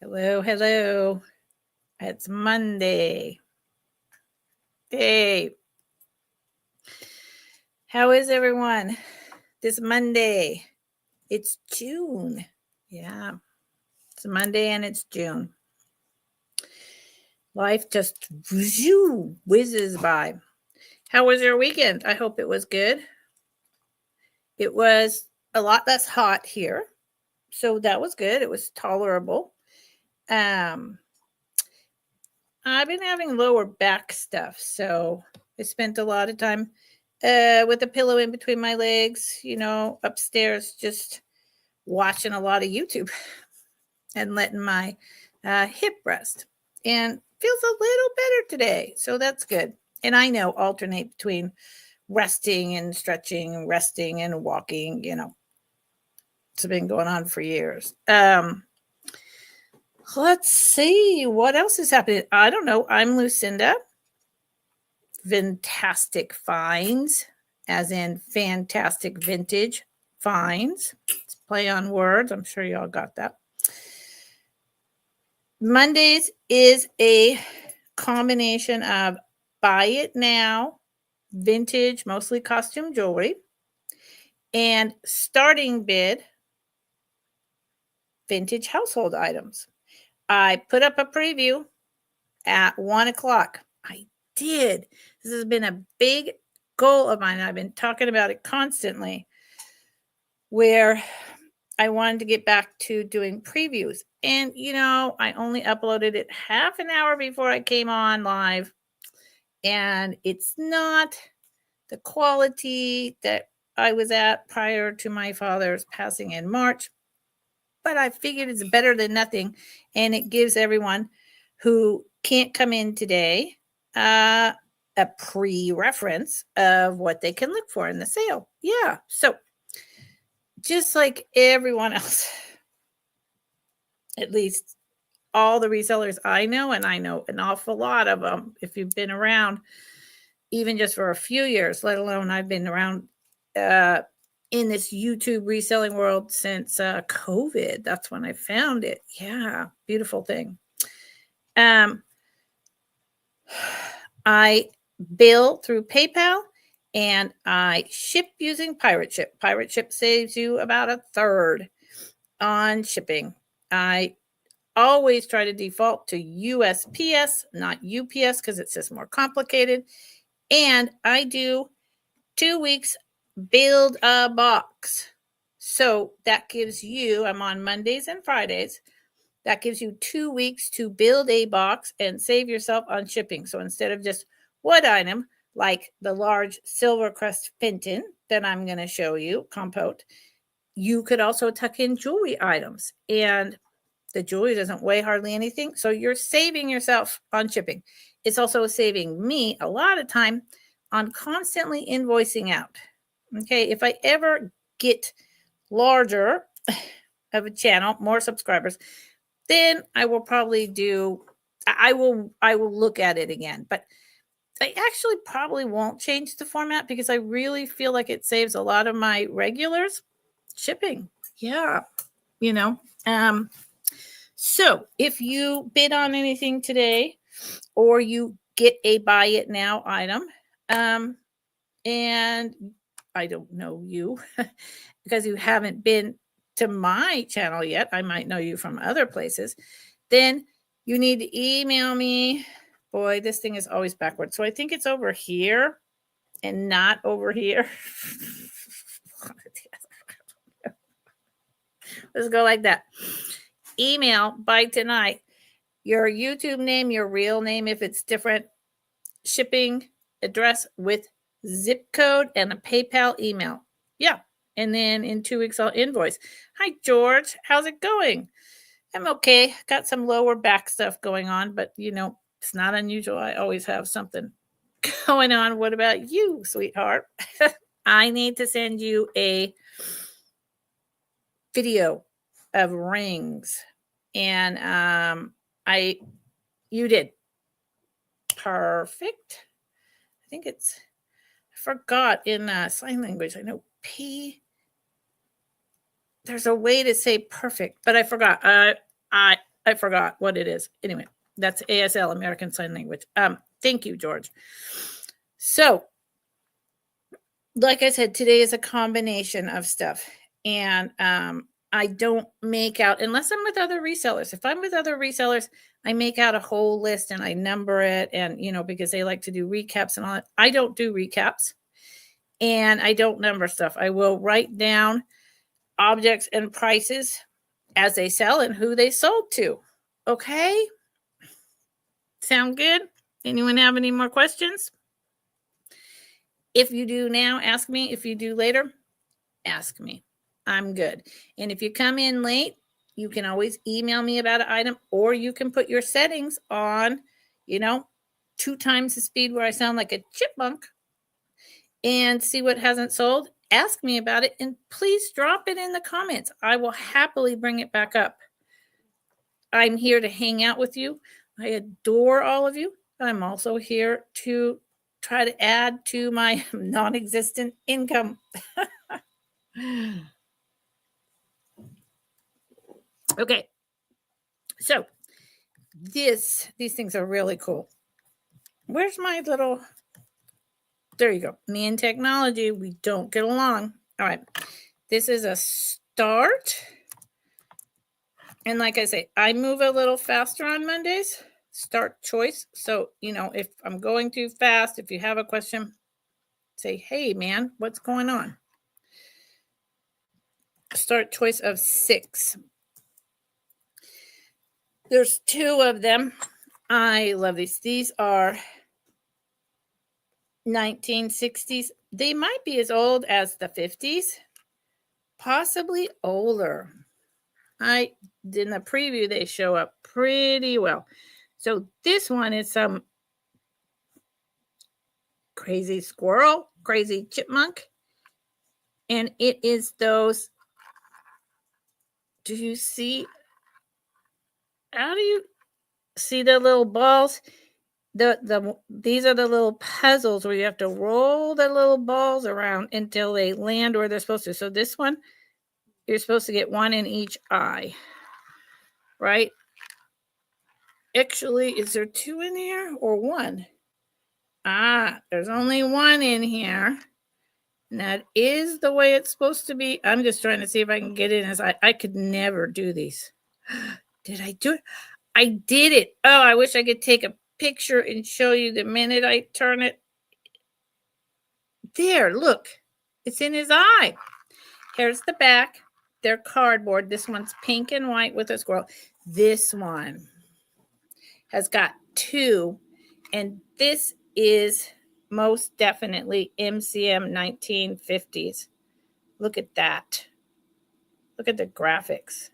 Hello, hello. It's Monday. Hey, how is everyone this Monday? It's June. Yeah, it's Monday and it's June. Life just whizzes by. How was your weekend? I hope it was good. It was a lot less hot here, so that was good. It was tolerable. I've been having lower back stuff, so I spent a lot of time with a pillow in between my legs, upstairs, just watching a lot of YouTube and letting my hip rest. And feels a little better today, so that's good. And I know alternate between resting and stretching, resting and walking, it's been going on for years. Let's see what else is happening. I don't know. I'm Lucinda. Fantastic finds, as in fantastic vintage finds. It's play on words. I'm sure y'all got that. Mondays is a combination of buy it now, vintage, mostly costume jewelry, and starting bid, vintage household items. I put up a preview at 1:00. I did. This has been a big goal of mine. I've been talking about it constantly, where I wanted to get back to doing previews. And, I only uploaded it half an hour before I came on live. And it's not the quality that I was at prior to my father's passing in March. But I figured it's better than nothing. And it gives everyone who can't come in today a pre-reference of what they can look for in the sale. Yeah. So just like everyone else, at least all the resellers I know, and I know an awful lot of them, if you've been around even just for a few years, let alone I've been around in this YouTube reselling world since COVID. That's when I found it. Yeah, beautiful thing. I bill through PayPal and I ship using Pirate Ship. Pirate Ship saves you about a third on shipping. I always try to default to USPS, not UPS, because it's just more complicated. And I do 2 weeks build a box. So that gives you, I'm on Mondays and Fridays. That gives you 2 weeks to build a box and save yourself on shipping. So instead of just one item, like the large Silvercrest Fenton that I'm going to show you, compote, you could also tuck in jewelry items. And the jewelry doesn't weigh hardly anything. So you're saving yourself on shipping. It's also saving me a lot of time on constantly invoicing out. Okay, if I ever get larger of a channel, more subscribers, then I will probably I will look at it again. But I actually probably won't change the format because I really feel like it saves a lot of my regulars shipping. Yeah, So if you bid on anything today or you get a buy it now item, and I don't know you because you haven't been to my channel yet, I might know you from other places, then you need to email me. Boy, this thing is always backwards. So I think it's over here and not over here. Let's go like that. Email by tonight your YouTube name, your real name if it's different, shipping address with zip code, and a PayPal email. Yeah. And then in 2 weeks, I'll invoice. Hi, George. How's it going? I'm okay. Got some lower back stuff going on, but it's not unusual. I always have something going on. What about you, sweetheart? I need to send you a video of rings. And you did. Perfect. I think I forgot in sign language. I know there's a way to say perfect, but I forgot. I forgot what it is. Anyway, that's ASL, American Sign Language. Thank you, George. So, like I said, today is a combination of stuff. And I don't make out, unless I'm with other resellers. If I'm with other resellers, I make out a whole list and I number it. And, because they like to do recaps and all that. I don't do recaps and I don't number stuff. I will write down objects and prices as they sell and who they sold to. Okay? Sound good? Anyone have any more questions? If you do now, ask me. If you do later, ask me. I'm good. And if you come in late, you can always email me about an item, or you can put your settings on, 2 times the speed where I sound like a chipmunk and see what hasn't sold. Ask me about it and please drop it in the comments. I will happily bring it back up. I'm here to hang out with you. I adore all of you. I'm also here to try to add to my non-existent income. Okay. So these things are really cool. Where's my little, there you go. Me and technology, we don't get along. All right. This is a start. And like I say, I move a little faster on Mondays. Start choice. So, if I'm going too fast, if you have a question, say, hey, man, what's going on? Start choice of 6. There's 2 of them. I love these. These are 1960s. They might be as old as the 50s, possibly older. In the preview, they show up pretty well. So this one is some crazy squirrel, crazy chipmunk. And it is those, do you see, how do you see the little balls? These are the little puzzles where you have to roll the little balls around until they land where they're supposed to. So this one, you're supposed to get 1 in each eye, right? Actually, is there 2 in here or 1? There's only 1 in here. And that is the way it's supposed to be. I'm just trying to see if I can get in. I could never do these. Did I do it? I did it. Oh, I wish I could take a picture and show you the minute I turn it. There, look. It's in his eye. Here's the back. They're cardboard. This one's pink and white with a squirrel. This one has got 2. And this is most definitely MCM 1950s. Look at that. Look at the graphics.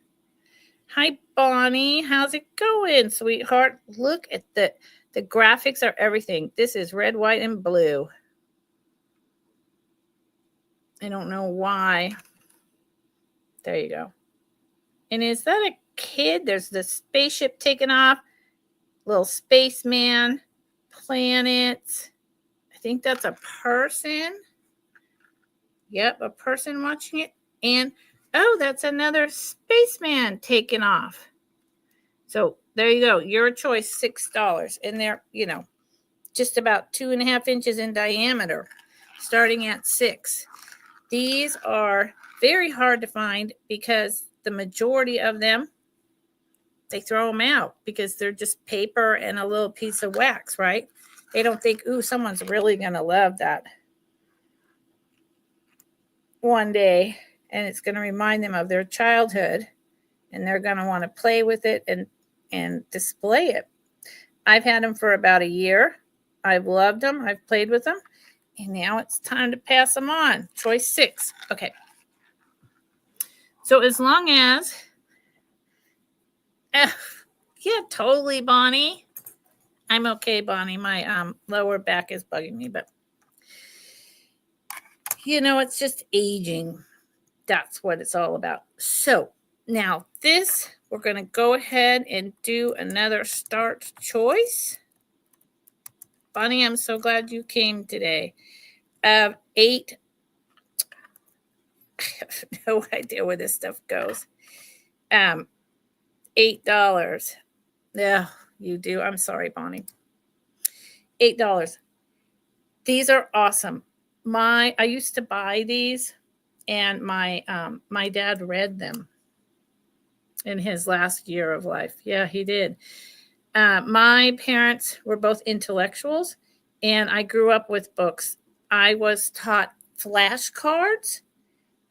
Hi, Bonnie. How's it going, sweetheart? Look at the graphics are everything. This is red, white, and blue. I don't know why. There you go. And is that a kid? There's the spaceship taking off. Little spaceman. Planets. I think that's a person. Yep, a person watching it. And, oh, that's another spaceman taking off. So there you go. Your choice, $6. And they're, just about 2.5 inches in diameter, starting at 6. These are very hard to find because the majority of them, they throw them out because they're just paper and a little piece of wax, right? They don't think, ooh, someone's really going to love that one day, and it's going to remind them of their childhood, and they're going to want to play with it and display it. I've had them for about a year. I've loved them. I've played with them. And now it's time to pass them on. Choice 6. Okay. So as long as, yeah, totally, Bonnie. I'm okay, Bonnie. My lower back is bugging me, but it's just aging. That's what it's all about. So now this, we're going to go ahead and do another start choice. Bonnie, I'm so glad you came today. 8. I have no idea where this stuff goes. $8. Yeah, you do. I'm sorry, Bonnie. $8. These are awesome. I used to buy these, and my dad read them in his last year of life. Yeah, he did. My parents were both intellectuals, and I grew up with books. I was taught flashcards.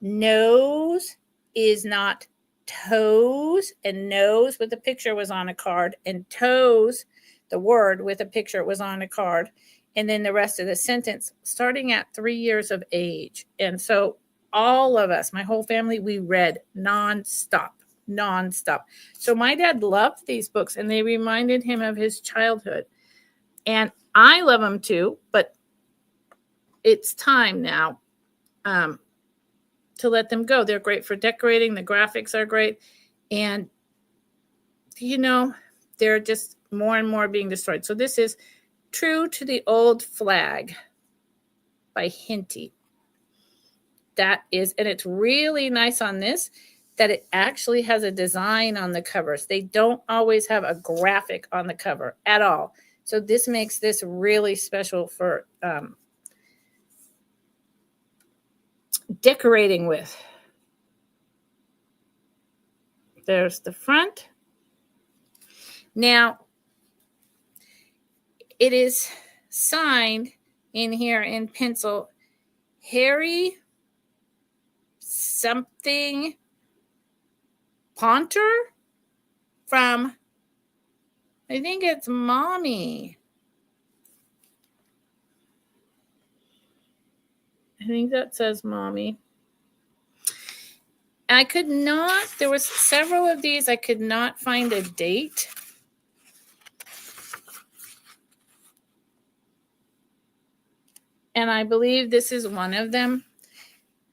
Nose is not toes, and nose with a picture was on a card, and toes, the word with a picture was on a card, and then the rest of the sentence starting at 3 years of age. And so all of us, my whole family, we read nonstop. So my dad loved these books, and they reminded him of his childhood. And I love them too, but it's time now to let them go. They're great for decorating. The graphics are great. And, they're just more and more being destroyed. So this is True to the Old Flag by Henty. And it's really nice on this that it actually has a design on the covers. They don't always have a graphic on the cover at all. So this makes this really special for decorating with. There's the front. Now, it is signed in here in pencil, Harry something Ponter from, I think it's Mommy. I think that says Mommy. There was several of these, I could not find a date. And I believe this is one of them.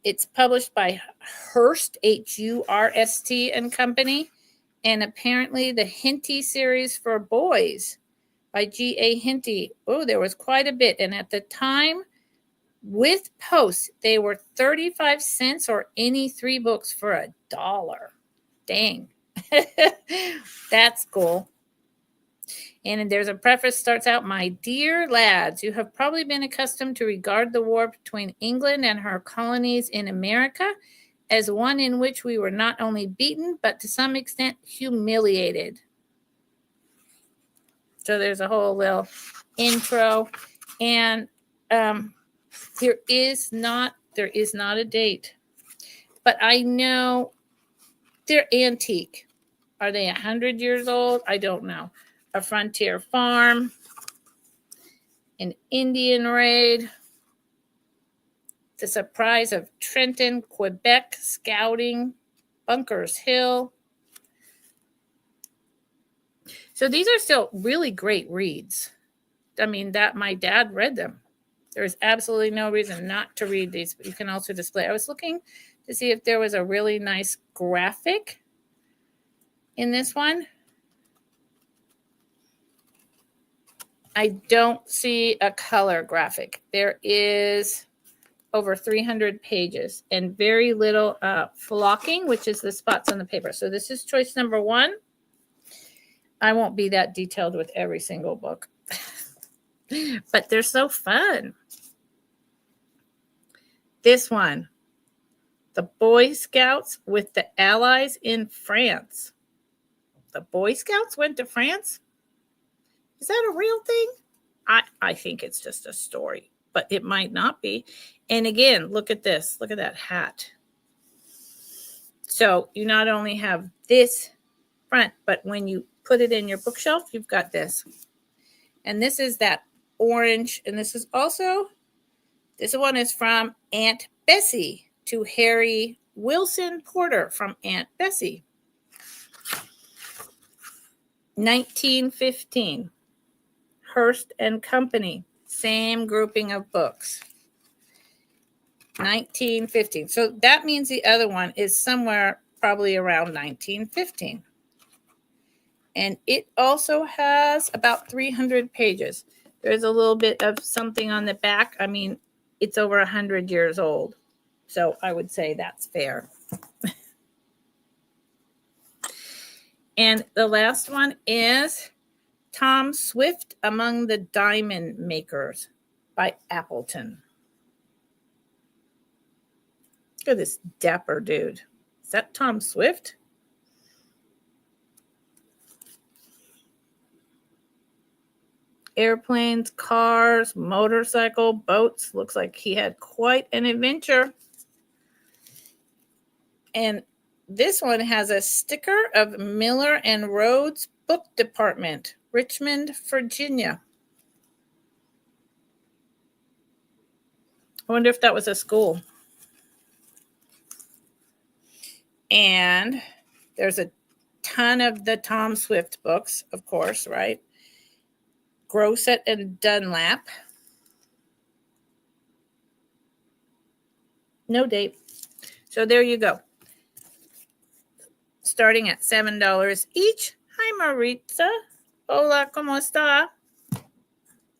It's published by Hurst, Hurst and Company. And apparently the Henty series for boys by G.A. Henty. Oh, there was quite a bit. And at the time, with posts, they were 35 cents or any 3 books for $1. Dang. That's cool. And there's a preface starts out, "My dear lads, you have probably been accustomed to regard the war between England and her colonies in America as one in which we were not only beaten, but to some extent humiliated." So there's a whole little intro. And there is not a date. But I know they're antique. Are they 100 years old? I don't know. A Frontier Farm, an Indian Raid, The Surprise of Trenton, Quebec Scouting, Bunkers Hill. So these are still really great reads. I mean, that my dad read them. There's absolutely no reason not to read these, but you can also display. I was looking to see if there was a really nice graphic in this one. I don't see a color graphic. There is over 300 pages and very little flocking, which is the spots on the paper. So this is choice number 1. I won't be that detailed with every single book, but they're so fun. This one, The Boy Scouts with the Allies in France. The Boy Scouts went to France? Is that a real thing? I think it's just a story, but it might not be. And again, look at this. Look at that hat. So you not only have this front, but when you put it in your bookshelf, you've got this. And this is that orange. And this one is from Aunt Bessie to Harry Wilson Porter from Aunt Bessie. 1915. Hurst and Company. Same grouping of books. 1915. So that means the other one is somewhere probably around 1915. And it also has about 300 pages. There's a little bit of something on the back. I mean, it's over 100 years old. So I would say that's fair. And the last one is Tom Swift Among the Diamond Makers by Appleton. Look at this dapper dude. Is that Tom Swift? Airplanes, cars, motorcycle, boats. Looks like he had quite an adventure. And this one has a sticker of Miller and Rhodes Book Department, Richmond, Virginia. I wonder if that was a school. And there's a ton of the Tom Swift books, of course, right? Grosset and Dunlap. No date. So there you go. Starting at $7 each. Hi, Maritza. Hola, ¿cómo está?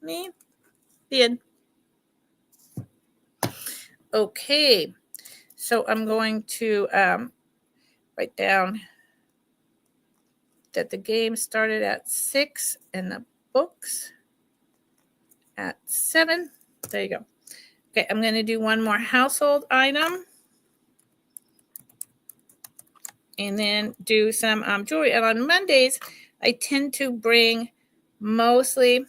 Me? Bien. Okay. So I'm going to write down that the game started at 6 and the books at 7. There you go. Okay, I'm going to do one more household item. And then do some jewelry. And on Mondays, I tend to bring mostly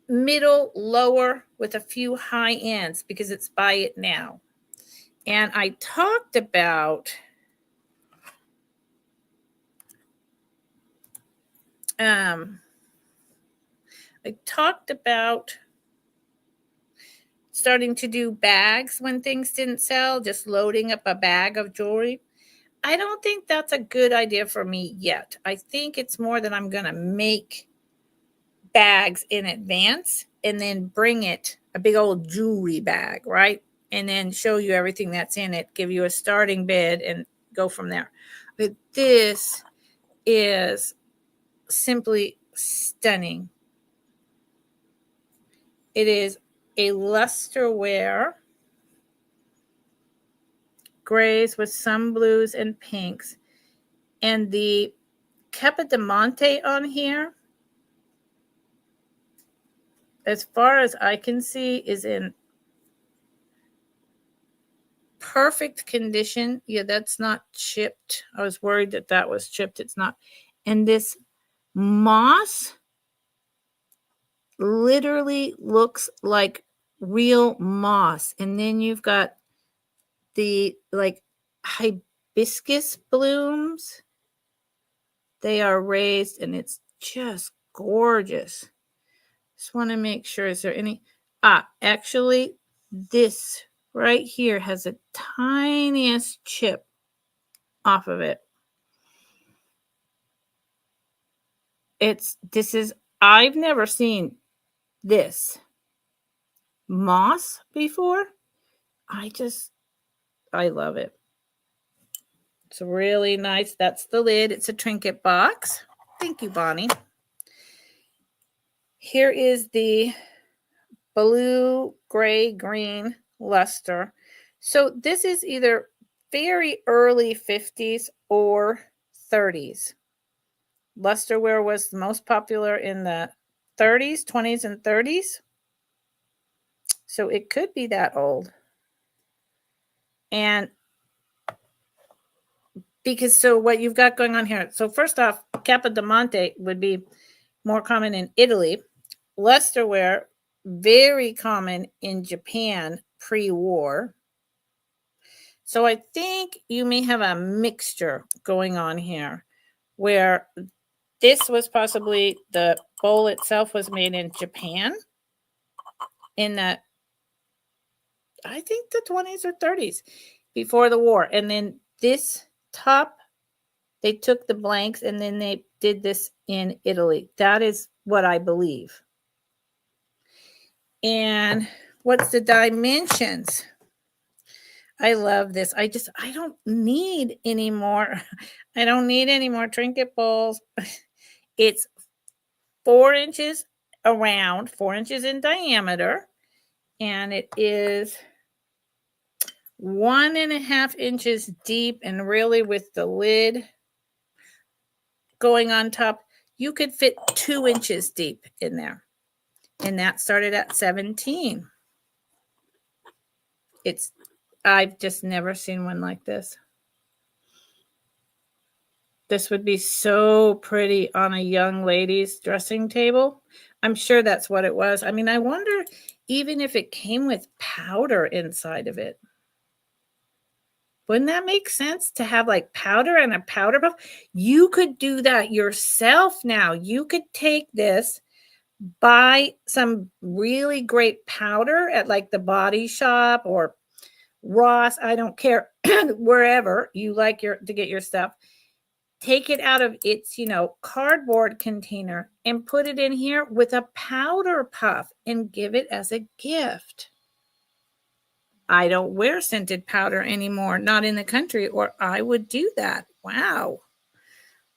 middle, lower with a few high ends because it's buy it now. And I talked about starting to do bags when things didn't sell, just loading up a bag of jewelry. I don't think that's a good idea for me yet. I think it's more that I'm going to make bags in advance and then bring it, a big old jewelry bag, right? And then show you everything that's in it, give you a starting bid and go from there. But this is simply stunning. It is a lusterware, grays with some blues and pinks. And the Capodimonte on here, as far as I can see, is in perfect condition. Yeah, that's not chipped. I was worried that that was chipped. It's not. And this moss literally looks like real moss. And then you've got the like hibiscus blooms. They are raised and it's just gorgeous. Just want to make sure, is there any, actually this right here has the tiniest chip off of it. I've never seen this moss before. I love it. It's really nice. That's the lid. It's a trinket box. Thank you, Bonnie. Here is the blue, gray, green luster. So this is either very early 50s or 30s. Lusterware was the most popular in the 30s, 20s, and 30s. So it could be that old. And because so what you've got going on here. So first off, Capodimonte would be more common in Italy. Lusterware, very common in Japan pre-war. So I think you may have a mixture going on here where this was possibly, the bowl itself was made in Japan in the, I think the 20s or 30s before the war. And then this top, they took the blanks and then they did this in Italy. That is what I believe. And what's the dimensions? I love this. I don't need any more. I don't need any more trinket bowls. It's 4 inches around, 4 inches in diameter. And it is 1.5 inches deep, and really with the lid going on top, you could fit 2 inches deep in there. And that started at 17. I've just never seen one like this. This would be so pretty on a young lady's dressing table. I'm sure that's what it was. I mean, I wonder even if it came with powder inside of it. Wouldn't that make sense to have like powder and a powder puff? You could do that yourself now. You could take this, buy some really great powder at like the Body Shop or Ross, I don't care, wherever you like to get your stuff. Take it out of its, cardboard container and put it in here with a powder puff and give it as a gift. I don't wear scented powder anymore, not in the country, or I would do that. Wow.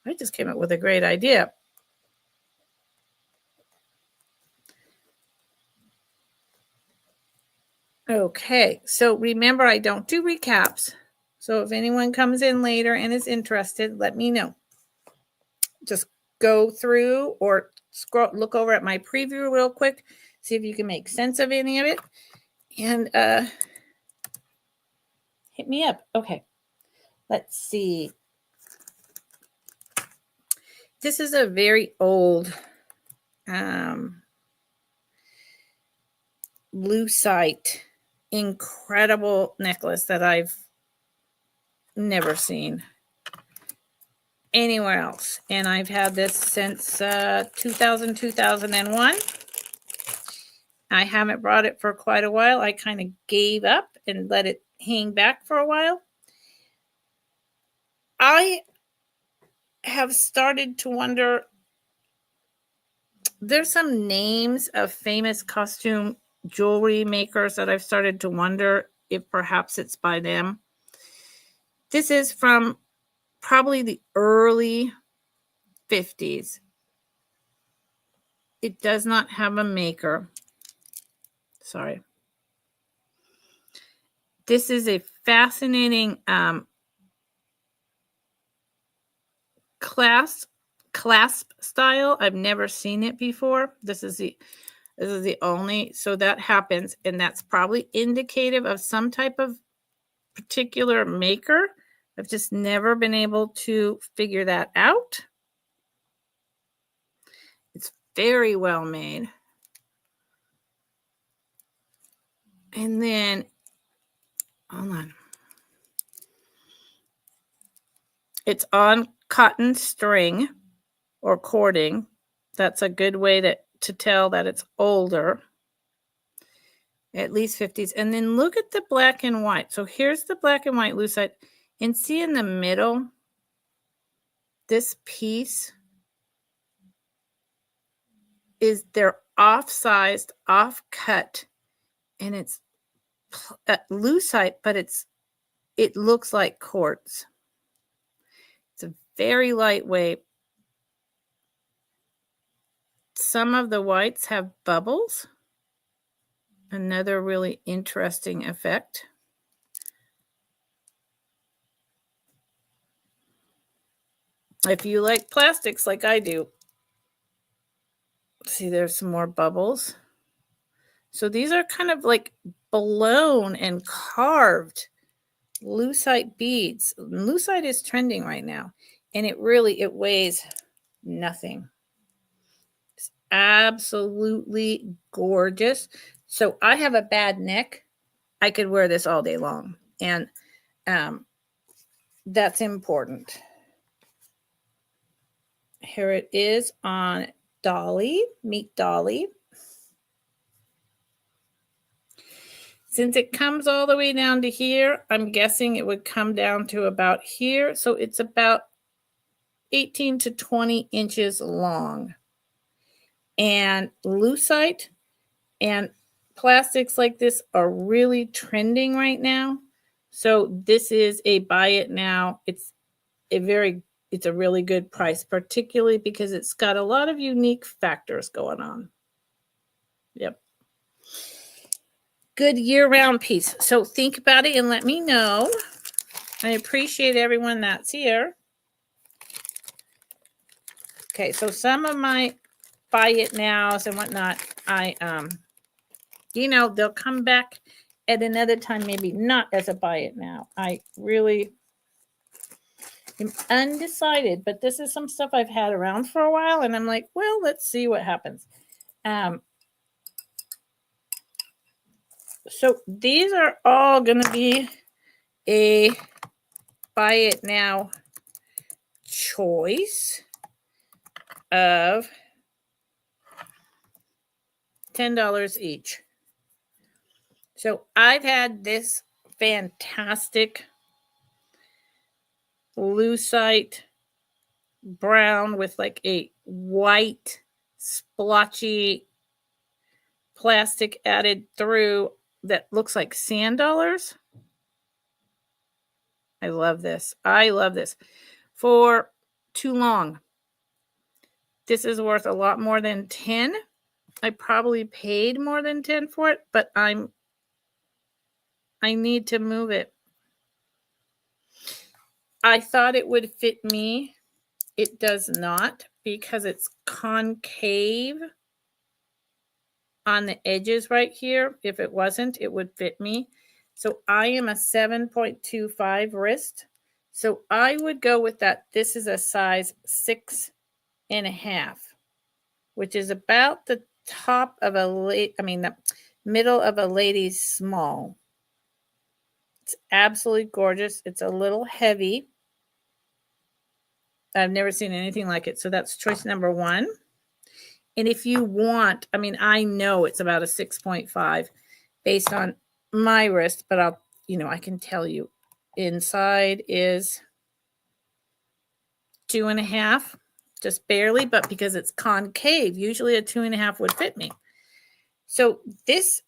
I just came up with a great idea. Okay, so remember, I don't do recaps. So if anyone comes in later and is interested, let me know. Just go through or look over at my preview real quick, see if you can make sense of any of it, and hit me up. Okay, let's see. This is a very old lucite, incredible necklace that I've never seen anywhere else. And I've had this since 2000, 2001. I haven't brought it for quite a while. I kind of gave up and let it hang back for a while. I have started to wonder, there's some names of famous costume jewelry makers that I've started to wonder if perhaps it's by them. This is from probably the early 50s. It does not have a maker. Sorry. This is a fascinating clasp style. I've never seen it before. This is the only, so that happens, and that's probably indicative of some type of particular maker. I've just never been able to figure that out. It's very well made. And then, hold on. It's on cotton string or cording. That's a good way to tell that it's older. At least 50s. And then look at the black and white. So here's the black and white lucite. And see in the middle, this piece is they're off-sized, off-cut. And it's lucite, but it looks like quartz. It's a very lightweight. Some of the whites have bubbles. Another really interesting effect. If you like plastics like I do, see there's some more bubbles. So these are kind of like blown and carved lucite beads. Lucite is trending right now, and it weighs nothing. It's absolutely gorgeous. So I have a bad neck. I could wear this all day long, and that's important. Here it is on Dolly. Meet Dolly. Since it comes all the way down to here, I'm guessing it would come down to about here. So it's about 18 to 20 inches long. And lucite and plastics like this are really trending right now. So this is a buy it now. It's a really good price, particularly because it's got a lot of unique factors going on. Yep. good year-round piece. So think about it and let me know. I appreciate everyone that's here. Okay, so some of my buy it nows and whatnot, they'll come back at another time, maybe not as a buy it now. I really am undecided, but this is some stuff I've had around for a while, and I'm like, well, let's see what happens. So these are all going to be a buy it now choice of $10 each. So I've had this fantastic lucite brown with like a white splotchy plastic added through that looks like sand dollars. I love this. I love this. For too long. This is worth a lot more than 10. I probably paid more than 10 for it, but I need to move it. I thought it would fit me. It does not because it's concave on the edges right here. If it wasn't, it would fit me. So I am a 7.25 wrist. So I would go with that. This is a size 6.5, which is about the top of the middle of a lady's small. It's absolutely gorgeous. It's a little heavy. I've never seen anything like it. So that's choice number 1. And if you want, I know it's about a 6.5 based on my wrist, but I can tell you inside is 2.5, just barely, but because it's concave, usually a 2.5 would fit me. So this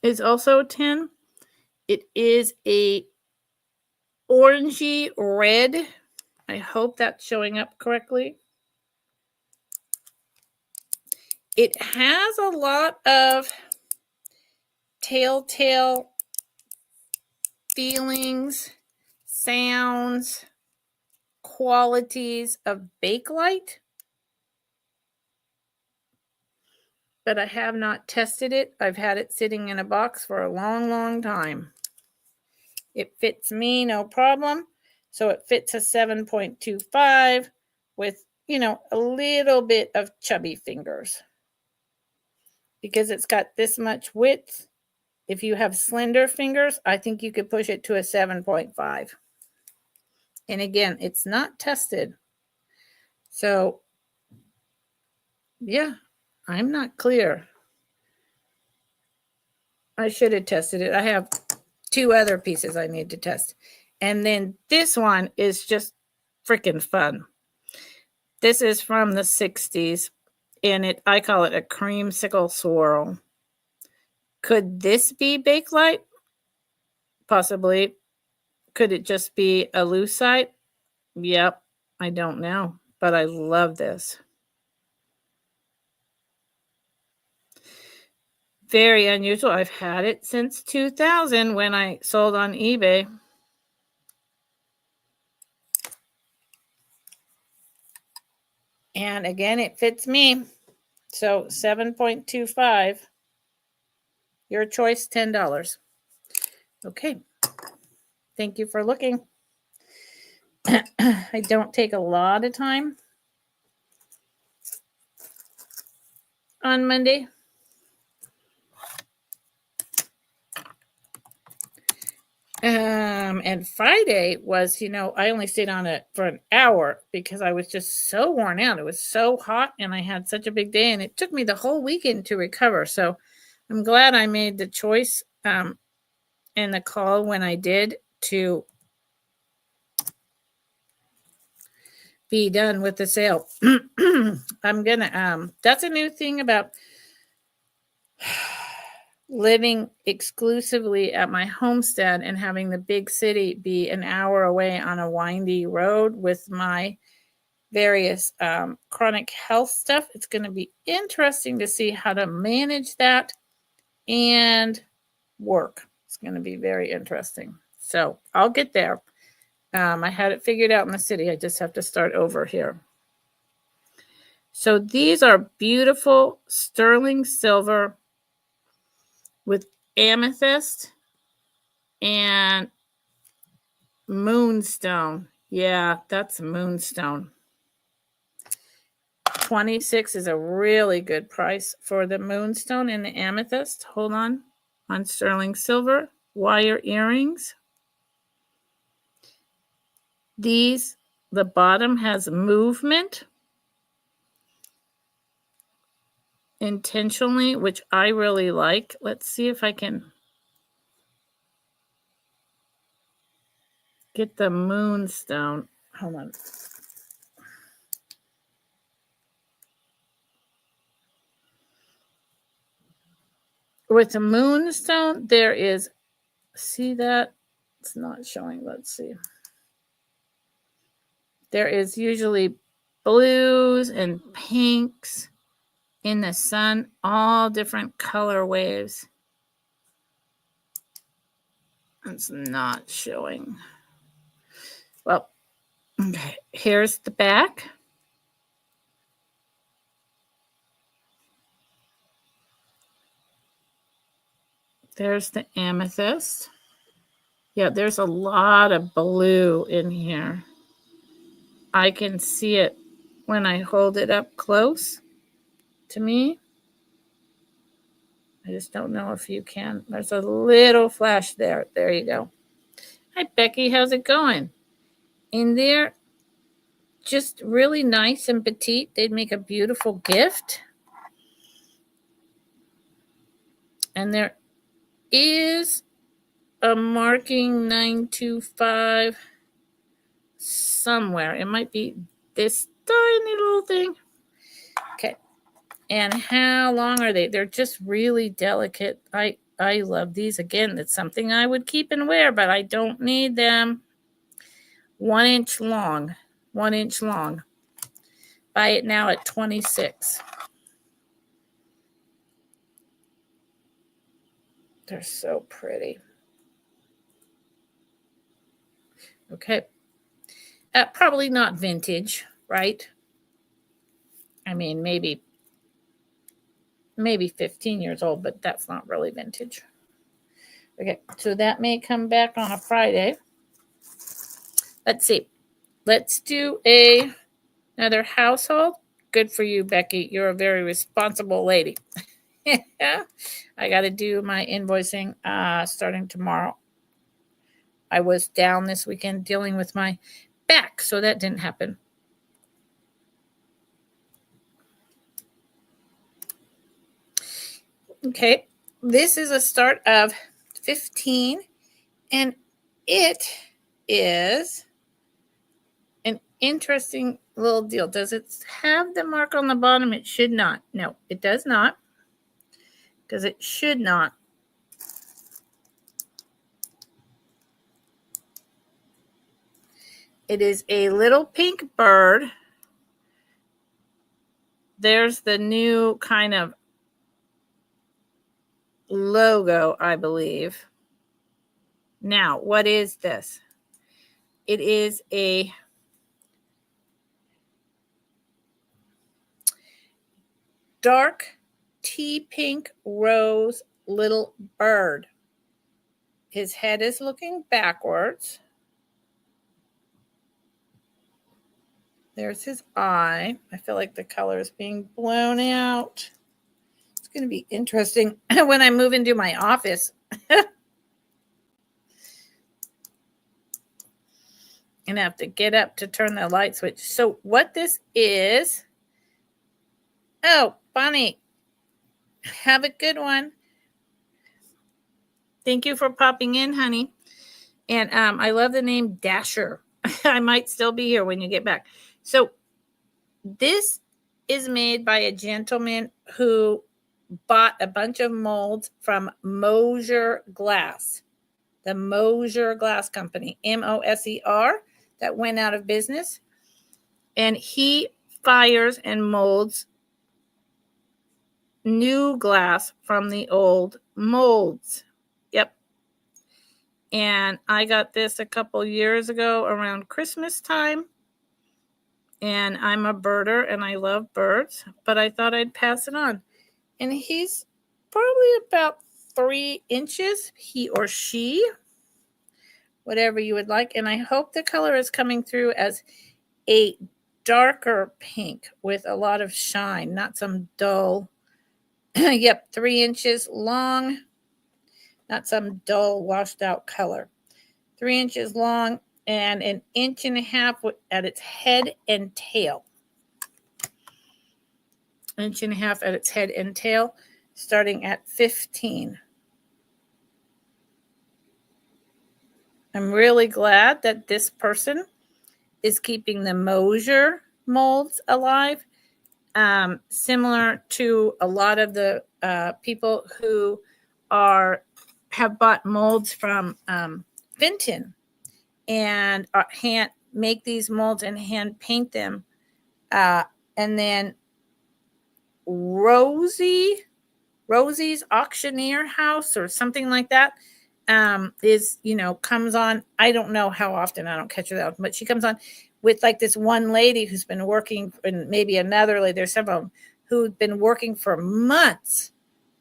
is also 10. It is a orangey red. I hope that's showing up correctly. It has a lot of telltale feelings, sounds, qualities of Bakelite, but I have not tested it. I've had it sitting in a box for a long, long time. It fits me, no problem. So it fits a 7.25 with, a little bit of chubby fingers. Because it's got this much width. If you have slender fingers, I think you could push it to a 7.5. And again, it's not tested. So, yeah, I'm not clear. I should have tested it. I have 2 other pieces I need to test. And then this one is just freaking fun. This is from the 60s, and I call it a creamsicle swirl. Could this be Bakelite? Possibly. Could it just be a lucite? Yep, I don't know, but I love this. Very unusual. I've had it since 2000 when I sold on eBay. And again, it fits me. So 7.25. Your choice, $10. Okay. Thank you for looking. I don't take a lot of time on Monday. And Friday was, I only stayed on it for an hour because I was just so worn out. It was so hot and I had such a big day, and it took me the whole weekend to recover. So I'm glad I made the choice and the call when I did to be done with the sale. I'm gonna that's a new thing about living exclusively at my homestead and having the big city be an hour away on a windy road with my various chronic health stuff. It's going to be interesting to see how to manage that and work. It's going to be very interesting. So I'll get there. I had it figured out in the city. I just have to start over here. So these are beautiful sterling silver with amethyst and moonstone. Yeah, that's moonstone. $26 is a really good price for the moonstone and the amethyst. Hold on sterling silver, wire earrings. These, the bottom has movement intentionally, which I really like. Let's see if I can get the moonstone. Hold on. With the moonstone, there is, see that? It's not showing. Let's see. There is usually blues and pinks in the sun, all different color waves. It's not showing. Well, okay, here's the back. There's the amethyst. Yeah, there's a lot of blue in here. I can see it when I hold it up close to me. I just don't know if you can. There's a little flash there. There you go. Hi, Becky. How's it going? In there, just really nice and petite. They'd make a beautiful gift. And there is a marking 925 somewhere. It might be this tiny little thing. Okay. And how long are they? They're just really delicate. I love these. Again, it's something I would keep and wear, but I don't need them. 1 inch long. 1 inch long. Buy it now at $26. They're so pretty. Okay. Probably not vintage, right? I mean, maybe 15 years old, but that's not really vintage. Okay, so that may come back on a Friday. Let's see. Let's do another household. Good for you, Becky. You're a very responsible lady. I got to do my invoicing starting tomorrow. I was down this weekend dealing with my back, so that didn't happen. Okay, this is a start of 15, and it is an interesting little deal. Does it have the mark on the bottom? It should not. No, it does not, because it should not. It is a little pink bird. There's the new kind of logo, I believe. Now, what is this? It is a dark tea pink rose little bird. His head is looking backwards. There's his eye. I feel like the color is being blown out. It's going to be interesting when I move into my office. And I have to get up to turn the light switch. So what this is, oh, Bonnie, have a good one. Thank you for popping in, honey. And I love the name Dasher. I might still be here when you get back. So this is made by a gentleman who bought a bunch of molds from Moser Glass, the Moser Glass Company, Moser, that went out of business. And he fires and molds new glass from the old molds. Yep. And I got this a couple years ago around Christmas time. And I'm a birder and I love birds, but I thought I'd pass it on. And he's probably about 3 inches, he or she, whatever you would like. And I hope the color is coming through as a darker pink with a lot of shine, not some dull. Yep, 3 inches long, not some dull washed out color. 3 inches long and 1.5 inches at its head and tail. 1.5 inches at its head and tail, starting at 15. I'm really glad that this person is keeping the Mosier molds alive, similar to a lot of the people who have bought molds from Vinton and hand make these molds and hand paint them. And then Rosie's Auctioneer House or something like that comes on. I don't know how often, I don't catch her that often, but she comes on with like this one lady who's been working, and maybe another lady, there's several of them, who've been working for months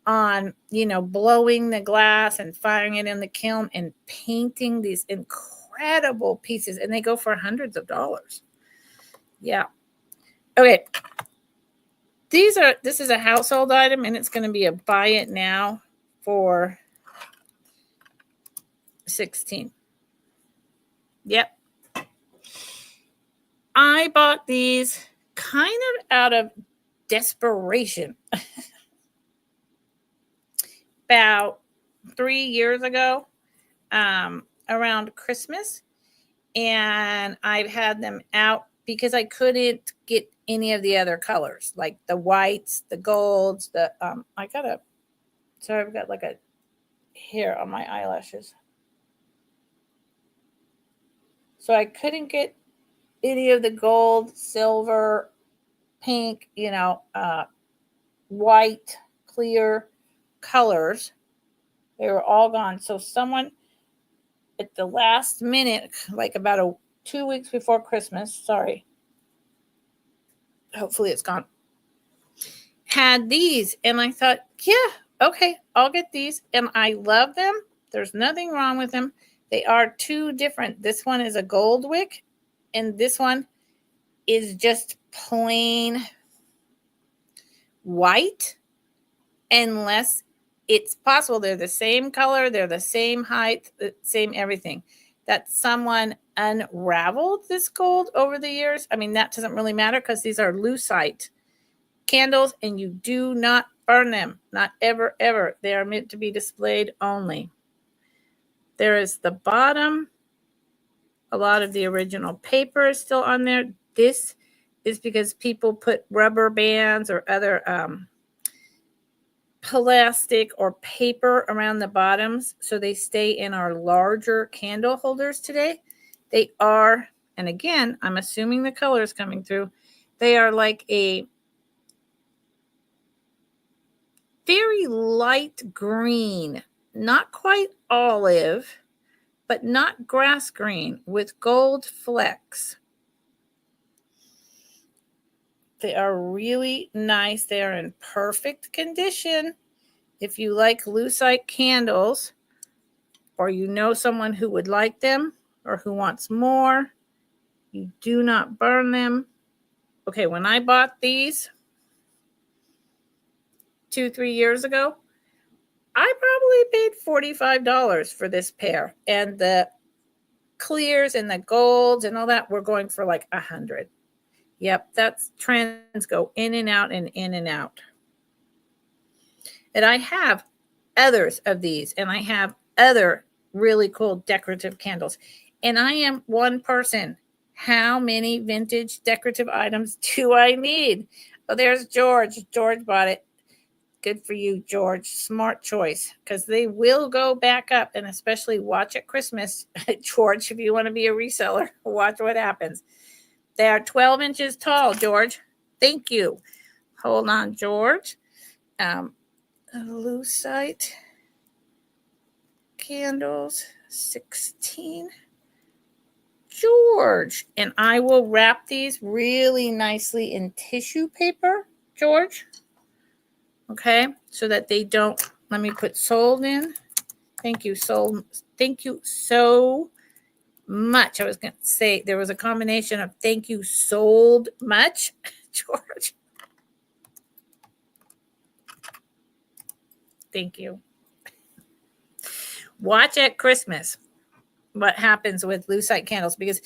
on, blowing the glass and firing it in the kiln and painting these incredible pieces, and they go for hundreds of dollars. Yeah. Okay. This is a household item, and it's going to be a buy it now for $16. Yep. I bought these kind of out of desperation about 3 years ago, around Christmas, and I've had them out because I couldn't get any of the other colors, like the whites, the golds, I've got like a hair on my eyelashes. So I couldn't get any of the gold, silver, pink, white, clear colors. They were all gone. So someone at the last minute, like about 2 weeks before Christmas, sorry, hopefully it's gone, had these. And I thought, yeah, okay, I'll get these. And I love them. There's nothing wrong with them. They are two different. This one is a gold wick, and this one is just plain white, unless it's possible they're the same color, they're the same height, the same everything, that someone unraveled this gold over the years. I mean, that doesn't really matter because these are lucite candles and you do not burn them. Not ever, ever. They are meant to be displayed only. There is the bottom. A lot of the original paper is still on there. This is because people put rubber bands or other plastic or paper around the bottoms so they stay in our larger candle holders today. They are, and again, I'm assuming the color is coming through, they are like a very light green, not quite olive, but not grass green, with gold flecks. They are really nice. They are in perfect condition. If you like lucite candles, or you know someone who would like them or who wants more, you do not burn them. Okay, when I bought these 2-3 years ago, I probably paid $45 for this pair, and the clears and the golds and all that were going for like $100. Yep, that's trends go in and out and in and out. And I have others of these, and I have other really cool decorative candles. And I am one person. How many vintage decorative items do I need? Oh, there's George. George bought it. Good for you, George. Smart choice, because they will go back up, and especially watch at Christmas, George, if you want to be a reseller, watch what happens. They are 12 inches tall, George. Thank you. Hold on, George. Lucite candles, 16. George. And I will wrap these really nicely in tissue paper, George. Okay, so that they don't, let me put sold in. Thank you, sold. Thank you so much. I was going to say there was a combination of thank you sold much, George. Thank you. Watch at Christmas what happens with lucite candles, because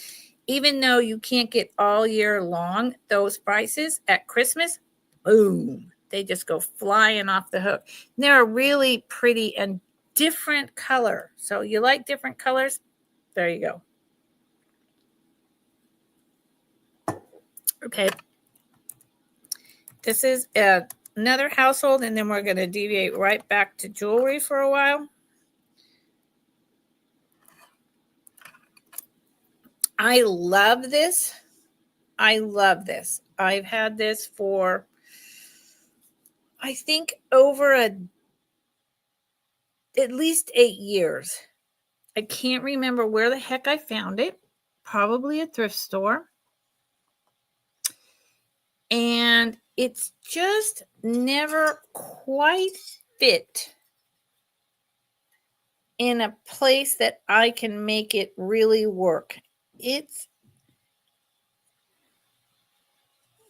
even though you can't get all year long those prices, at Christmas, boom, they just go flying off the hook. And they're a really pretty and different color. So you like different colors? There you go. Okay. This is another household, and then we're going to deviate right back to jewelry for a while. I love this. I love this. I've had this for, I think, over at least 8 years. I can't remember where the heck I found it. Probably a thrift store. And it's just never quite fit in a place that I can make it really work. It's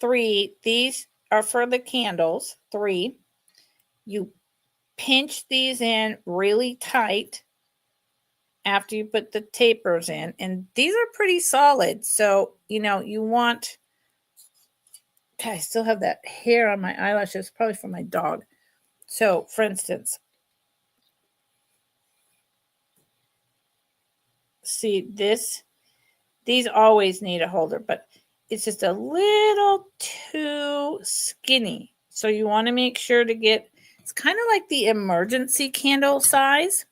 3. These are for the candles. 3. You pinch these in really tight after you put the tapers in. And these are pretty solid. So, you want... Okay, I still have that hair on my eyelashes, probably from my dog. So, for instance, see this? These always need a holder, but it's just a little too skinny. So you want to make sure to get, it's kind of like the emergency candle size.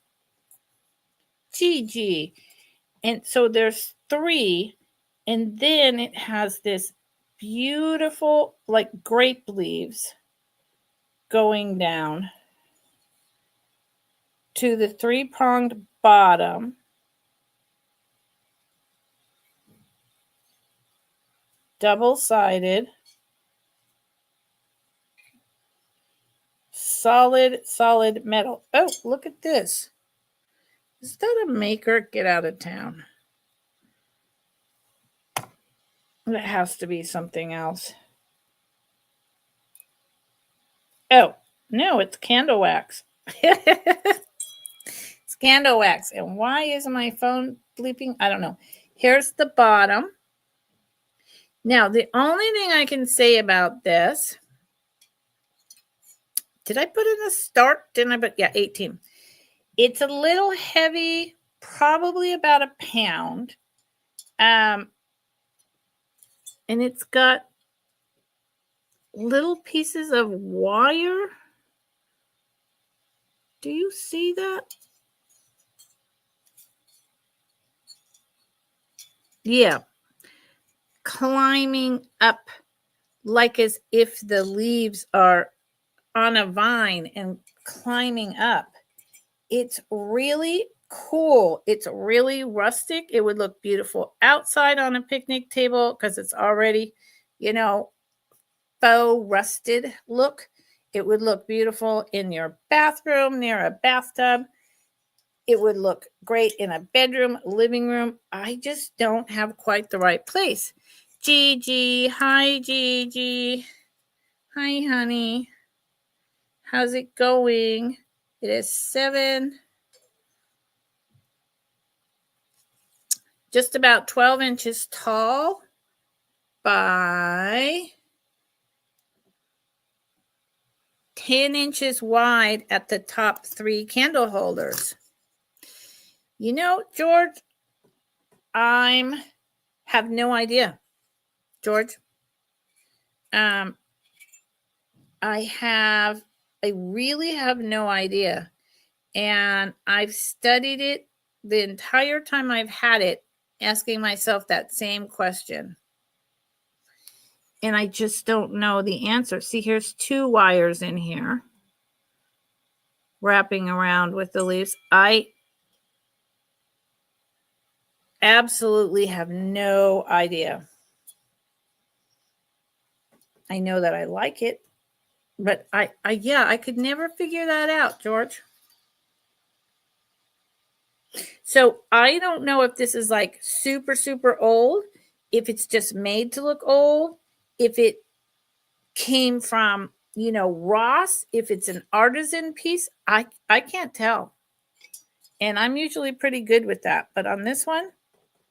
GG. And so there's 3, and then it has this beautiful, like grape leaves going down to the 3-pronged bottom. Double-sided. Solid metal. Oh, look at this. Is that a maker? Get out of town. That has to be something else. Oh, no, it's candle wax. It's candle wax. And why is my phone bleeping? I don't know. Here's the bottom. Now, the only thing I can say about this, did I put in a start? Didn't I? But yeah, 18. It's a little heavy, probably about a pound. And it's got little pieces of wire. Do you see that? Yeah. Climbing up like as if the leaves are on a vine and climbing up. It's really cool. It's really rustic. It would look beautiful outside on a picnic table because it's already, faux rusted look. It would look beautiful in your bathroom near a bathtub. It would look great in a bedroom, living room. I just don't have quite the right place. Gigi, hi Gigi. Hi honey. How's it going? It is 7, just about 12 inches tall by 10 inches wide at the top 3 candle holders. George, I have no idea. George, I really have no idea. And I've studied it the entire time I've had it, asking myself that same question. And I just don't know the answer. See, here's 2 wires in here wrapping around with the leaves. I absolutely have no idea. I know that I like it, but I could never figure that out, George. So I don't know if this is like super, super old, if it's just made to look old, if it came from, Ross, if it's an artisan piece. I can't tell. And I'm usually pretty good with that. But on this one,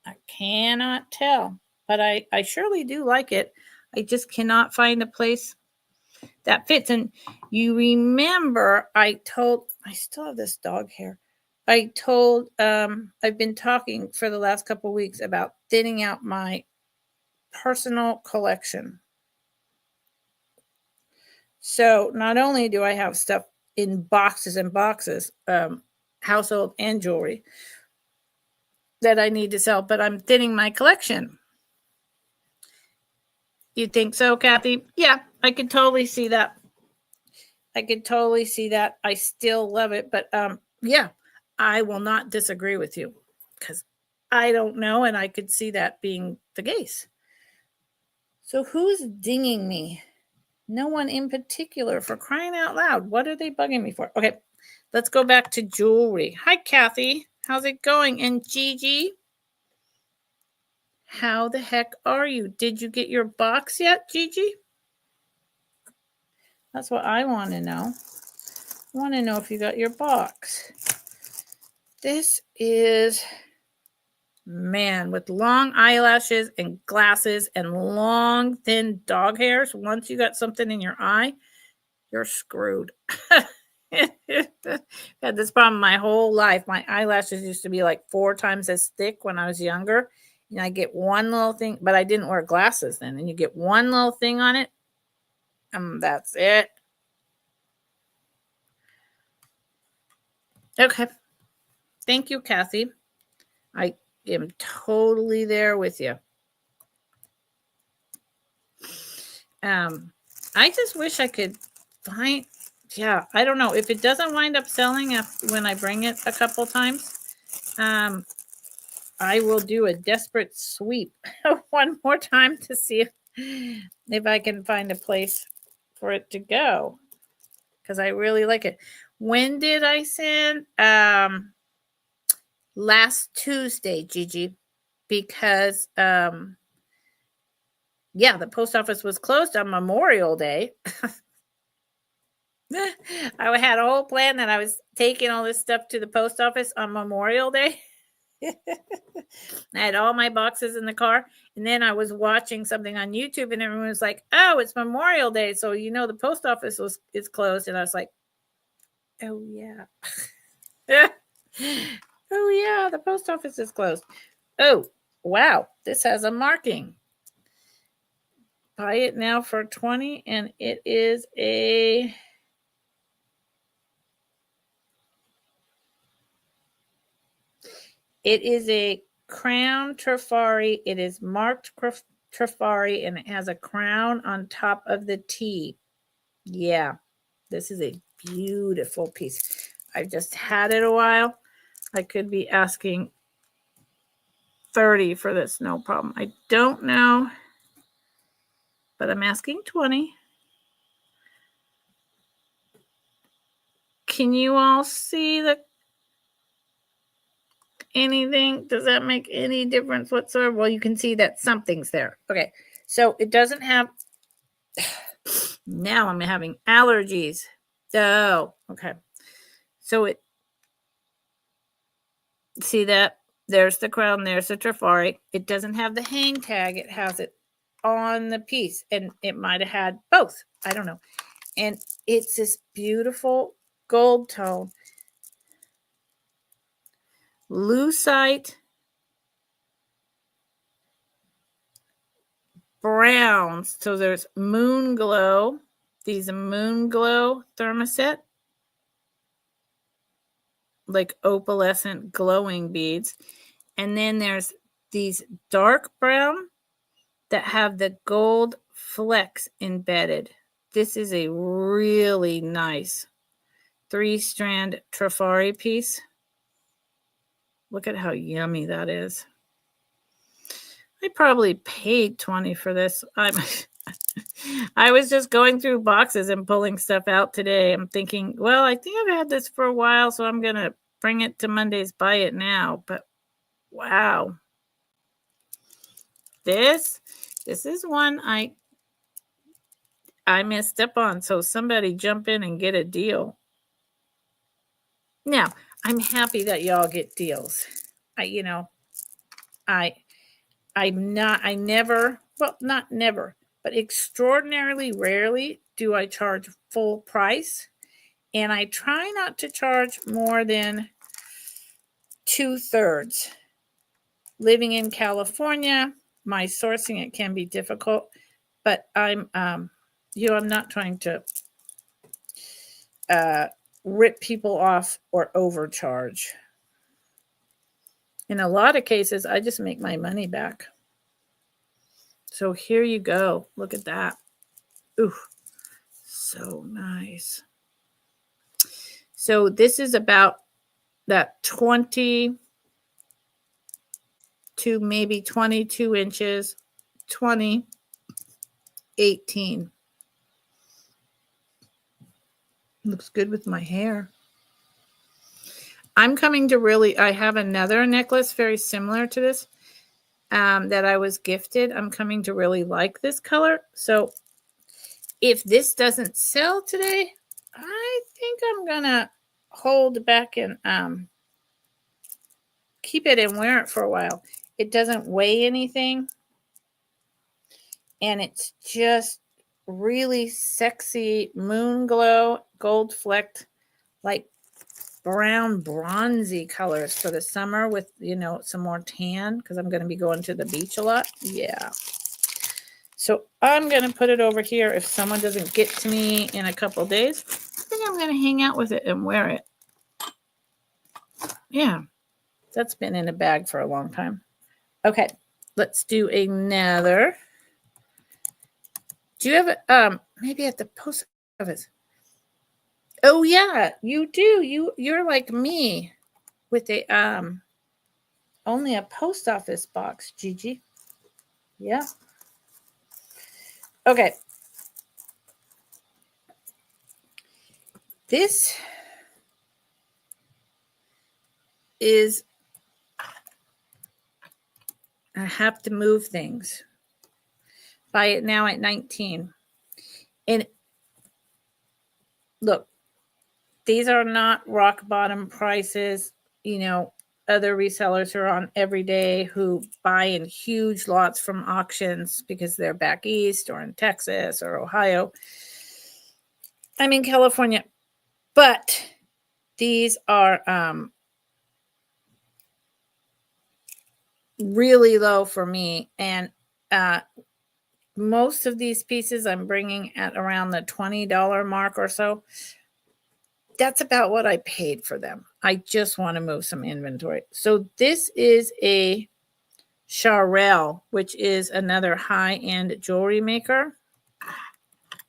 I cannot tell. But I surely do like it. I just cannot find a place that fits. And you remember I still have this dog hair. I've been talking for the last couple of weeks about thinning out my personal collection. So not only do I have stuff in boxes and boxes, household and jewelry that I need to sell, but I'm thinning my collection. You think so, Kathy? Yeah, I could totally see that. I still love it, but yeah, I will not disagree with you because I don't know, and I could see that being the case. So who's dinging me? No one in particular, for crying out loud. What are they bugging me for? Okay, let's go back to jewelry. Hi, Kathy. How's it going? And Gigi, how the heck are you? Did you get your box yet, Gigi? That's what I want to know. I want to know if you got your box. This is, man, with long eyelashes and glasses and long, thin dog hairs. Once you got something in your eye, you're screwed. Had this problem my whole life. My eyelashes used to be like 4 times as thick when I was younger. And I get one little thing, but I didn't wear glasses then. And you get one little thing on it, and that's it. Okay. Thank you, Kathy. I am totally there with you. I just wish I could find, I don't know. If it doesn't wind up selling when I bring it a couple times, I will do a desperate sweep one more time to see if I can find a place for it to go, because I really like it. When did I send? Last Tuesday, Gigi, because the post office was closed on Memorial Day. I had a whole plan that I was taking all this stuff to the post office on Memorial Day. I had all my boxes in the car, and then I was watching something on YouTube, and everyone was like, "Oh, it's Memorial Day, so the post office is closed." And I was like, "Oh yeah, oh yeah, the post office is closed." Oh wow, this has a marking. Buy it now for $20, and it is a crown Trifari. It is marked Trifari, and it has a crown on top of the T. Yeah, this is a beautiful piece. I've just had it a while. I could be asking $30 for this, no problem. I don't know, but I'm asking $20. Can you all see anything? Does that make any difference whatsoever? Well, you can see that something's there. Okay, so it doesn't have. Now I'm having allergies. So, okay. So see that? There's the crown, there's the Trifari. It doesn't have the hang tag. It has it on the piece, and it might have had both. I don't know. And it's this beautiful gold tone. Lucite browns. So there's Moon Glow. These are Moon Glow thermoset, like opalescent glowing beads. And then there's these dark brown that have the gold flex embedded. This is a really nice 3-strand Trifari piece. Look at how yummy that is. I probably paid $20 for this. I was just going through boxes and pulling stuff out today. I'm thinking, well, I think I've had this for a while, so I'm going to bring it to Monday's Buy It Now. But wow. This is one I messed up on, so somebody jump in and get a deal. Now, I'm happy that y'all get deals. Not never, but extraordinarily rarely do I charge full price. And I try not to charge more than 2/3. Living in California, my sourcing, it can be difficult, but I'm not trying to rip people off or overcharge. In a lot of cases, I just make my money back. So here you go. Look at that. Ooh, so nice. So this is about that 20 to maybe 22 inches, 20, 18. Looks good with my hair. I'm coming to I have another necklace very similar to this that I was gifted. I'm coming to really like this color. So if this doesn't sell today, I think I'm going to hold back and keep it and wear it for a while. It doesn't weigh anything. And it's just really sexy moon glow, gold flecked, like brown bronzy colors for the summer with, some more tan because I'm going to be going to the beach a lot. Yeah. So I'm going to put it over here. If someone doesn't get to me in a couple days, I think I'm going to hang out with it and wear it. Yeah. That's been in a bag for a long time. Okay. Let's do another. Do you have maybe at the post office? Oh yeah, you do. You're like me with a only a post office box, Gigi. Yeah. Okay. This is I have to move things. Buy it now at 19. And look, these are not rock bottom prices. Other resellers are on every day who buy in huge lots from auctions because they're back east or in Texas or Ohio. I'm in California, but these are really low for me. And most of these pieces I'm bringing at around the $20 mark or so. That's about what I paid for them. I just want to move some inventory. So this is a Charelle, which is another high-end jewelry maker.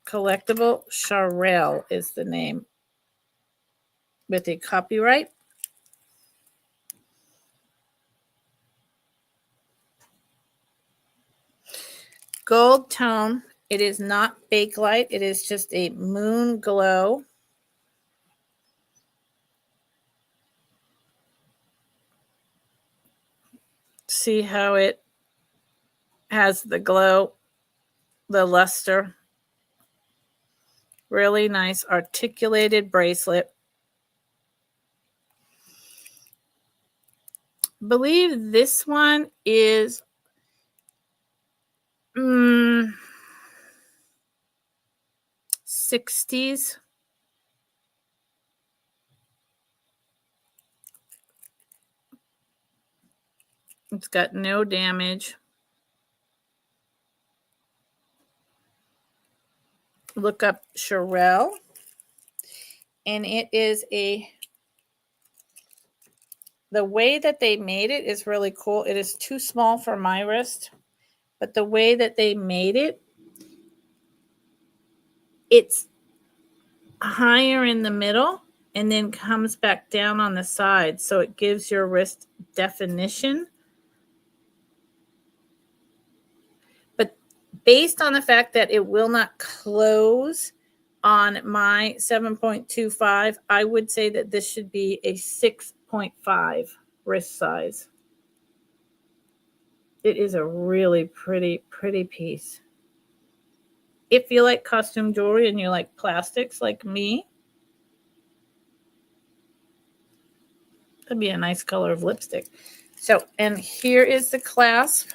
Collectible Charelle is the name with a copyright. Gold tone. It is not bakelite. It is just a moon glow. See how it has the glow, the luster. Really nice articulated bracelet. I believe this one is 60s. It's got no damage. Look up Charelle. And it is the way that they made it is really cool. It is too small for my wrist, but the way that they made it it's higher in the middle and then comes back down on the side. So it gives your wrist definition. But based on the fact that it will not close on my 7.25, I would say that this should be a 6.5 wrist size. It is a really pretty piece. If you like costume jewelry and you like plastics like me, that'd be a nice color of lipstick. So, and here is the clasp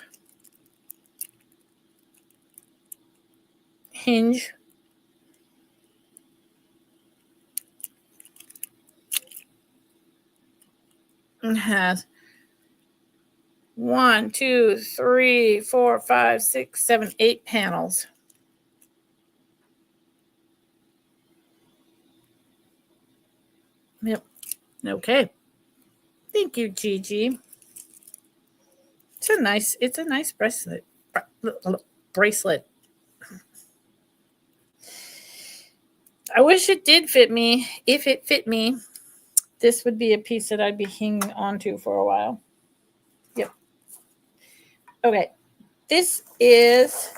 hinge. It has 1, 2, 3, 4, 5, 6, 7, 8 panels. Yep. Okay. Thank you, Gigi. It's a nice bracelet. I wish it did fit me. If it fit me, this would be a piece that I'd be hanging onto for a while. Yep. Okay. This is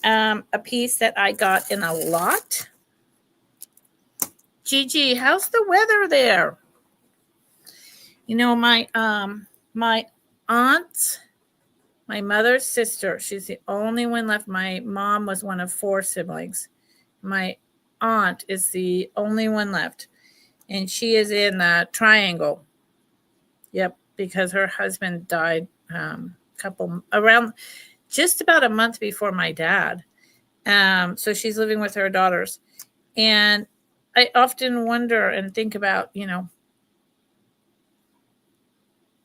a piece that I got in a lot. Gigi, how's the weather there? You know, my aunt, my mother's sister, she's the only one left. My mom was one of 4 siblings. My aunt is the only one left. And she is in the Triangle. Yep, because her husband died around just about a month before my dad. So she's living with her daughters. And I often wonder and think about, you know,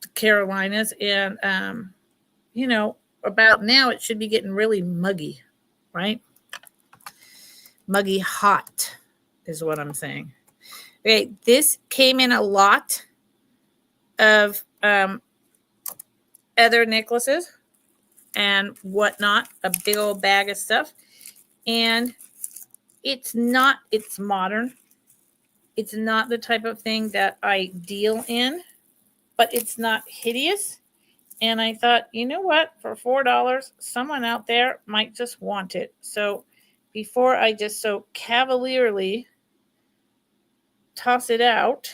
the Carolinas and, you know, about now it should be getting really muggy, right? Muggy hot is what I'm saying. Okay, this came in a lot of other necklaces and whatnot, a big old bag of stuff. And it's modern. It's not the type of thing that I deal in, but it's not hideous. And I thought, you know what? For $4, someone out there might just want it. So before I just so cavalierly toss it out,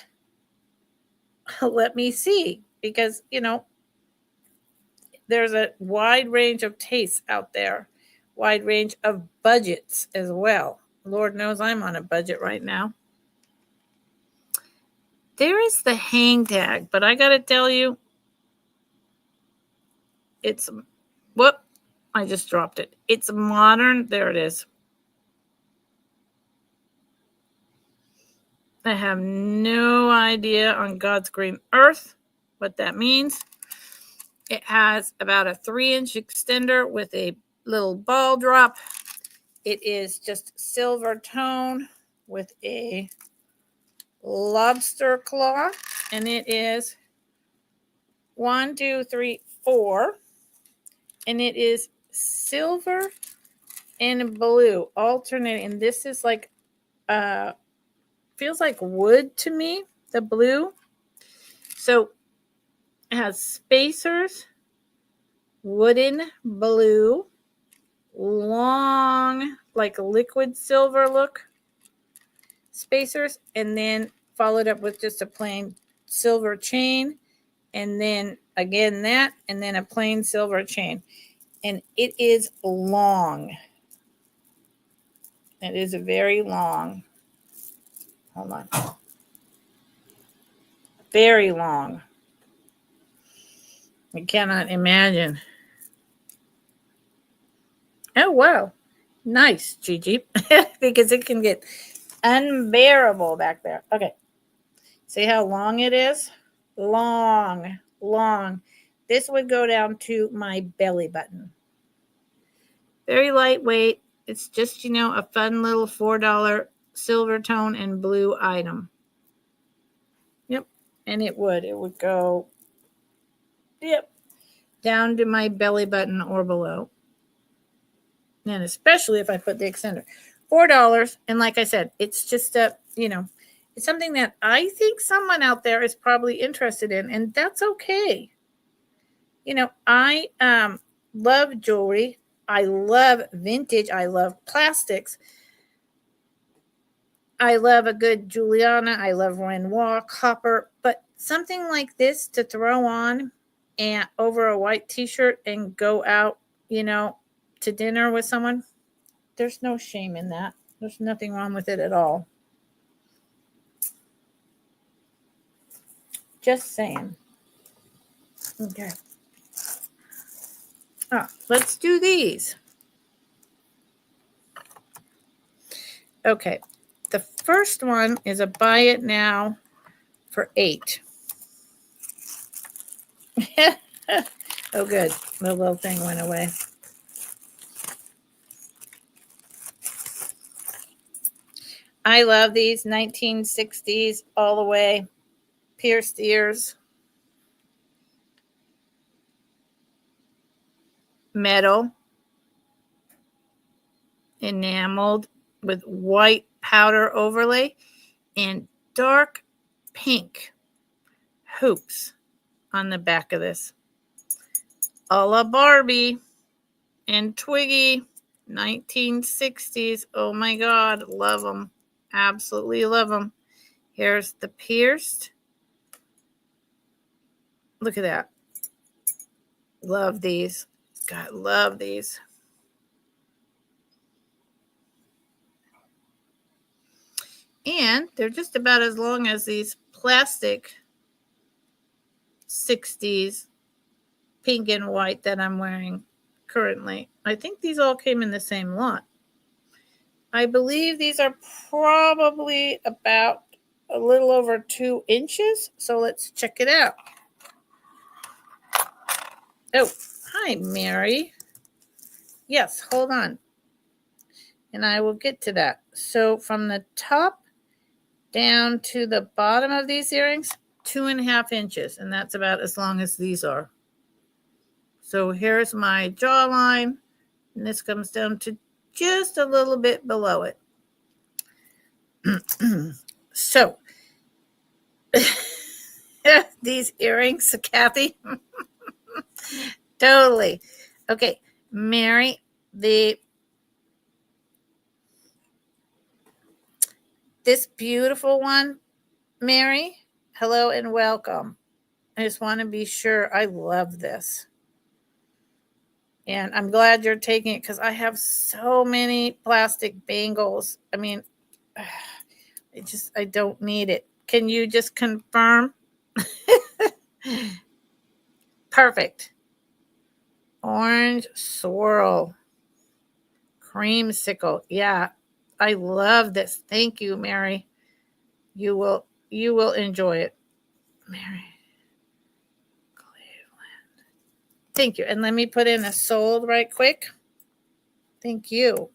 let me see. Because, you know, there's a wide range of tastes out there, wide range of budgets as well. Lord knows I'm on a budget right now. There is the hang tag, but I got to tell you, I just dropped it. It's modern. There it is. I have no idea on God's green earth what that means. It has about a 3-inch extender with a little ball drop. It is just silver tone with a lobster claw, and it is 1, 2, 3, 4, and it is silver and blue alternating. And this is like feels like wood to me, the blue. So it has spacers, wooden blue, long like liquid silver look spacers, and then followed up with just a plain silver chain, and then again that, and then a plain silver chain. And it is long. It is very long. Hold on. Very long. I cannot imagine. Oh, wow. Nice, Gigi. Because it can get unbearable back there. Okay. See how long it is? Long, long. This would go down to my belly button. Very lightweight. It's just, you know, a fun little $4 silver tone and blue item. Yep. And it would go, yep, down to my belly button or below. And especially if I put the extender. $4. And like I said, it's just it's something that I think someone out there is probably interested in, and that's okay. I love jewelry. I love vintage. I love plastics. I love a good Juliana. I love Renoir, copper. But something like this to throw on and over a white t-shirt and go out, to dinner with someone, there's no shame in that. There's nothing wrong with it at all. Just saying. Okay. Let's do these. Okay. The first one is a buy it now for $8. Oh, good. The little thing went away. I love these 1960s all the way. Pierced ears. Metal. Enameled with white powder overlay and dark pink hoops on the back of this. A la Barbie and Twiggy, 1960s. Oh my God, love them. Absolutely love them. Here's the pierced. Look at that. Love these. God, love these. And they're just about as long as these plastic 60s pink and white that I'm wearing currently. I think these all came in the same lot. I believe these are probably about a little over 2 inches. So let's check it out. Oh, hi, Mary. Yes, hold on. And I will get to that. So from the top down to the bottom of these earrings, 2.5 inches. And that's about as long as these are. So here's my jawline. And this comes down to just a little bit below it. So these earrings, Kathy. Totally. Okay, Mary, this beautiful one, Mary, hello and welcome. I just want to be sure. I love this. And I'm glad you're taking it because I have so many plastic bangles. I mean, I don't need it. Can you just confirm? Perfect. Orange swirl. Creamsicle. Yeah, I love this. Thank you, Mary. You will enjoy it. Mary. Cleveland. Thank you. And let me put in a sold right quick. Thank you.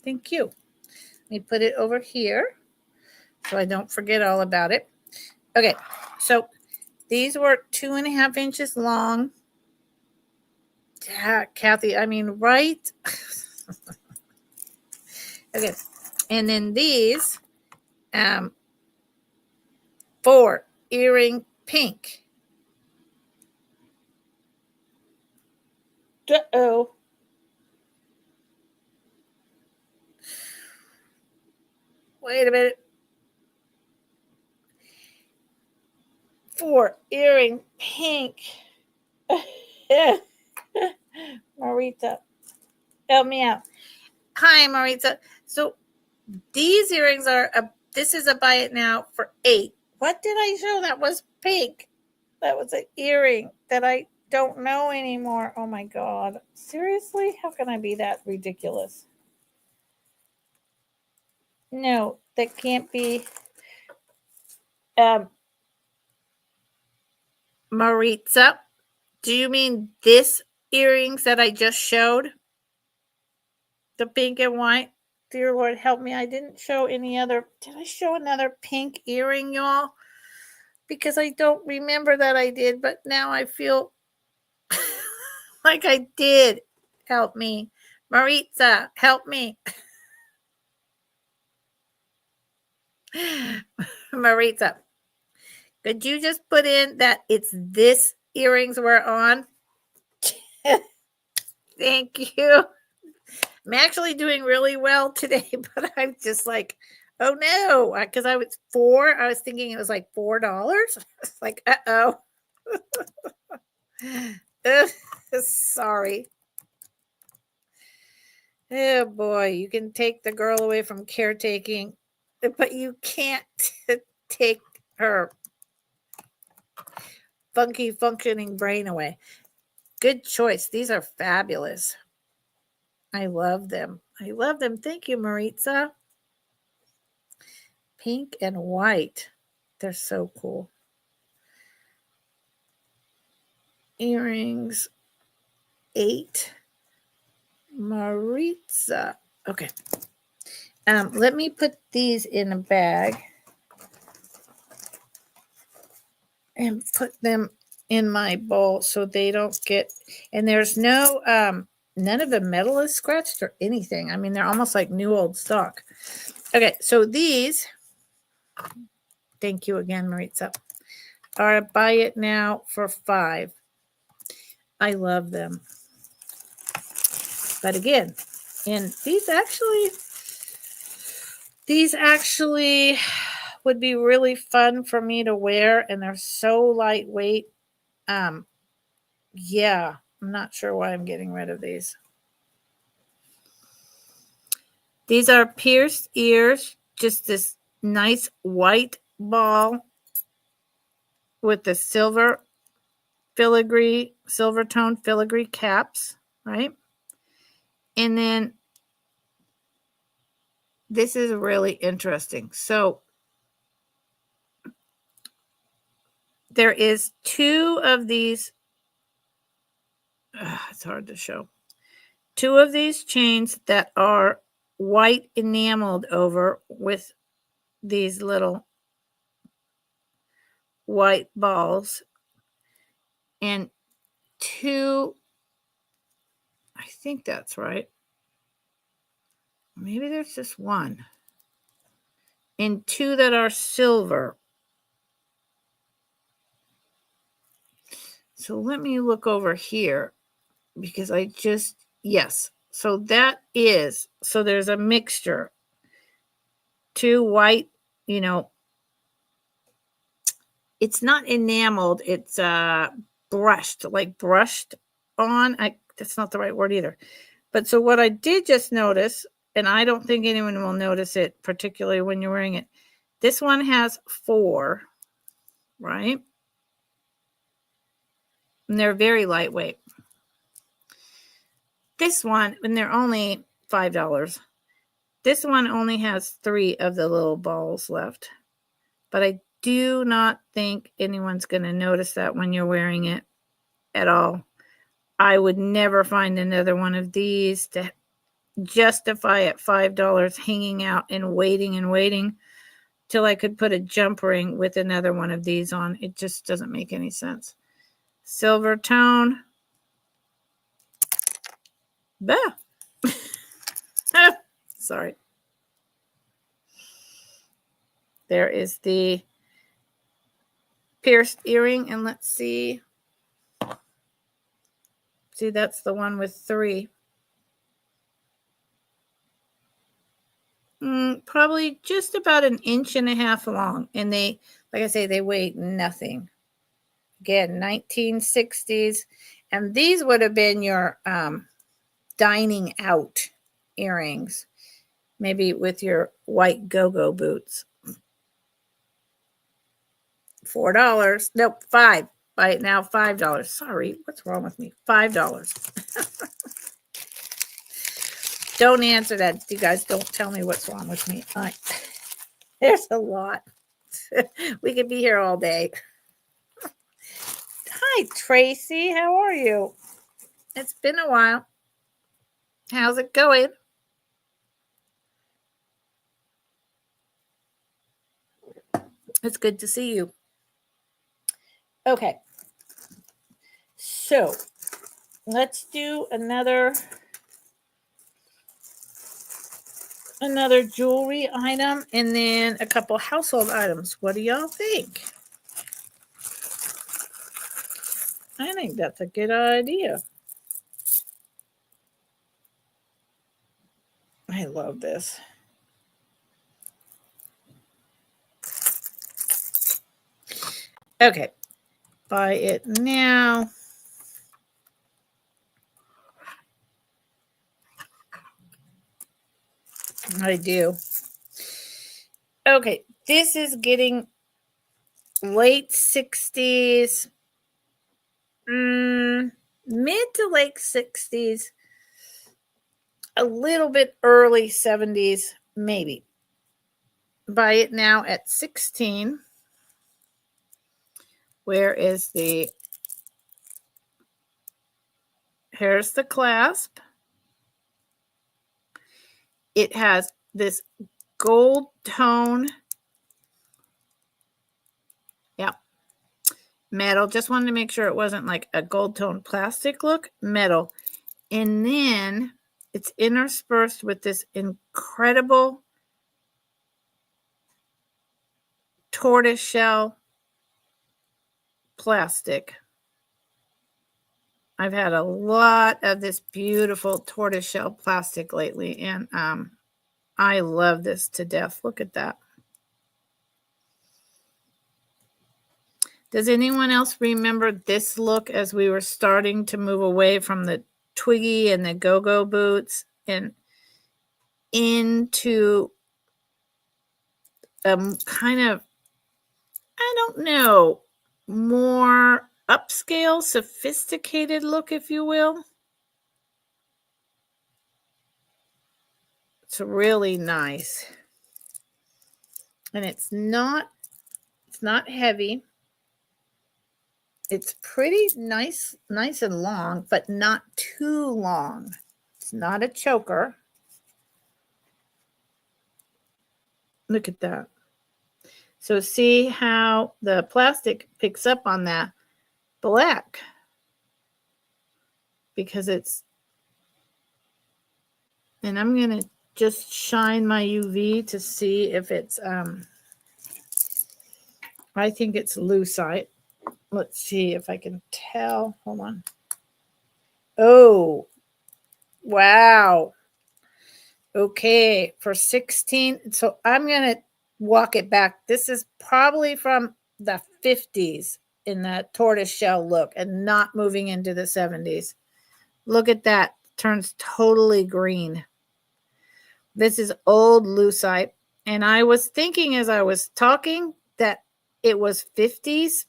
Thank you. Let me put it over here so I don't forget all about it. Okay, so these were 2.5 inches long. Yeah, Kathy, I mean, right? Okay, and then these 4 earring pink. Uh-oh. Wait a minute. 4 earring pink. Marita, help me out. Hi, Marita. So these earrings are this is a buy it now for $8. What did I show? That was pink. That was an earring that I don't know anymore. Oh my God. Seriously? How can I be that ridiculous? No, that can't be. Maritza, do you mean this earrings that I just showed? The pink and white? Dear Lord, help me. I didn't show any other. Did I show another pink earring, y'all? because I don't remember that I did, but now I feel like I did. Help me. Maritza, help me. Maritza, could you just put in that it's this earrings we're on? Thank you. I'm actually doing really well today, but I'm just like, oh no, because I was thinking it was like $4. It's like, uh-oh. Sorry. Oh boy, you can take the girl away from caretaking, but you can't take her funky functioning brain away. Good choice. These are fabulous. I love them. I love them. Thank you, Maritza. Pink and white. They're so cool. Earrings. 8. Maritza. Okay. Let me put these in a bag and put them in my bowl so they don't get, and there's no, none of the metal is scratched or anything. I mean, they're almost like new old stock. Okay, so these, thank you again, Maritza, are buy it now for $5. I love them. But again, and these actually would be really fun for me to wear, and they're so lightweight. Yeah, I'm not sure why I'm getting rid of these. These are pierced ears, just this nice white ball with the silver tone filigree caps, right? And then this is really interesting. So there is 2 of these. It's hard to show. 2 of these chains that are white enameled over with these little white balls, and 2, I think that's right. Maybe there's just 1. And 2 that are silver. So let me look over here because yes. So there's a mixture. 2 white, it's not enameled, it's brushed on. That's not the right word either. But so what I did just notice, and I don't think anyone will notice it, particularly when you're wearing it, this one has 4, right? And they're very lightweight. This one, and they're only $5. This one only has 3 of the little balls left. But I do not think anyone's going to notice that when you're wearing it at all. I would never find another one of these to justify at $5 hanging out and waiting till I could put a jump ring with another one of these on. It just doesn't make any sense. Silver tone. Bah. Sorry. There is the pierced earring, and let's see. See, that's the one with 3. Probably just about 1.5 inches long, and they, like I say, they weigh nothing. Again, 1960s, and these would have been your dining out earrings, maybe with your white go-go boots. $4. Nope, 5. Buy it now, $5. Sorry, what's wrong with me? $5. Don't answer that. You guys don't tell me what's wrong with me. There's a lot. We could be here all day. Hi, Tracy. How are you? It's been a while. How's it going? It's good to see you. Okay. So let's do another jewelry item and then a couple household items. What do y'all think? I think that's a good idea. I love this. Okay. Buy it now. I do. Okay. This is getting late 60s, mid to late 60s, a little bit early 70s, maybe. Buy it now at 16. Where is the, here's the clasp. It has this gold tone. Yeah. Metal. Just wanted to make sure it wasn't like a gold tone plastic look. Metal. And then it's interspersed with this incredible tortoiseshell plastic. I've had a lot of this beautiful tortoiseshell plastic lately, and I love this to death. Look at that. Does anyone else remember this look as we were starting to move away from the Twiggy and the go-go boots and into kind of, I don't know, more upscale, sophisticated look, if you will? It's really nice. And it's not heavy. It's pretty nice and long, but not too long. It's not a choker. Look at that. So see how the plastic picks up on that black, because it's, and I'm going to just shine my UV to see if it's, I think it's lucite. Let's see if I can tell. Hold on. Oh, wow. Okay, for 16. So I'm going to walk it back. This is probably from the 50s in that tortoiseshell look and not moving into the 70s. Look at that. Turns totally green. This is old lucite. And I was thinking as I was talking that it was 50s.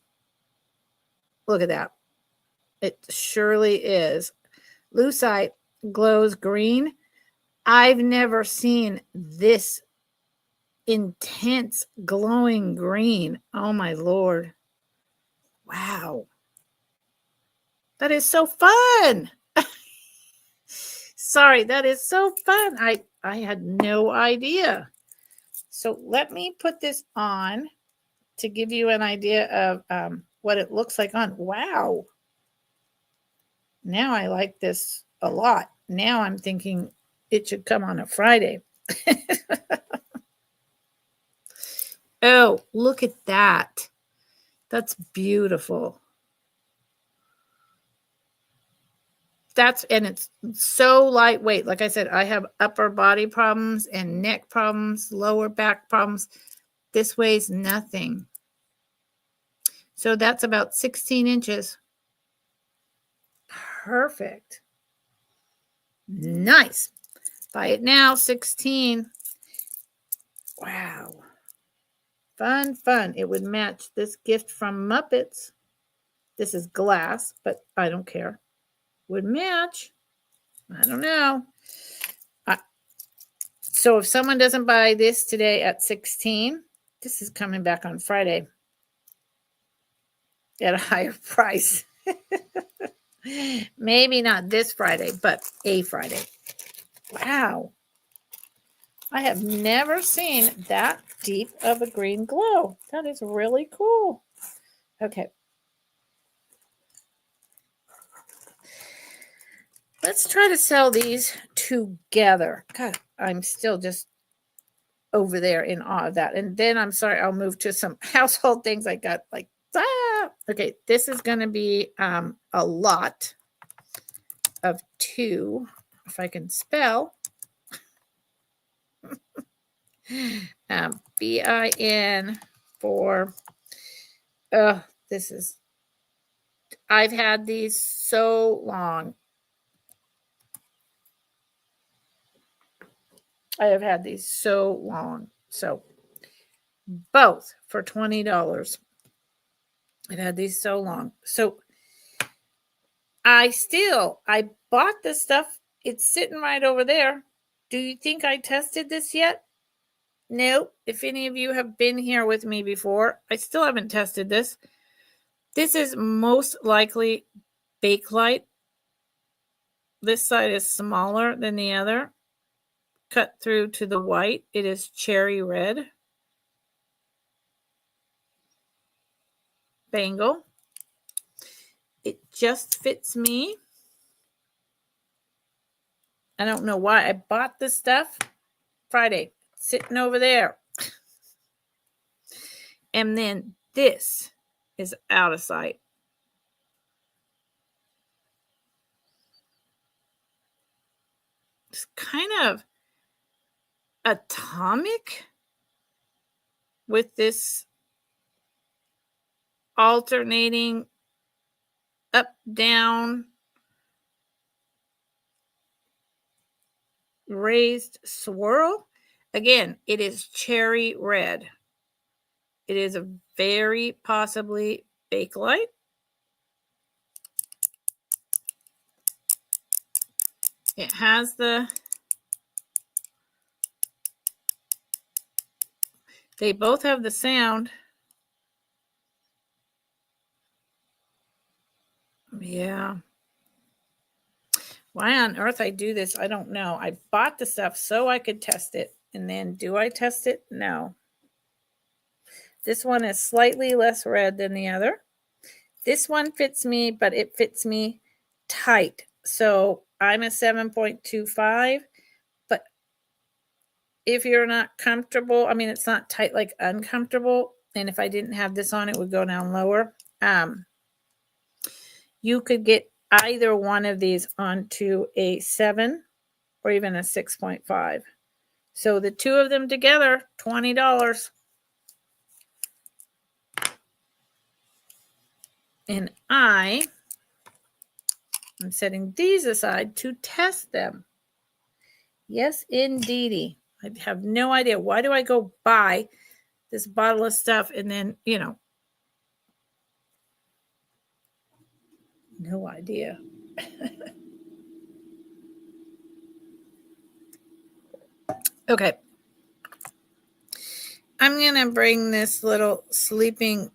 Look at that. It surely is. Lucite glows green. I've never seen this intense glowing green. Oh my Lord. Wow. That is so fun. Sorry, that is so fun. I had no idea. So let me put this on to give you an idea of what it looks like on. Wow. Now I like this a lot. Now I'm thinking it should come on a Friday. Oh, look at that. That's beautiful. And it's so lightweight. Like I said, I have upper body problems and neck problems, lower back problems. This weighs nothing. So that's about 16 inches. Perfect. Nice. Buy it now, 16. Wow. Fun. It would match this gift from Muppets. This is glass, but I don't care. Would match. I don't know. So if someone doesn't buy this today at 16, this is coming back on Friday at a higher price. Maybe not this Friday, but a Friday. Wow. I have never seen that deep of a green glow. That is really cool. Okay. Let's try to sell these together. God, I'm still just over there in awe of that. And then I'm sorry, I'll move to some household things I got like, okay, this is going to be a lot of 2, if I can spell. BIN for, this is, I've had these so long. I have had these so long. So both for $20. I've had these so long. So I bought this stuff. It's sitting right over there. Do you think I tested this yet? No. If any of you have been here with me before, I still haven't tested this. This is most likely Bakelite. This side is smaller than the other. Cut through to the white. It is cherry red. Bangle. It just fits me. I don't know why I bought this stuff Friday, sitting over there. And then this is out of sight. It's kind of atomic with this alternating up, down, raised swirl. Again, it is cherry red. It is a very possibly Bakelite. It has they both have the sound. Yeah. Why on earth I do this, I don't know. I bought the stuff so I could test it. And then do I test it? No. This one is slightly less red than the other. This one fits me, but it fits me tight. So I'm a 7.25. But if you're not comfortable, I mean, it's not tight like uncomfortable. And if I didn't have this on, it would go down lower. You could get either one of these onto a 7 or even a 6.5. So the two of them together, $20. And I'm setting these aside to test them. Yes, indeedy. I have no idea. Why do I go buy this bottle of stuff and then, no idea. Okay. I'm going to bring this little sleeping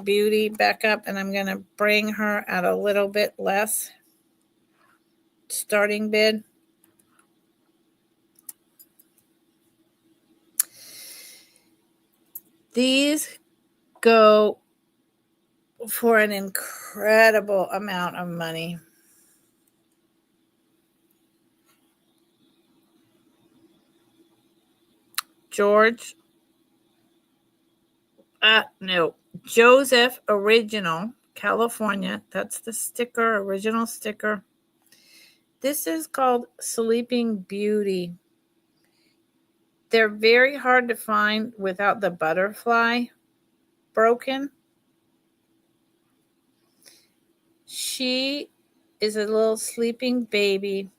Beauty back up, and I'm going to bring her at a little bit less starting bid. These go for an incredible amount of money. Joseph Original, California. That's the sticker, original sticker. This is called Sleeping Beauty. They're very hard to find without the butterfly broken. She is a little sleeping baby.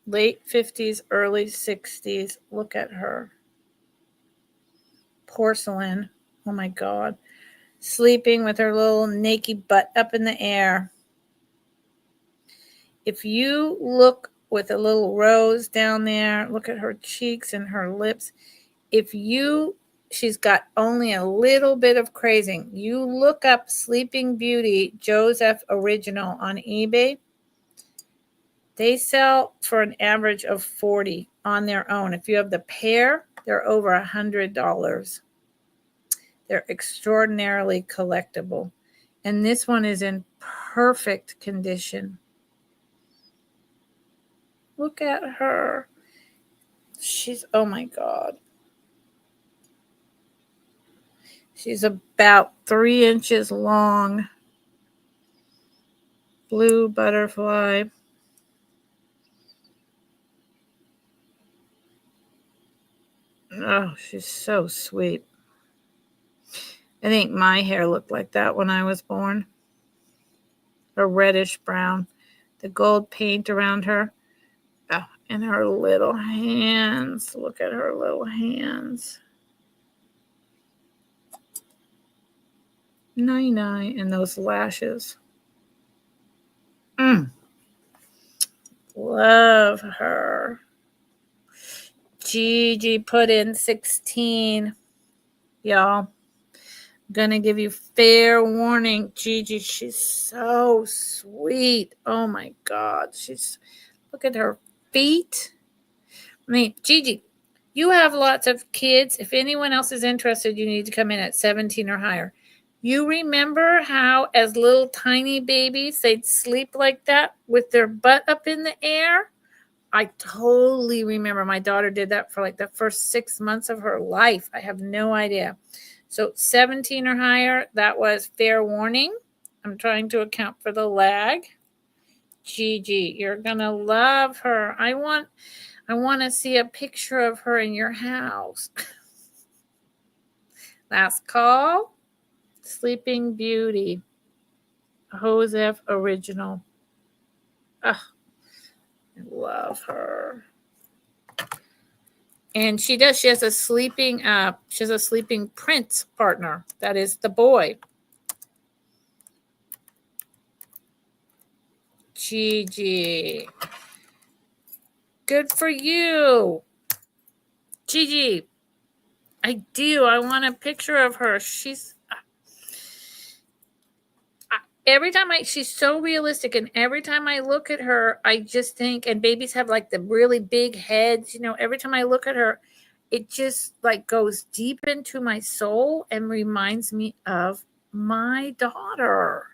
Late 50s, early 60s. Look at her. Porcelain. Oh my God. Sleeping with her little naked butt up in the air. If you look with a little rose down there, look at her cheeks and her lips. She's got only a little bit of crazing. You look up Sleeping Beauty Joseph Original on eBay. They sell for an average of $40 on their own. If you have the pair, they're over $100. They're extraordinarily collectible. And this one is in perfect condition. Look at her. She's, oh my God. She's about 3 inches long. Blue butterfly. Oh, she's so sweet. I think my hair looked like that when I was born. A reddish brown. The gold paint around her. Oh, and her little hands. Look at her little hands. Night, and those lashes. Love her. Gigi put in 16. Y'all, gonna give you fair warning. Gigi, she's so sweet. Oh my God. Look at her feet. I mean, Gigi, you have lots of kids. If anyone else is interested, you need to come in at 17 or higher. You remember how as little tiny babies, they'd sleep like that with their butt up in the air? I totally remember. My daughter did that for like the first 6 months of her life. I have no idea. So 17 or higher, that was fair warning. I'm trying to account for the lag. Gigi, you're going to love her. I want to see a picture of her in your house. Last call. Sleeping Beauty. Joseph original. Oh, I love her. And she has a sleeping prince partner. That is the boy. Gigi. Good for you. Gigi. I do. I want a picture of her. She's she's so realistic, and every time I look at her, I just think, and babies have like the really big heads, every time I look at her, it just like goes deep into my soul and reminds me of my daughter.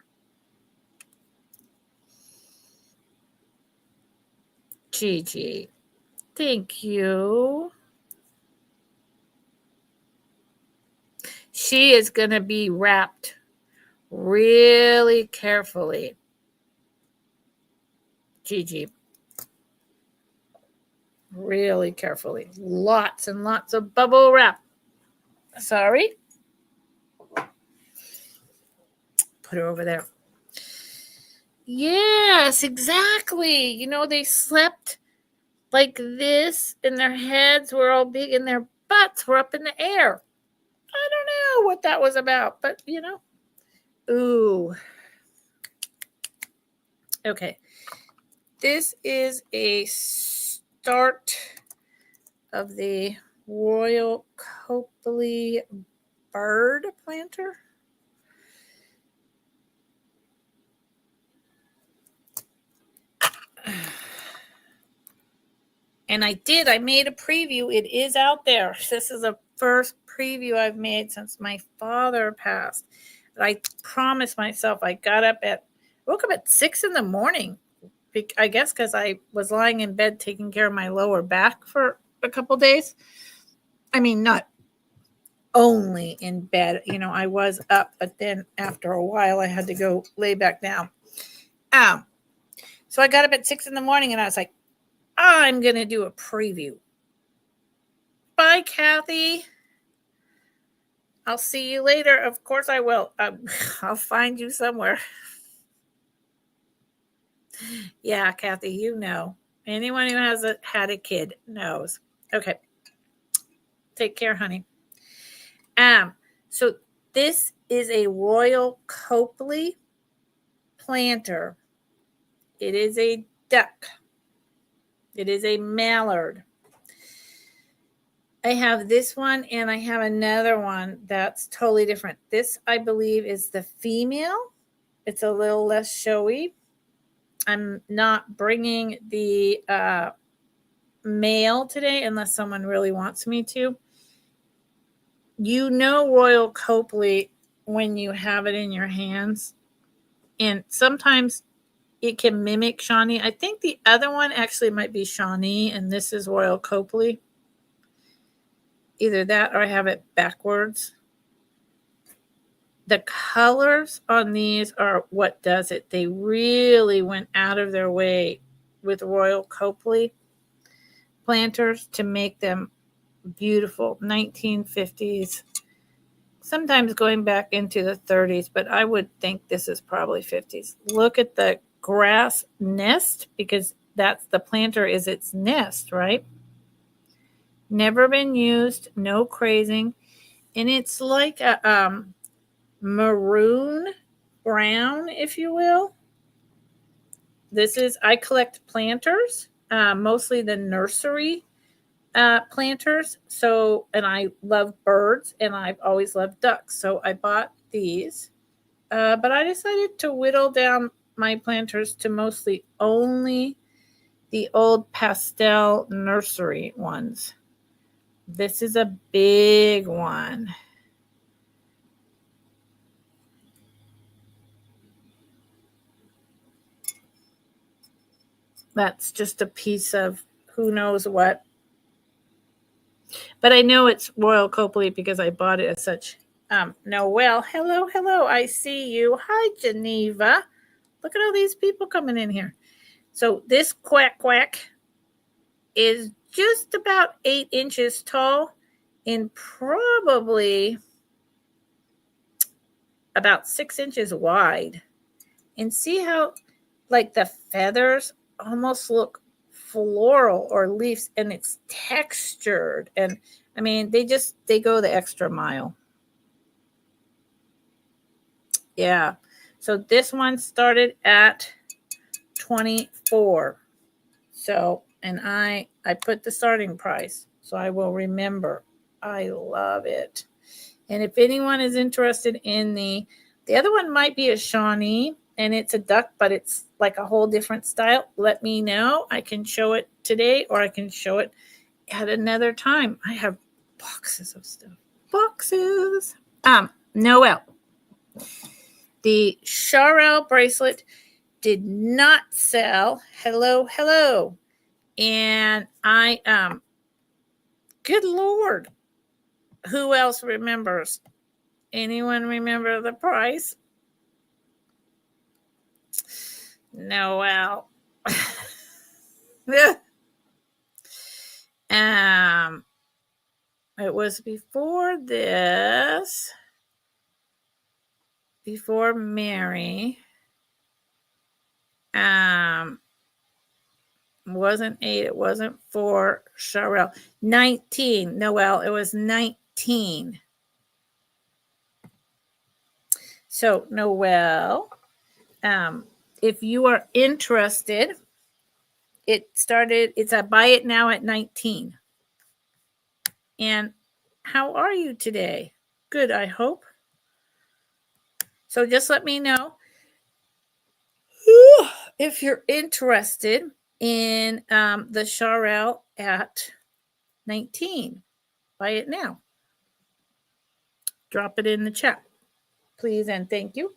Gigi, thank you. She is going to be wrapped really carefully. Gigi. Really carefully. Lots and lots of bubble wrap. Sorry. Put her over there. Yes, exactly. They slept like this and their heads were all big and their butts were up in the air. I don't know what that was about, but Ooh. Okay. This is a start of the Royal Copley bird planter. And I made a preview. It is out there. This is the first preview I've made since my father passed. I promised myself I woke up at 6 in the morning. I guess because I was lying in bed taking care of my lower back for a couple days. I mean, not only in bed. I was up, but then after a while I had to go lay back down. So I got up at 6 in the morning and I was like, I'm going to do a preview. Bye, Kathy. I'll see you later. Of course I will. I'll find you somewhere. Yeah, Kathy, Anyone who has had a kid knows. Okay. Take care, honey. So this is a Royal Copley planter. It is a duck. It is a mallard. I have this one and I have another one that's totally different. This, I believe, is the female. It's a little less showy. I'm not bringing the male today unless someone really wants me to. you know Royal Copley when you have it in your hands. And sometimes it can mimic Shawnee. I think the other one actually might be Shawnee, and this is Royal Copley. Either that or I have it backwards. The colors on these are what does it. They really went out of their way with Royal Copley planters to make them beautiful. 1950s, sometimes going back into the 30s, but I would think this is probably 50s. Look at the grass nest, because that's the planter is its nest, right? Never been used, no crazing. And it's like a maroon brown, if you will. I collect planters, mostly the nursery planters. So, and I love birds, and I've always loved ducks. So I bought these, but I decided to whittle down my planters to mostly only the old pastel nursery ones. This is a big one. That's just a piece of who knows what. But I know it's Royal Copley because I bought it as such. Noelle, hello. I see you. Hi, Geneva. Look at all these people coming in here. So this quack is just about 8 inches tall and probably about 6 inches wide. And see how like the feathers almost look floral or leaves, and it's textured. And I mean, they go the extra mile. Yeah. So this one started at 24. So, and I put the starting price, so I will remember. I love it. And if anyone is interested in the other one might be a Shawnee, and it's a duck, but it's like a whole different style, let me know. I can show it today, or I can show it at another time. I have boxes of stuff. Boxes. Noelle. The Charel bracelet did not sell. Hello. And I good Lord. Who else remembers? Anyone remember the price? Noelle. It was before this. Before Mary. Wasn't 8, it wasn't 4, Charel. 19, Noelle, it was 19. So, Noelle, if you are interested, it's a buy it now at 19. And how are you today? Good, I hope. So just let me know if you're interested in the Charel at 19. Buy it now. Drop it in the chat, please, and thank you.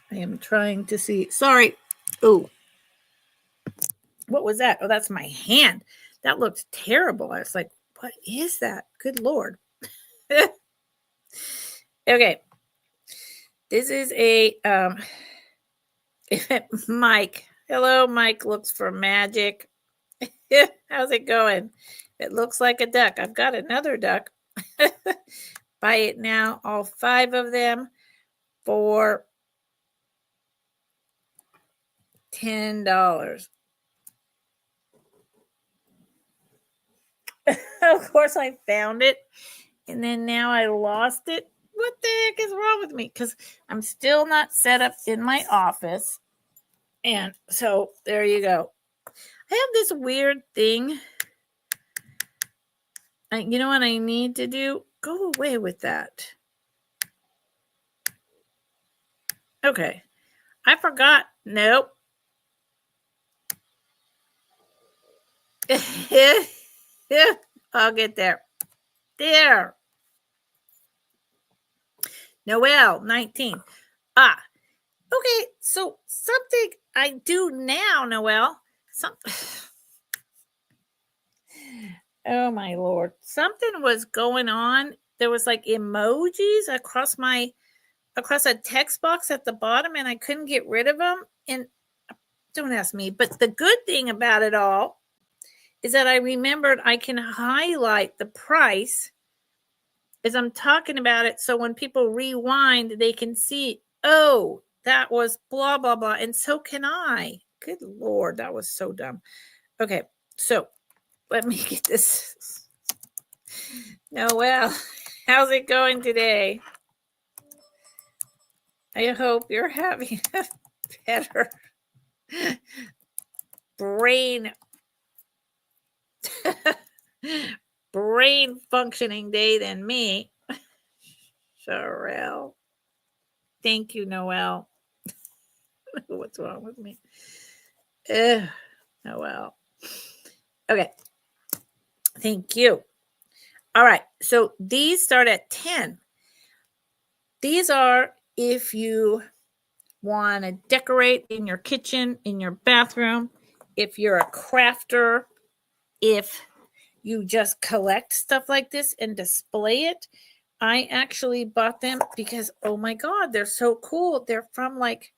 I am trying to see. Sorry. Oh, what was that? Oh, that's my hand. That looked terrible. I was like, what is that? Good Lord. Okay. This is a Mike. Hello, Mike looks for magic. How's it going? It looks like a duck. I've got another duck. Buy it now, all 5 of them for $10. Of course, I found it, and then now I lost it. What the heck is wrong with me? Because I'm still not set up in my office. And so there you go. I have this weird thing. You know what I need to do? Go away with that. Okay. I forgot. Nope. I'll get there. There. Noel, 19. Okay. So something I do now, Noel. Oh my Lord. Something was going on. There was like emojis across a text box at the bottom, and I couldn't get rid of them. And don't ask me, but the good thing about it all is that I remembered I can highlight the price as I'm talking about it. So when people rewind, they can see, oh, that was blah, blah, blah. And so can I. Good Lord, that was so dumb. Okay, so let me get this. Noel, how's it going today? I hope you're having a better brain functioning day than me. Sherelle. Thank you, Noel. What's wrong with me? Noel. Okay. Thank you. All right. So these start at 10. These are if you want to decorate in your kitchen, in your bathroom, if you're a crafter, if you just collect stuff like this and display it. I actually bought them because, oh my God, they're so cool. They're from like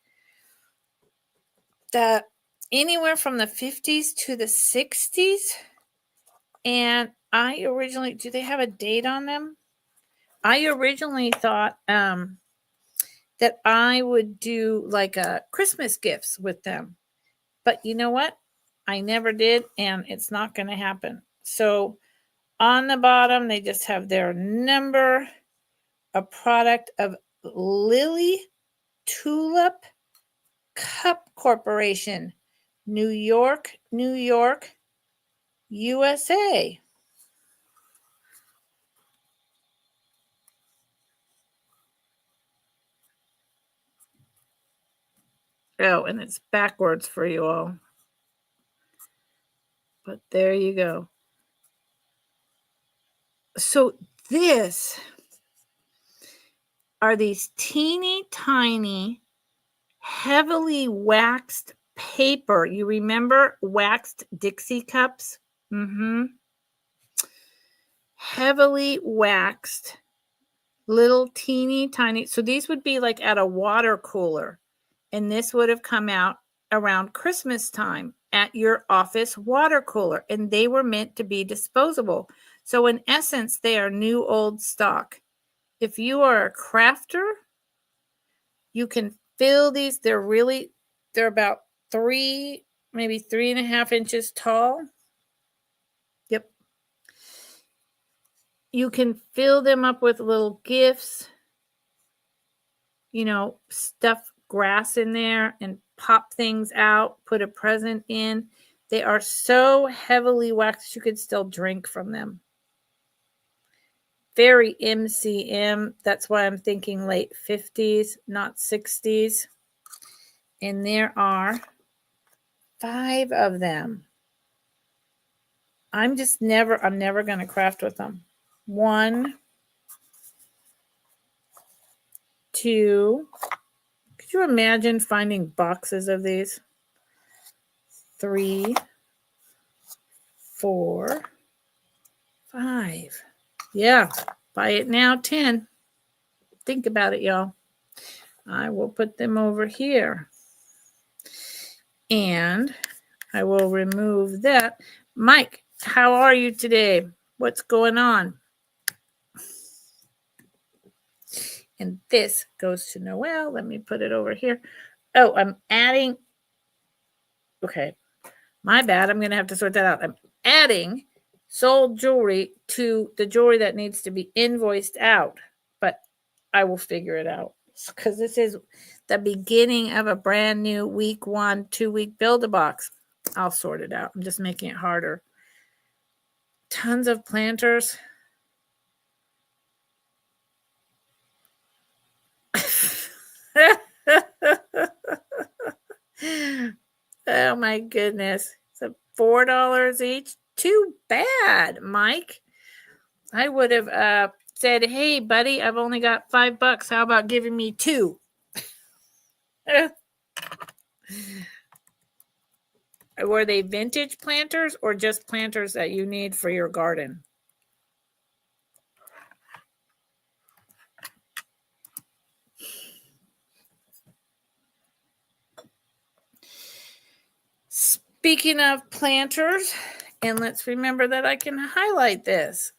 anywhere from the 50s to the 60s. And I originally, do they have a date on them? I originally thought that I would do like a Christmas gifts with them. But you know what? I never did, and it's not going to happen. So on the bottom, they just have their number, a product of Lily Tulip Cup Corporation, New York, USA. Oh, and it's backwards for you all. But there you go. So this are these teeny tiny, heavily waxed paper. You remember waxed Dixie cups? Heavily waxed, little teeny tiny. So these would be like at a water cooler. And this would have come out around Christmas time at your office water cooler. And they were meant to be disposable. So in essence, they are new old stock. If you are a crafter, you can fill these. They're about 3, maybe 3.5 inches tall. Yep. You can fill them up with little gifts, stuff grass in there and pop things out, put a present in. They are so heavily waxed, you could still drink from them. Very MCM. That's why I'm thinking late 50s, not 60s. And there are 5 of them. I'm never going to craft with them. 1, 2. Could you imagine finding boxes of these? 3, 4, 5. Yeah, buy it now, 10. Think about it, y'all. I will put them over here. And I will remove that. Mike, how are you today? What's going on? And this goes to Noel. Let me put it over here. Oh, I'm adding. Okay, my bad. I'm going to have to sort that out. I'm adding sold jewelry to the jewelry that needs to be invoiced out. But I will figure it out because this is the beginning of a brand new week 1, 2-week Build-A-Box. I'll sort it out. I'm just making it harder. Tons of planters. Oh my goodness. So $4 each. too bad, Mike. I would have said, hey, buddy, I've only got $5. How about giving me 2? Were they vintage planters or just planters that you need for your garden? Speaking of planters, and let's remember that I can highlight this.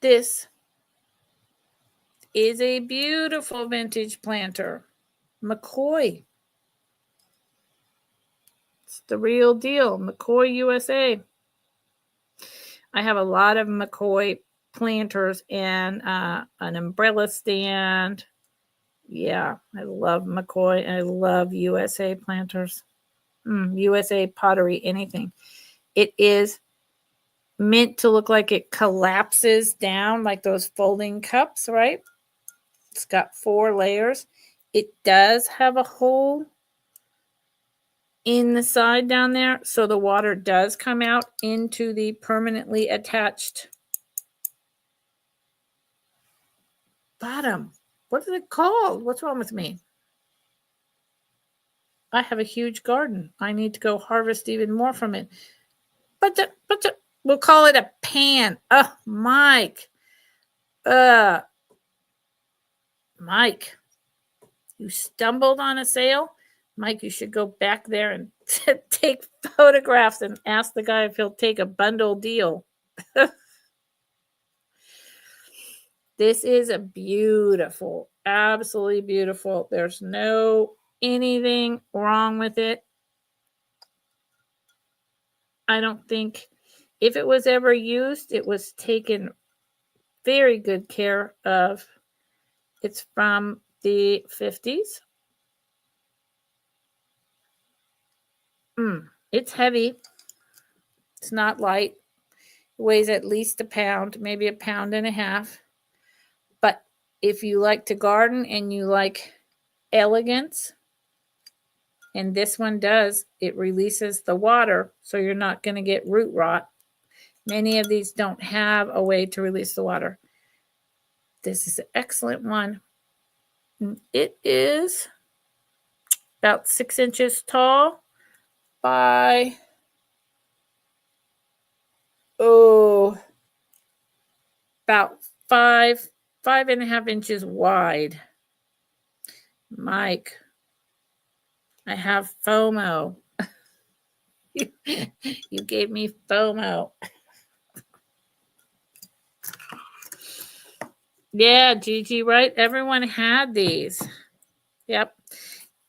This is a beautiful vintage planter. McCoy. It's the real deal. McCoy USA. I have a lot of McCoy planters and an umbrella stand. Yeah, I love McCoy. I love USA planters. USA pottery, anything. It is meant to look like it collapses down like those folding cups, right? It's got 4 layers. It does have a hole in the side down there, so the water does come out into the permanently attached bottom. What is it called? What's wrong with me? I have a huge garden. I need to go harvest even more from it. But we'll call it a pan. Oh, Mike. Mike, you stumbled on a sale? Mike, you should go back there and take photographs and ask the guy if he'll take a bundle deal. This is a beautiful, absolutely beautiful. There's no anything wrong with it. I don't think if it was ever used, it was taken very good care of. It's from the 50s. It's heavy. It's not light. It weighs at least a pound, maybe a pound and a half. But if you like to garden and you like elegance, and this one does, it releases the water, so you're not going to get root rot. Many of these don't have a way to release the water. This is an excellent one. It is about 6 inches tall by, about 5.5 inches wide. Mike, I have FOMO. You gave me FOMO. Yeah, Gigi, right? Everyone had these. Yep.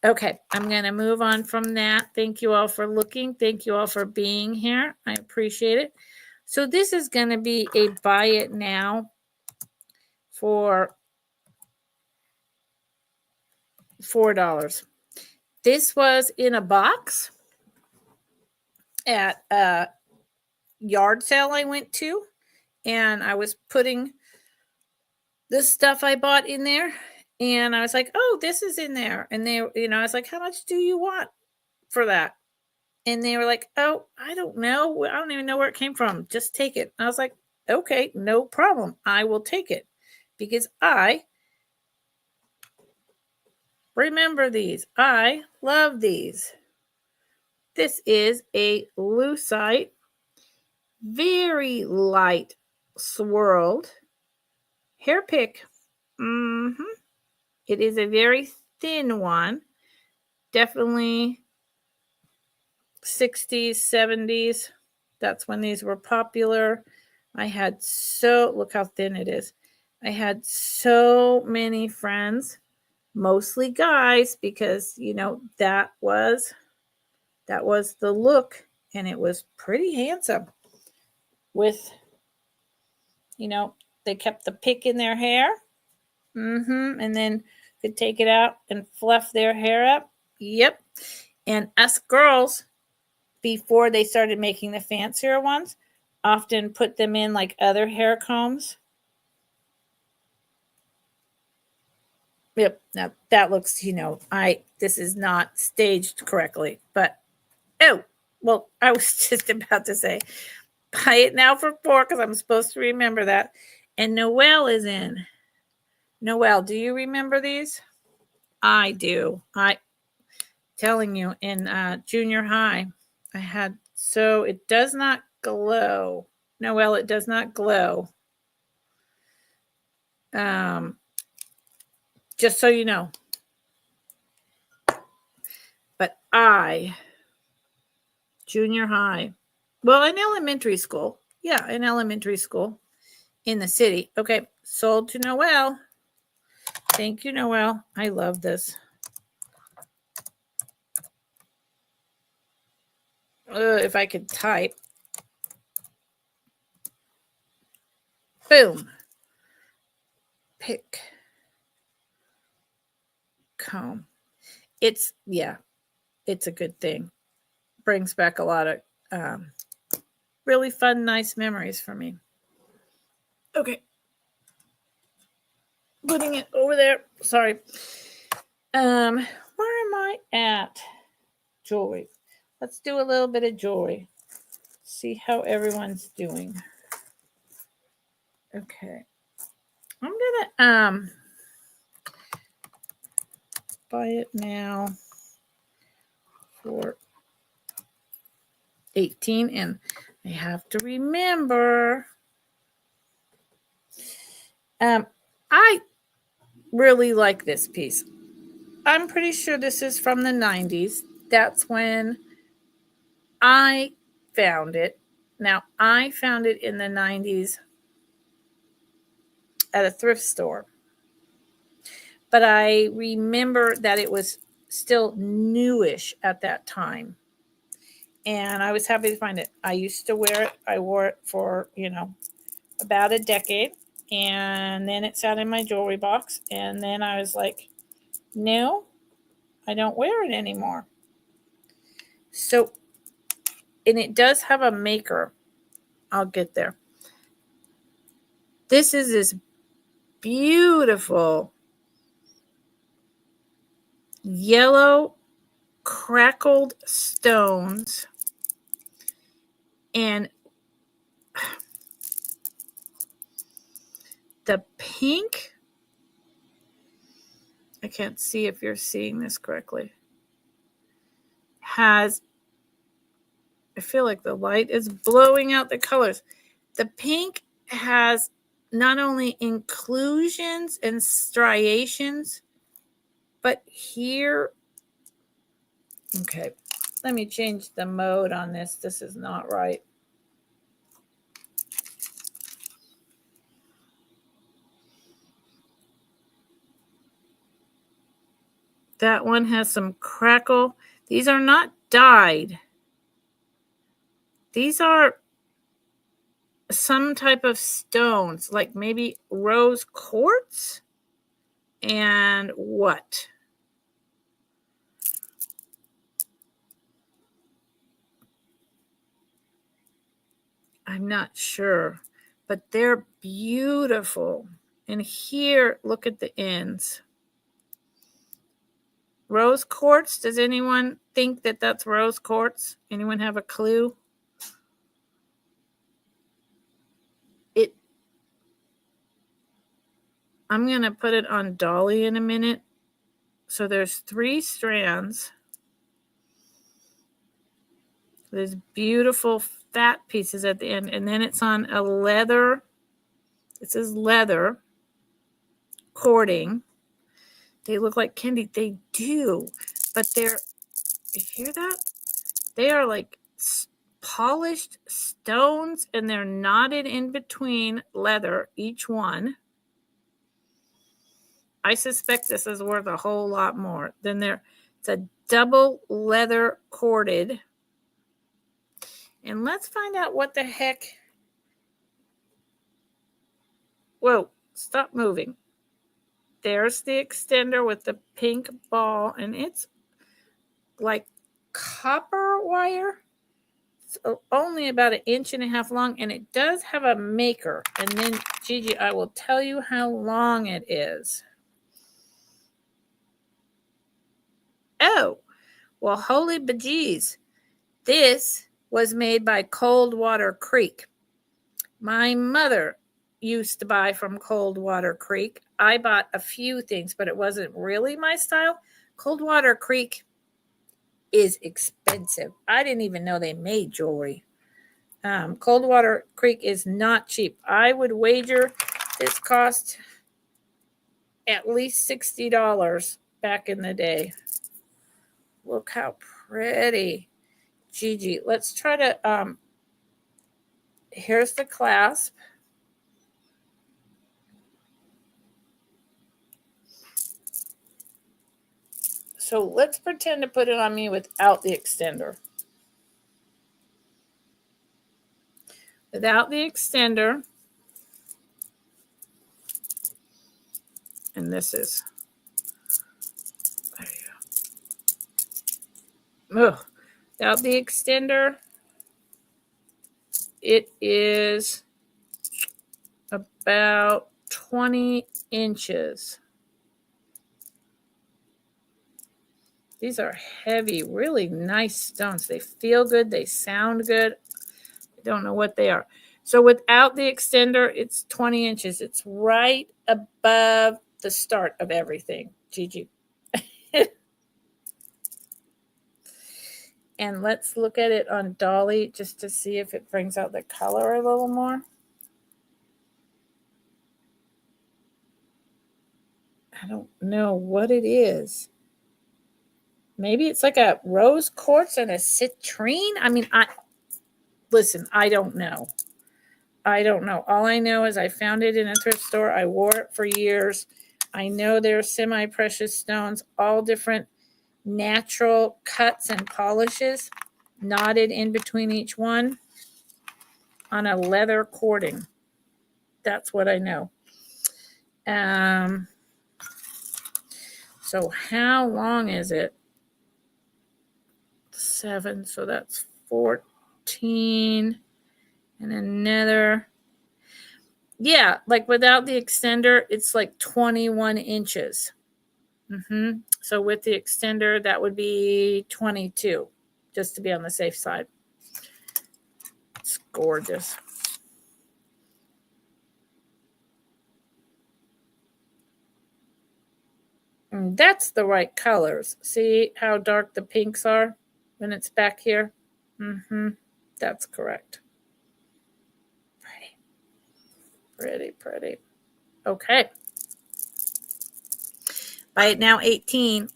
Okay, I'm going to move on from that. Thank you all for looking. Thank you all for being here. I appreciate it. So this is going to be a buy it now for $4. This was in a box at a yard sale I went to, and I was putting this stuff I bought in there, and I was like, oh, this is in there. And they, I was like, how much do you want for that? And they were like, oh, I don't know. I don't even know where it came from. Just take it. I was like, okay, no problem. I will take it because I remember these. I love these. This is a lucite, very light swirled hair pick. It is a very thin one. Definitely 60s, 70s. That's when these were popular. Look how thin it is. I had so many friends, mostly guys, because, that was the look, and it was pretty handsome with, they kept the pick in their hair. And then could take it out and fluff their hair up. Yep. And us girls, before they started making the fancier ones, often put them in like other hair combs. Yep. Now that looks, this is not staged correctly, but oh, well, I was just about to say, buy it now for 4 because I'm supposed to remember that. And Noelle is in. Noelle, do you remember these? I do. Telling you, in junior high, I had, so it does not glow. Noelle, it does not glow. Just so you know. But junior high, well, in elementary school. Yeah, in elementary school in the city. Okay, sold to Noelle. Thank you, Noelle. I love this. If I could type. Boom. Pick. Comb. It's a good thing. Brings back a lot of really fun, nice memories for me. Okay. Putting it over there. Sorry. Where am I at? Jewelry. Let's do a little bit of jewelry. See how everyone's doing. Okay. I'm gonna buy it now for 18, and I have to remember. I really like this piece. I'm pretty sure this is from the 90s. That's when I found it. Now, I found it in the 90s at a thrift store. But I remember that it was still newish at that time. And I was happy to find it. I used to wear it. I wore it for, about a decade. And then it sat in my jewelry box. And then I was like, no, I don't wear it anymore. So, and it does have a maker. I'll get there. This is this beautiful yellow crackled stones. And the pink, I can't see if you're seeing this correctly, I feel like the light is blowing out the colors. The pink has not only inclusions and striations, but here, okay, let me change the mode on this. This is not right. That one has some crackle. These are not dyed. These are some type of stones, like maybe rose quartz and what? I'm not sure, but they're beautiful. And here, look at the ends. Rose quartz. Does anyone think that that's rose quartz? Anyone have a clue? I'm going to put it on Dolly in a minute. So there's 3 strands. There's beautiful fat pieces at the end. And then it's on a leather. This is leather cording. They look like candy. They do. But you hear that? They are like polished stones, and they're knotted in between leather, each one. I suspect this is worth a whole lot more than it's a double leather corded. And let's find out what the heck. Whoa, stop moving. There's the extender with the pink ball, and it's like copper wire. It's only about 1.5 inches long, and it does have a maker. And then, Gigi, I will tell you how long it is. Oh, well, holy bejeez. This was made by Coldwater Creek. My mother used to buy from Coldwater Creek. I bought a few things, but it wasn't really my style. Coldwater Creek is expensive. I didn't even know they made jewelry. Coldwater Creek is not cheap. I would wager this cost at least $60 back in the day. Look how pretty. Gigi, let's try to, here's the clasp. So let's pretend to put it on me without the extender. Without the extender, and this is, ugh, without the extender, it is about 20 inches. These are heavy, really nice stones. They feel good. They sound good. I don't know what they are. So without the extender, it's 20 inches. It's right above the start of everything, Gigi. And let's look at it on Dolly just to see if it brings out the color a little more. I don't know what it is. Maybe it's like a rose quartz and a citrine. I mean, listen, I don't know. I don't know. All I know is I found it in a thrift store. I wore it for years. I know they're semi-precious stones, all different natural cuts and polishes, knotted in between each one on a leather cording. That's what I know. So how long is it? 7, so that's 14 and another. Yeah, like without the extender, it's like 21 inches. So with the extender, that would be 22, just to be on the safe side. It's gorgeous. And that's the right colors. See how dark the pinks are when it's back here? That's correct. Pretty, pretty. Okay. Buy it now, 18.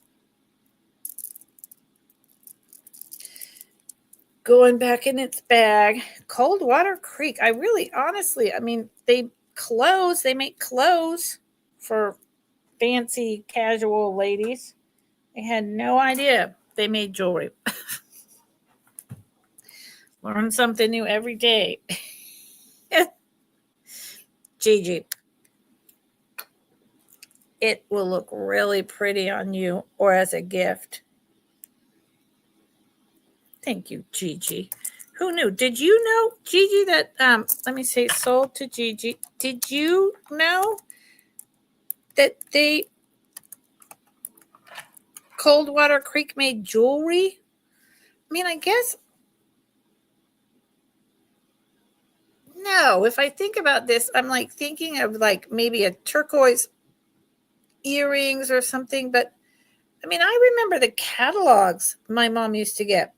Going back in its bag. Coldwater Creek. I really, honestly, I mean, they make clothes for fancy, casual ladies. I had no idea they made jewelry. Learn something new every day. Gigi, it will look really pretty on you or as a gift. Thank you, Gigi. Who knew? Did you know, Gigi, that, let me say, sold to Gigi. Did you know that Coldwater Creek made jewelry? I mean, I guess, no. If I think about this, I'm like thinking of like maybe a turquoise earrings or something. But I mean, I remember the catalogs my mom used to get.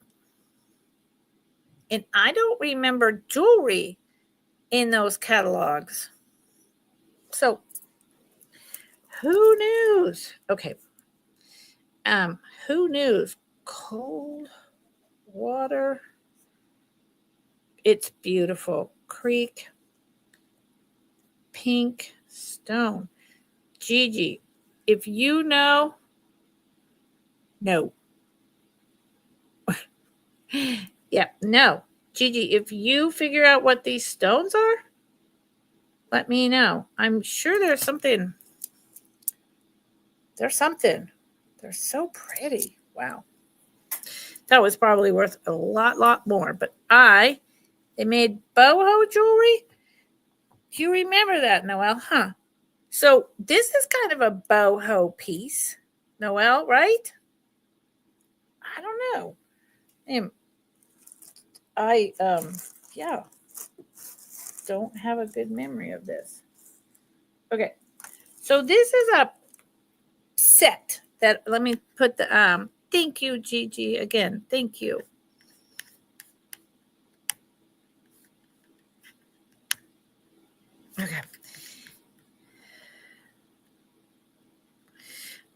And I don't remember jewelry in those catalogs. So who knows? Okay. Who knows? Cold water. It's beautiful. Creek. Pink stone. Gigi, if you know, no. Yeah, no. Gigi, if you figure out what these stones are, let me know. I'm sure there's something. There's something. They're so pretty. Wow. That was probably worth a lot more. But they made boho jewelry. Do you remember that, Noelle? Huh? So this is kind of a boho piece, Noelle, right? I don't know. Yeah, don't have a good memory of this. Okay, so this is a set that, let me put the, thank you, Gigi, again, thank you. Okay.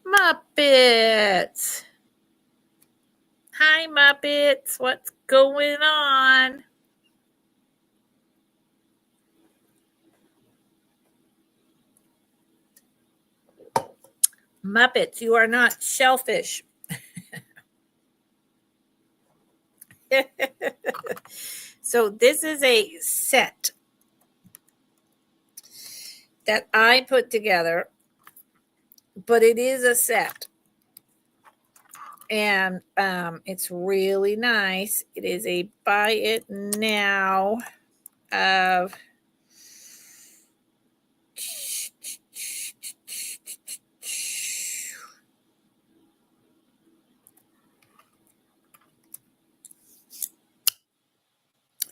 Muppets. Hi, Muppets. What's going on? Muppets, you are not shellfish. So this is a set that I put together, but it is a set. And it's really nice. It is a buy it now of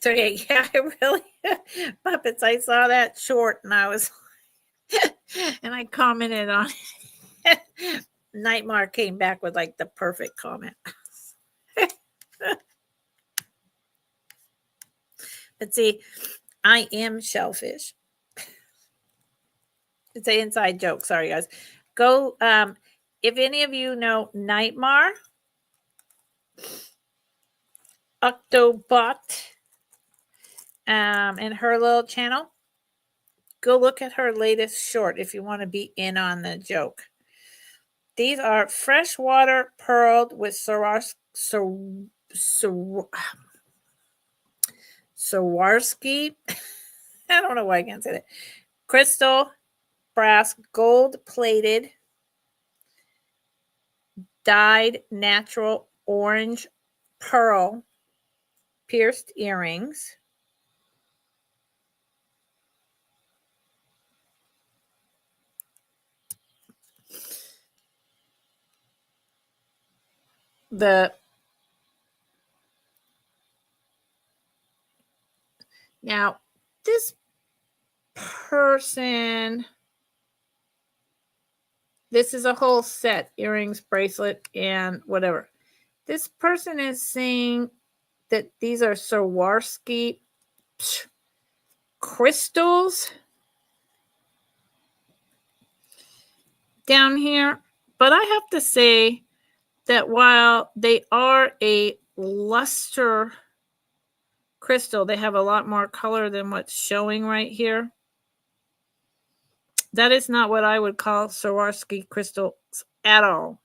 so yeah, I really Muppets. I saw that short and I was and I commented on it. Nightmare came back with like the perfect comment. But see, I am shellfish. It's an inside joke. Sorry, guys. Go. If any of you know Nightmare, Octobot, and her little channel, go look at her latest short if you want to be in on the joke. These are freshwater pearled with Swarovski. I don't know why I can't say that. Crystal, brass, gold plated, dyed natural orange pearl pierced earrings. Now this person, this is a whole set, earrings, bracelet, and whatever. This person is saying that these are Swarovski crystals down here. But I have to say that while they are a luster crystal, they have a lot more color than what's showing right here. That is not what I would call Swarovski crystals at all.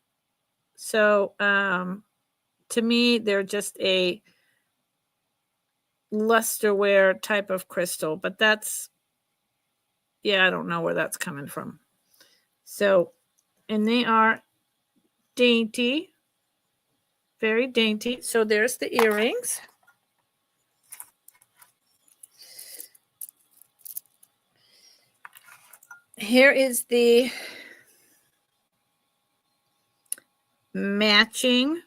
So to me, they're just a lusterware type of crystal, but that's, yeah, I don't know where that's coming from. So, and they are dainty, very dainty. So there's the earrings. Here is the matching.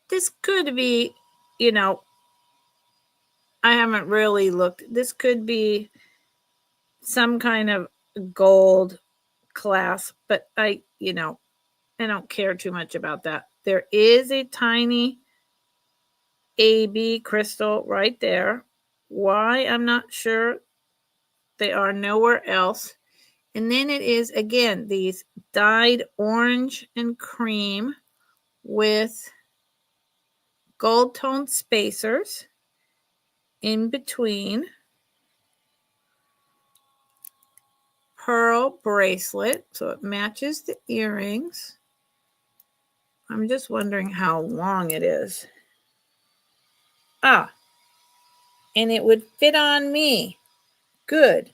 This could be, you know, I haven't really looked. This could be some kind of gold clasp, but I don't care too much about that. There is a tiny AB crystal right there. Why? I'm not sure. They are nowhere else. And then it is, again, these dyed orange and cream with gold toned spacers in between. Pearl bracelet, so it matches the earrings. I'm just wondering how long it is. Ah, and it would fit on me. Good.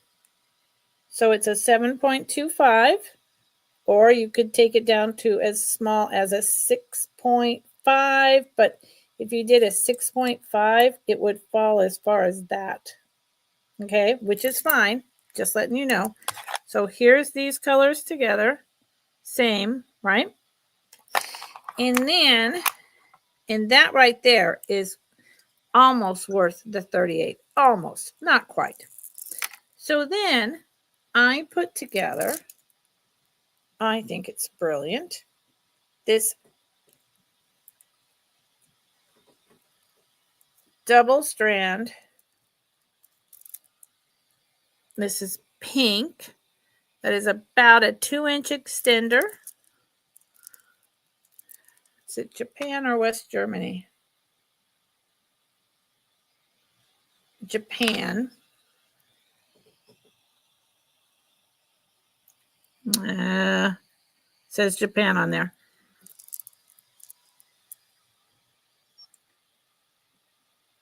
So it's a 7.25, or you could take it down to as small as a 6.5, but if you did a 6.5, it would fall as far as that. Okay, which is fine. Just letting you know. So here's these colors together. Same, right? And then, and that right there is almost worth the 38. Almost, not quite. So then I put together, I think it's brilliant, this double strand. This is pink. That is about a 2-inch extender. Is it Japan or West Germany? Japan. Says Japan on there.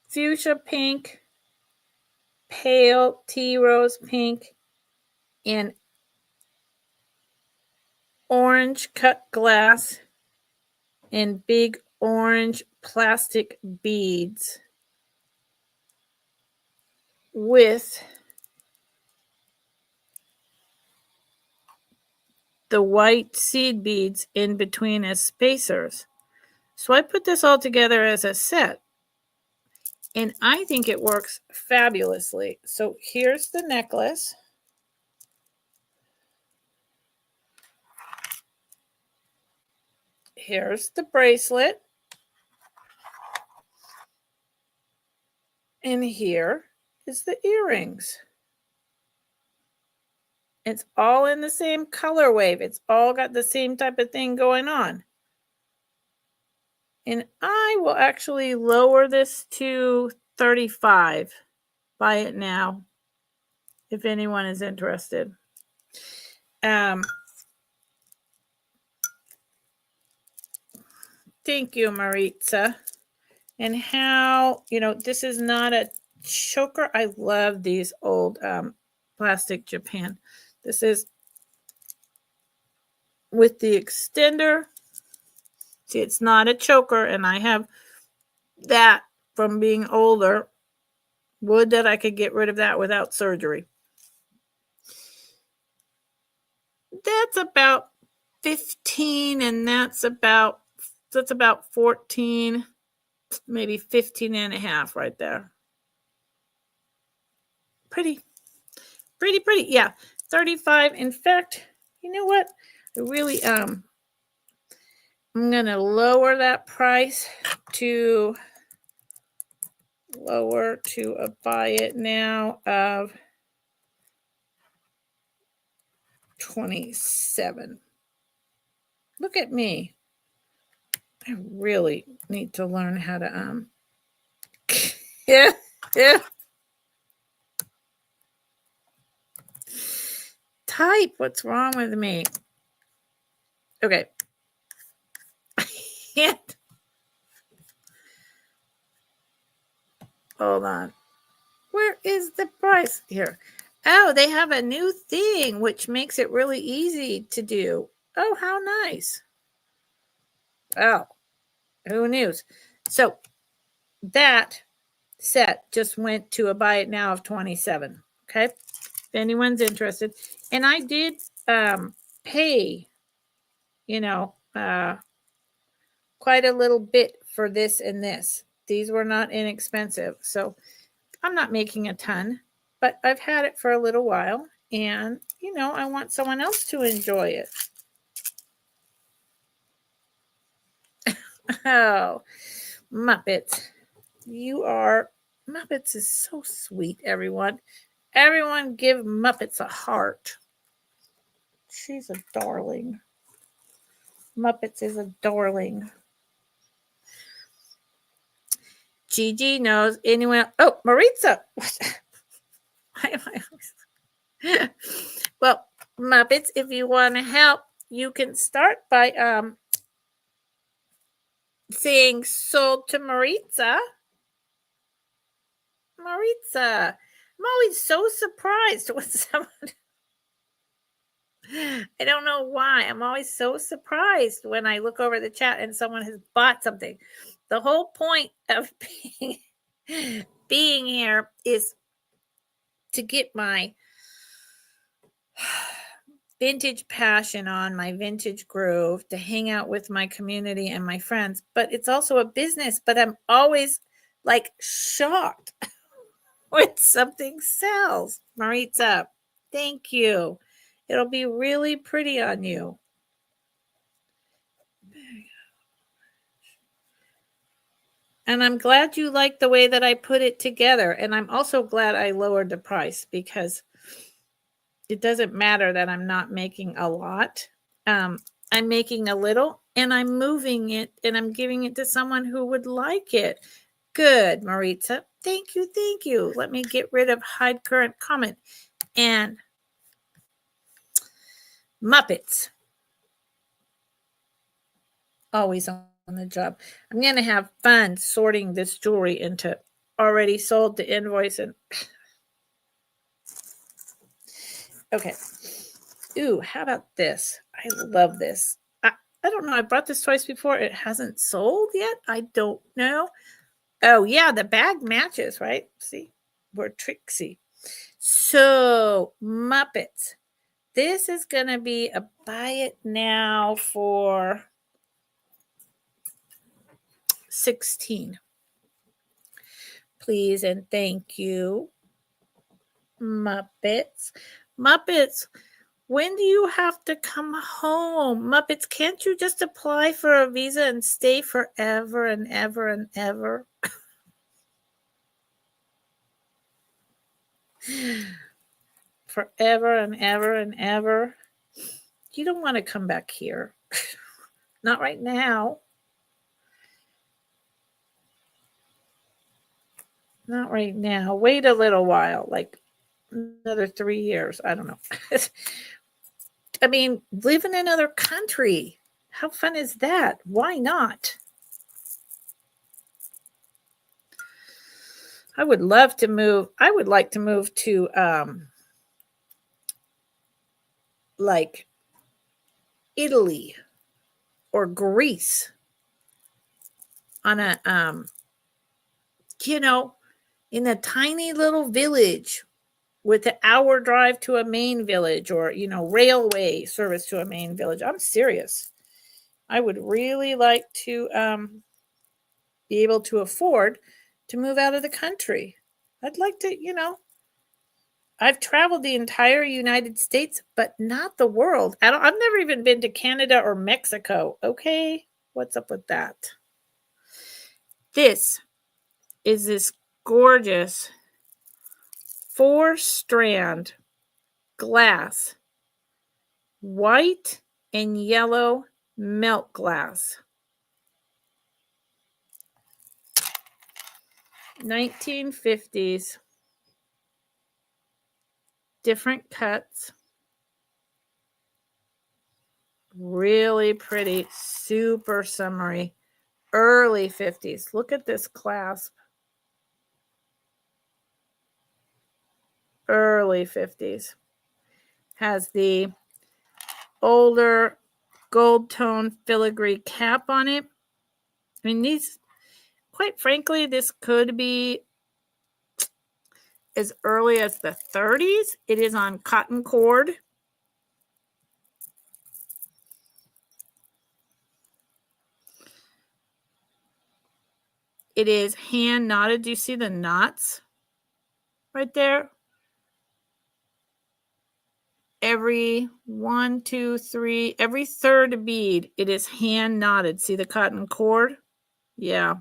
Fuchsia pink, pale tea rose pink, and orange cut glass, and big orange plastic beads with the white seed beads in between as spacers. So I put this all together as a set, and I think it works fabulously. So here's the necklace. Here's the bracelet. And here is the earrings. It's all in the same color wave. It's all got the same type of thing going on. And I will actually lower this to 35. Buy it now if anyone is interested. Thank you, Maritza. And how, this is not a choker. I love these old plastic Japan. This is with the extender. See, it's not a choker, and I have that from being older. Would that I could get rid of that without surgery. That's about 15, and that's about 14, maybe 15 and a half right there. Pretty. Yeah, 35. In fact, you know what? I really I'm gonna lower that price to a buy it now of 27. Look at me. I really need to learn how to yeah. Type. What's wrong with me? Okay. Hold on. Where is the price here? Oh, they have a new thing, which makes it really easy to do. Oh, how nice. Oh, who knew? So that set just went to a buy it now of 27. Okay. If anyone's interested. And I did pay, quite a little bit for this and this. These were not inexpensive. So I'm not making a ton, but I've had it for a little while, and, I want someone else to enjoy it. Oh, Muppets. Muppets is so sweet, everyone. Everyone give Muppets a heart. She's a darling. Muppets is a darling. Gigi knows anyone. Oh, Maritza. Why am I always... Well, Muppets, if you want to help, you can start by saying sold to Maritza. Maritza, I'm always so surprised when someone... I don't know why. I'm always so surprised when I look over the chat and someone has bought something. The whole point of being here is to get my vintage passion on, my vintage groove, to hang out with my community and my friends, but it's also a business. But I'm always like shocked when something sells. Maritza, thank you. It'll be really pretty on you. And I'm glad you like the way that I put it together. And I'm also glad I lowered the price, because it doesn't matter that I'm not making a lot. I'm making a little, and I'm moving it, and I'm giving it to someone who would like it. Good, Maritza. Thank you. Thank you. Let me get rid of hide current comment. And Muppets. Always on the job. I'm going to have fun sorting this jewelry into already sold to invoice. And okay. Ooh, how about this? I love this. I don't know. I brought this twice before. It hasn't sold yet. I don't know. Oh, yeah. The bag matches, right? See? We're tricksy. So, Muppets. This is going to be a buy it now for $16. Please and thank you. Muppets. Muppets. When do you have to come home? Muppets, can't you just apply for a visa and stay forever and ever and ever? Forever and ever and ever. You don't want to come back here. Not right now. Not right now. Wait a little while, like another 3 years. I don't know. I mean, live in another country. How fun is that? Why not? I would love to move. I would like to move to like Italy or Greece on a in a tiny little village with an hour drive to a main village, or railway service to a main village. I'm serious. I would really like to be able to afford to move out of the country. I'd like to, I've traveled the entire United States, but not the world. I've never even been to Canada or Mexico. Okay, what's up with that? This is this gorgeous 4-strand glass, white and yellow melt glass. 1950s. Different cuts. Really pretty, super summery. Early 50s. Look at this clasp. Early 50s. Has the older gold tone filigree cap on it. I mean, these, quite frankly, this could be as early as the 30s. It is on cotton cord. It is hand knotted. Do you see the knots right there? Every 1, 2, 3, every third bead, it is hand knotted. See the cotton cord? Yeah.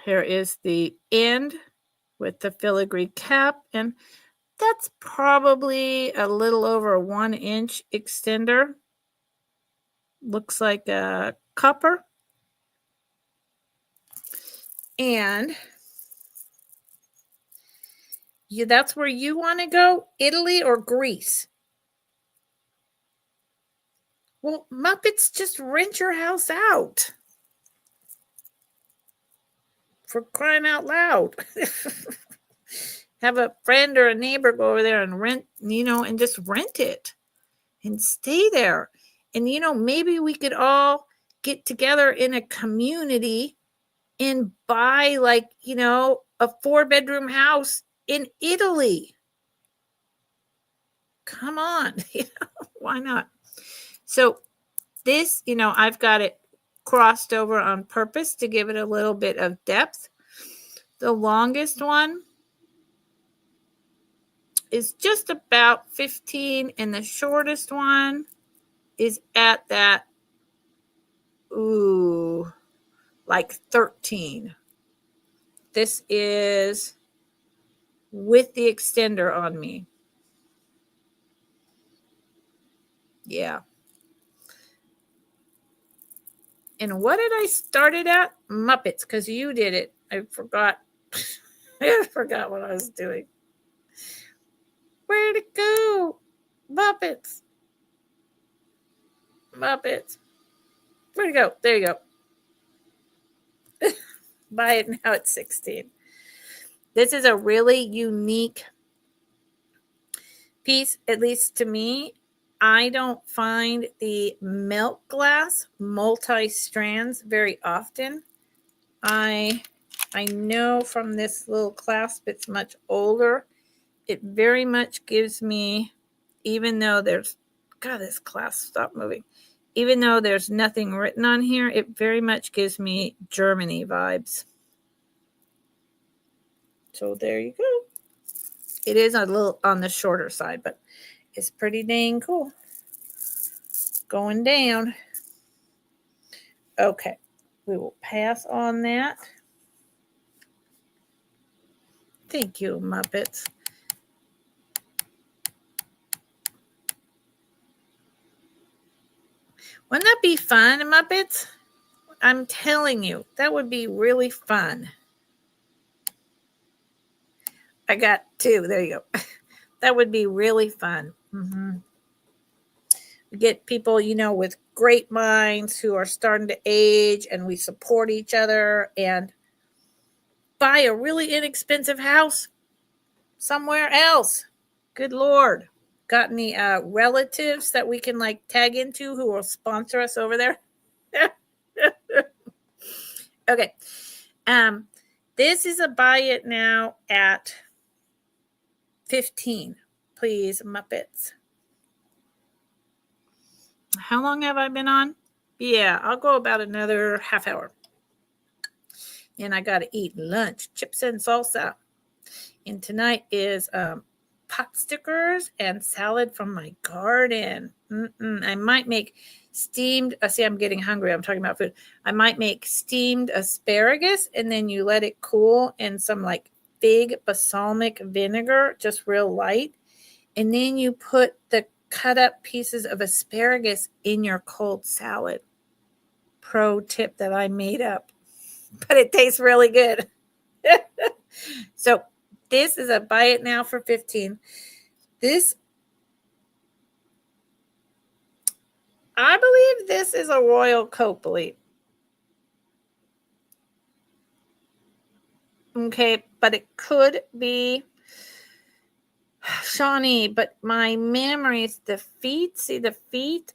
Here is the end with the filigree cap, and that's probably a little over a 1-inch extender. Looks like a copper. And that's where you want to go? Italy or Greece? Well, Muppets, just rent your house out. For crying out loud. Have a friend or a neighbor go over there and rent, and just rent it and stay there. And, maybe we could all get together in a community and buy like, a 4-bedroom house in Italy. Come on. Why not? So this, I've got it crossed over on purpose to give it a little bit of depth. The longest one is just about 15, and the shortest one is at that, like 13. This is with the extender on me. Yeah. And what did I start it at? Muppets, because you did it. I forgot. I forgot what I was doing. Where'd it go? Muppets. Muppets. Where'd it go? There you go. Buy it now at 16. This is a really unique piece, at least to me. I don't find the milk glass multi-strands very often. I know from this little clasp, it's much older. It very much gives me, even though there's, God, this clasp stopped moving. Even though there's nothing written on here, it very much gives me Germany vibes. So there you go. It is a little on the shorter side, but it's pretty dang cool. Going down. Okay, we will pass on that. Thank you, Muppets. Wouldn't that be fun, Muppets? I'm telling you, that would be really fun. I got 2. There you go. That would be really fun. We get people, with great minds who are starting to age, and we support each other and buy a really inexpensive house somewhere else. Good Lord. Got any relatives that we can tag into who will sponsor us over there? Okay. This is a buy it now at 15. Please, Muppets. How long have I been on? Yeah, I'll go about another half hour. And I got to eat lunch, chips and salsa. And tonight is pot stickers and salad from my garden. I might make steamed, see, I'm getting hungry. I'm talking about food. I might make steamed asparagus, and then you let it cool in some big balsamic vinegar, just real light. And then you put the cut up pieces of asparagus in your cold salad. Pro tip that I made up, but it tastes really good. So this is a buy it now for 15. This, I believe this is a Royal Copley. Okay, but it could be Shawnee, but my memories, the feet, see the feet,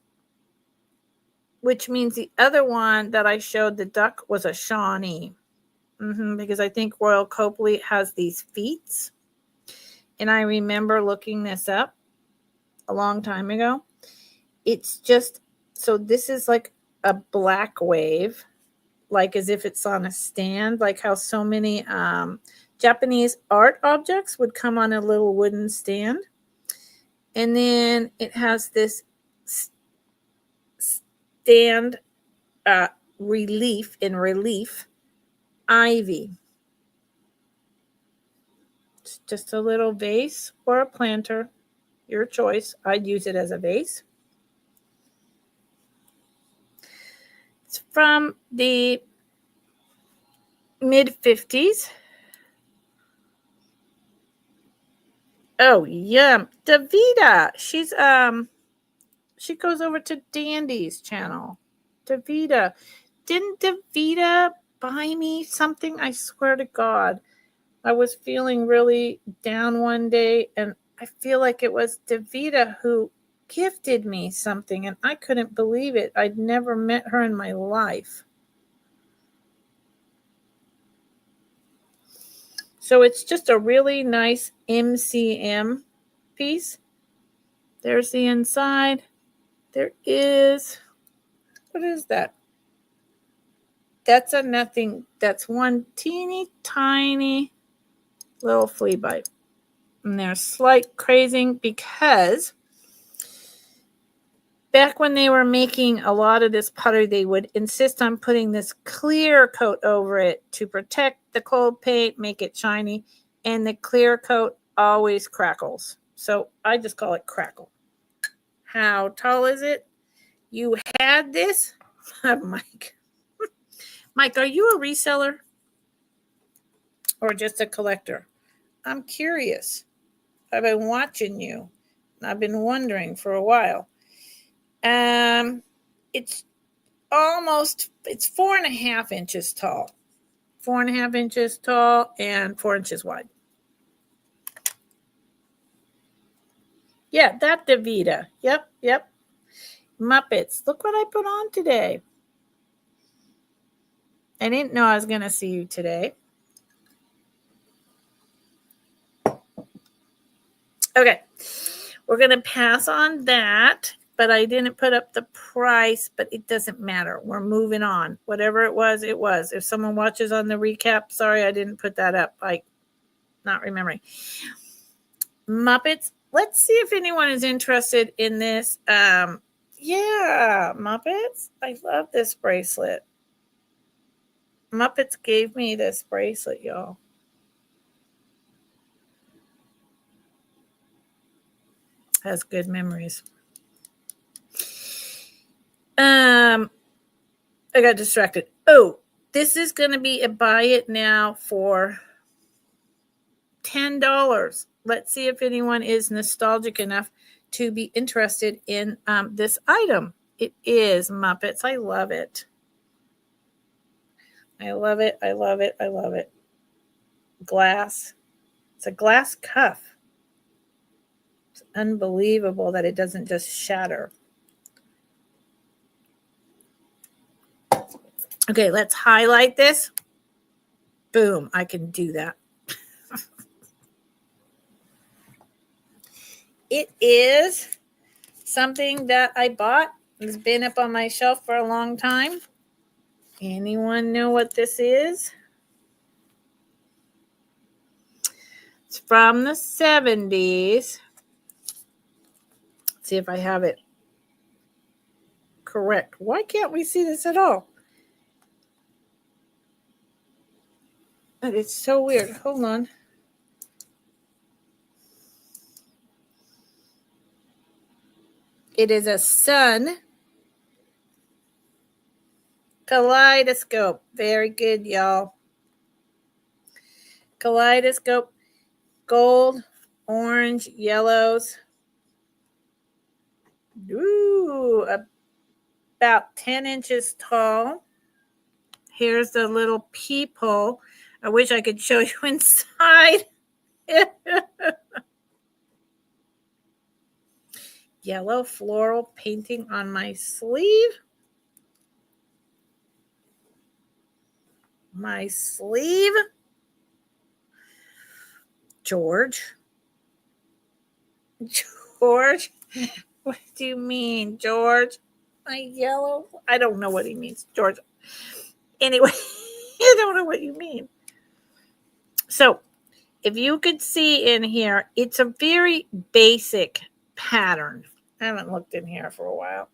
which means the other one that I showed, the duck, was a Shawnee. Because I think Royal Copley has these feet. And I remember looking this up a long time ago. It's just, so this is like a black wave, like as if it's on a stand, like how so many Japanese art objects would come on a little wooden stand. And then it has this stand relief ivy. It's just a little vase or a planter, your choice. I'd use it as a vase. It's from the mid-50s. Oh, yum. Davida. She goes over to Dandy's channel. Davida. Didn't Davida buy me something? I swear to God. I was feeling really down one day, and I feel like it was Davida who gifted me something, and I couldn't believe it. I'd never met her in my life. So it's just a really nice MCM piece. There's the inside. There is, what is that? That's a nothing. That's one teeny tiny little flea bite. And there's slight crazing because back when they were making a lot of this pottery, they would insist on putting this clear coat over it to protect the cold paint, make it shiny, and the clear coat always crackles. So I just call it crackle. How tall is it? You had this? Mike. Mike, are you a reseller or just a collector? I'm curious. I've been watching you. I've been wondering for a while. It's 4.5 inches tall. 4.5 inches tall and 4 inches wide. Yeah, that Davita. Yep. Muppets. Look what I put on today. I didn't know I was going to see you today. Okay. We're going to pass on that, but I didn't put up the price, but it doesn't matter. We're moving on. Whatever it was, it was. If someone watches on the recap, sorry, I didn't put that up. Not remembering. Muppets. Let's see if anyone is interested in this. Yeah, Muppets. I love this bracelet. Muppets gave me this bracelet, y'all. Has good memories. I got distracted. Oh, this is going to be a buy it now for $10. Let's see if anyone is nostalgic enough to be interested in this item. It is Muppets. I love it. I love it. I love it. I love it. Glass. It's a glass cuff. It's unbelievable that it doesn't just shatter. Okay, let's highlight this. Boom, I can do that. It is something that I bought. It's been up on my shelf for a long time. Anyone know what this is? It's from the 70s. Let's see if I have it correct. Why can't we see this at all? It's so weird. Hold on. It is a sun kaleidoscope. Very good, y'all. Kaleidoscope. Gold, orange, yellows. Ooh, about 10 inches tall. Here's the little peephole. I wish I could show you inside. Yellow floral painting on my sleeve. My sleeve. George. What do you mean, George? My yellow? I don't know what he means, George. Anyway, I don't know what you mean. So, if you could see in here, it's a very basic pattern. I haven't looked in here for a while.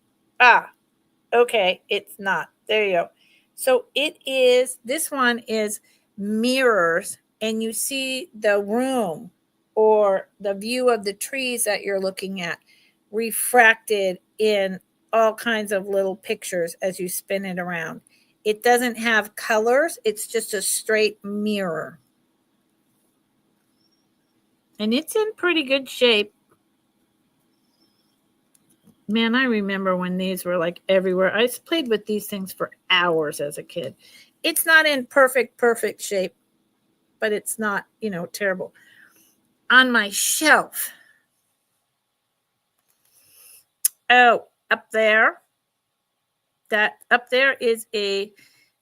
Okay, it's not. There you go. So this one is mirrors, and you see the room or the view of the trees that you're looking at refracted in all kinds of little pictures as you spin it around. It doesn't have colors. It's just a straight mirror. And it's in pretty good shape. Man, I remember when these were like everywhere. I played with these things for hours as a kid. It's not in perfect shape, but it's not, terrible. On my shelf. Oh, up there. That up there is a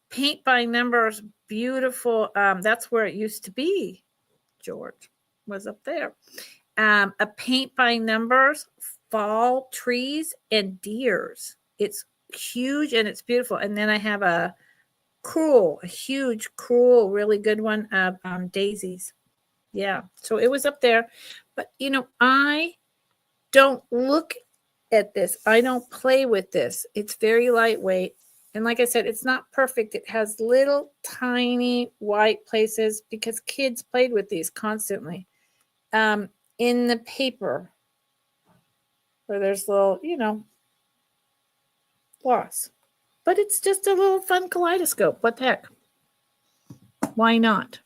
paint by numbers, beautiful. That's where it used to be. George was up there. A paint by numbers, fall trees and deers. It's huge and it's beautiful. And then I have a huge, really good one of daisies. Yeah, so it was up there. But, I don't look at this. I don't play with this. It's very lightweight. And like I said, it's not perfect. It has little tiny white places because kids played with these constantly. In the paper where there's little, gloss. But it's just a little fun kaleidoscope. What the heck? Why not?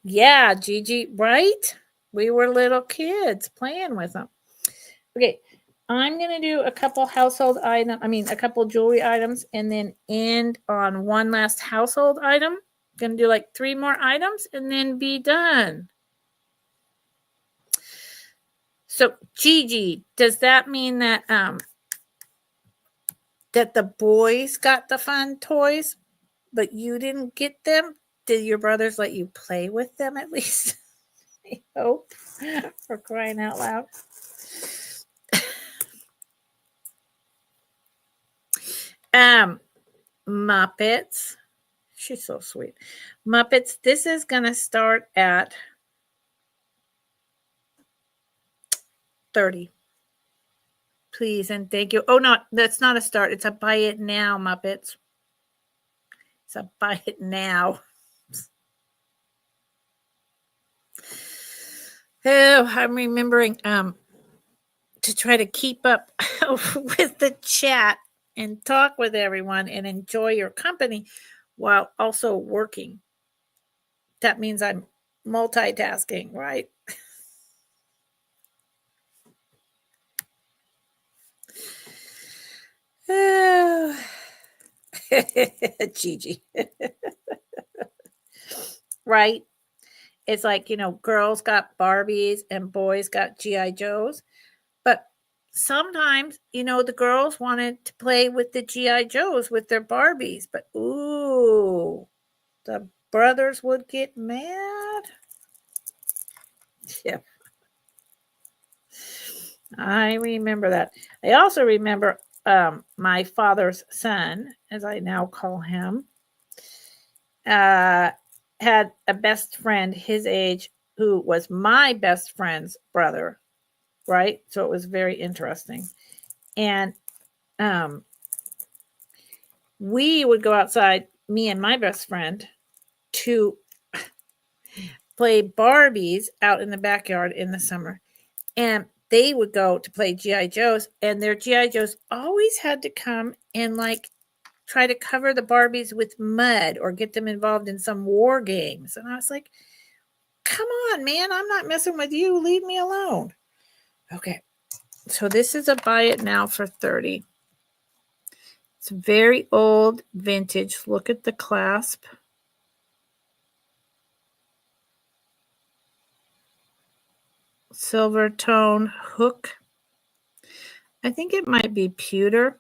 Yeah, Gigi, right? We were little kids playing with them. Okay, I'm going to do a couple a couple jewelry items and then end on one last household item. Going to do like 3 more items and then be done. So, Gigi, does that mean that that the boys got the fun toys, but you didn't get them? Did your brothers let you play with them at least? I hope. For crying out loud. Muppets. She's so sweet. Muppets, this is going to start at 30. Please and thank you. Oh, no, that's not a start. It's a buy it now, Muppets. It's a buy it now. Oh, I'm remembering to try to keep up with the chat and talk with everyone and enjoy your company while also working. That means I'm multitasking, right? Gigi. Right? It's like, girls got Barbies and boys got G.I. Joes. But sometimes, the girls wanted to play with the G.I. Joes with their Barbies. But, ooh, the brothers would get mad. Yeah. I remember that. I also remember my father's son, as I now call him, had a best friend his age who was my best friend's brother, right? So it was very interesting. And we would go outside, me and my best friend, to play Barbies out in the backyard in the summer. And they would go to play G.I. Joes, and their G.I. Joes always had to come and try to cover the Barbies with mud or get them involved in some war games. And I was like, come on, man, I'm not messing with you. Leave me alone. Okay. So this is a buy it now for 30. It's very old, vintage. Look at the clasp. Silver tone hook. I think it might be pewter.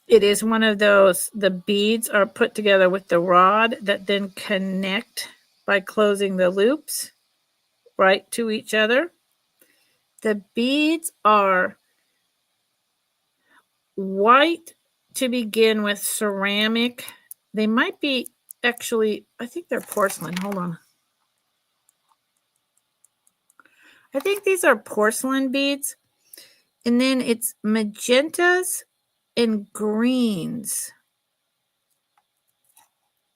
It is one of those, the beads are put together with the rod that then connect by closing the loops right to each other. The beads are white to begin with, ceramic. They might be actually, I think they're porcelain. Hold on. I think these are porcelain beads. And then it's magentas and greens.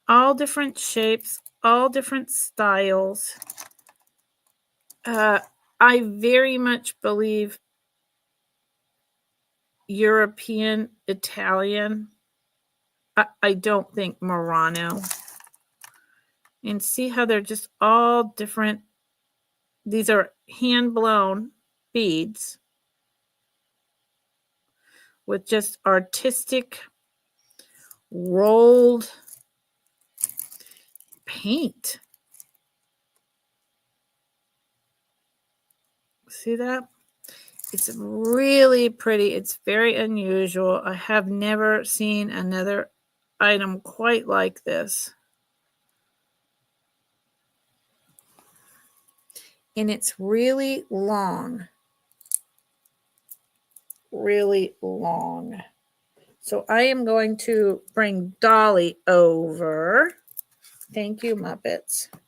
All different shapes, all different styles. I very much believe European, Italian. I don't think Murano. And see how they're just all different. These are hand-blown beads with just artistic rolled paint. See that? It's really pretty. It's very unusual. I have never seen another item quite like this. And it's really long. Really long. So I am going to bring Dolly over. Thank you, Muppets. I'm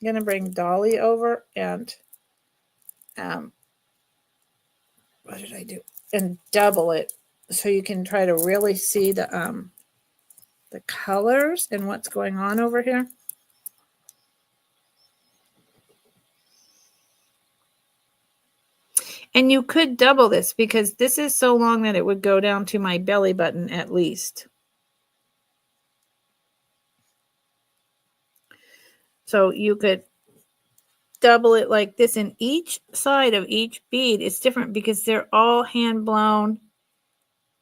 going to bring Dolly over and what did I do? And double it so you can try to really see the colors and what's going on over here. And you could double this because this is so long that it would go down to my belly button at least. So you could double it like this, and each side of each bead is different because they're all hand blown,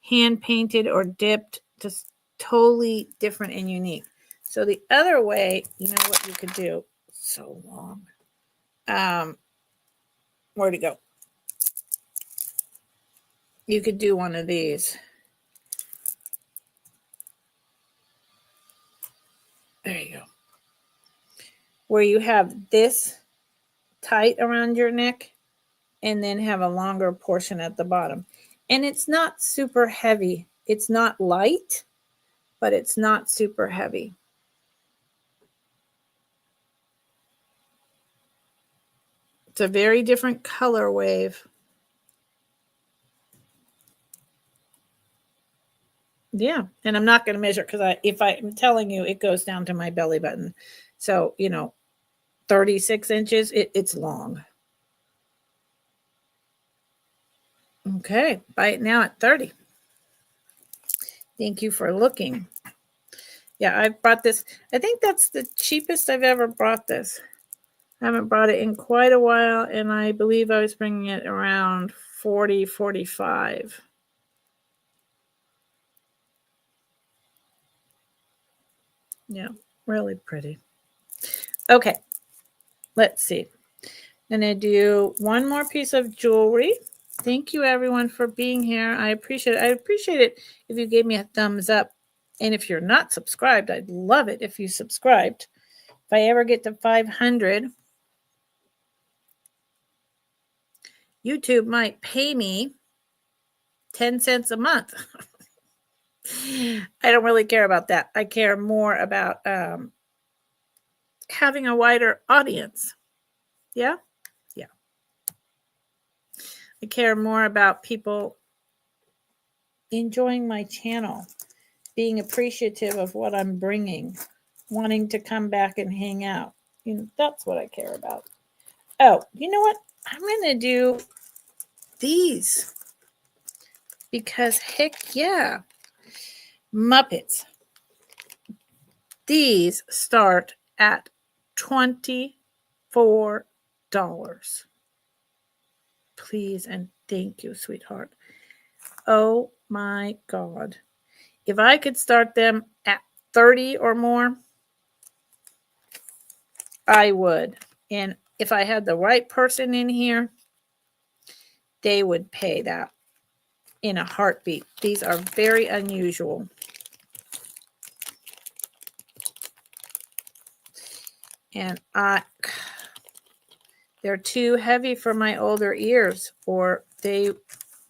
hand painted, or dipped, just totally different and unique. So the other way, you know what you could do? So long. Where'd it go? You could do one of these. There you go. Where you have this tight around your neck and then have a longer portion at the bottom. And it's not super heavy. It's not light, but it's not super heavy. It's a very different color wave. Yeah, and I'm not going to measure because if I'm telling you, it goes down to my belly button. So, 36 inches, it's long. Okay, buy it now at 30. Thank you for looking. Yeah, I've brought this. I think that's the cheapest I've ever brought this. I haven't brought it in quite a while, and I believe I was bringing it around 40, 45. Yeah, really pretty. Okay, let's see. I'm going to do one more piece of jewelry. Thank you, everyone, for being here. I appreciate it. I appreciate it if you gave me a thumbs up. And if you're not subscribed, I'd love it if you subscribed. If I ever get to 500, YouTube might pay me 10 cents a month. I don't really care about that. I care more about having a wider audience. Yeah? Yeah. I care more about people enjoying my channel, being appreciative of what I'm bringing, wanting to come back and hang out. That's what I care about. Oh, you know what? I'm going to do these because heck yeah. Muppets. These start at $24. Please and thank you, sweetheart. Oh my God. If I could start them at 30 or more, I would. And if I had the right person in here, they would pay that in a heartbeat. These are very unusual. And they're too heavy for my older ears, or they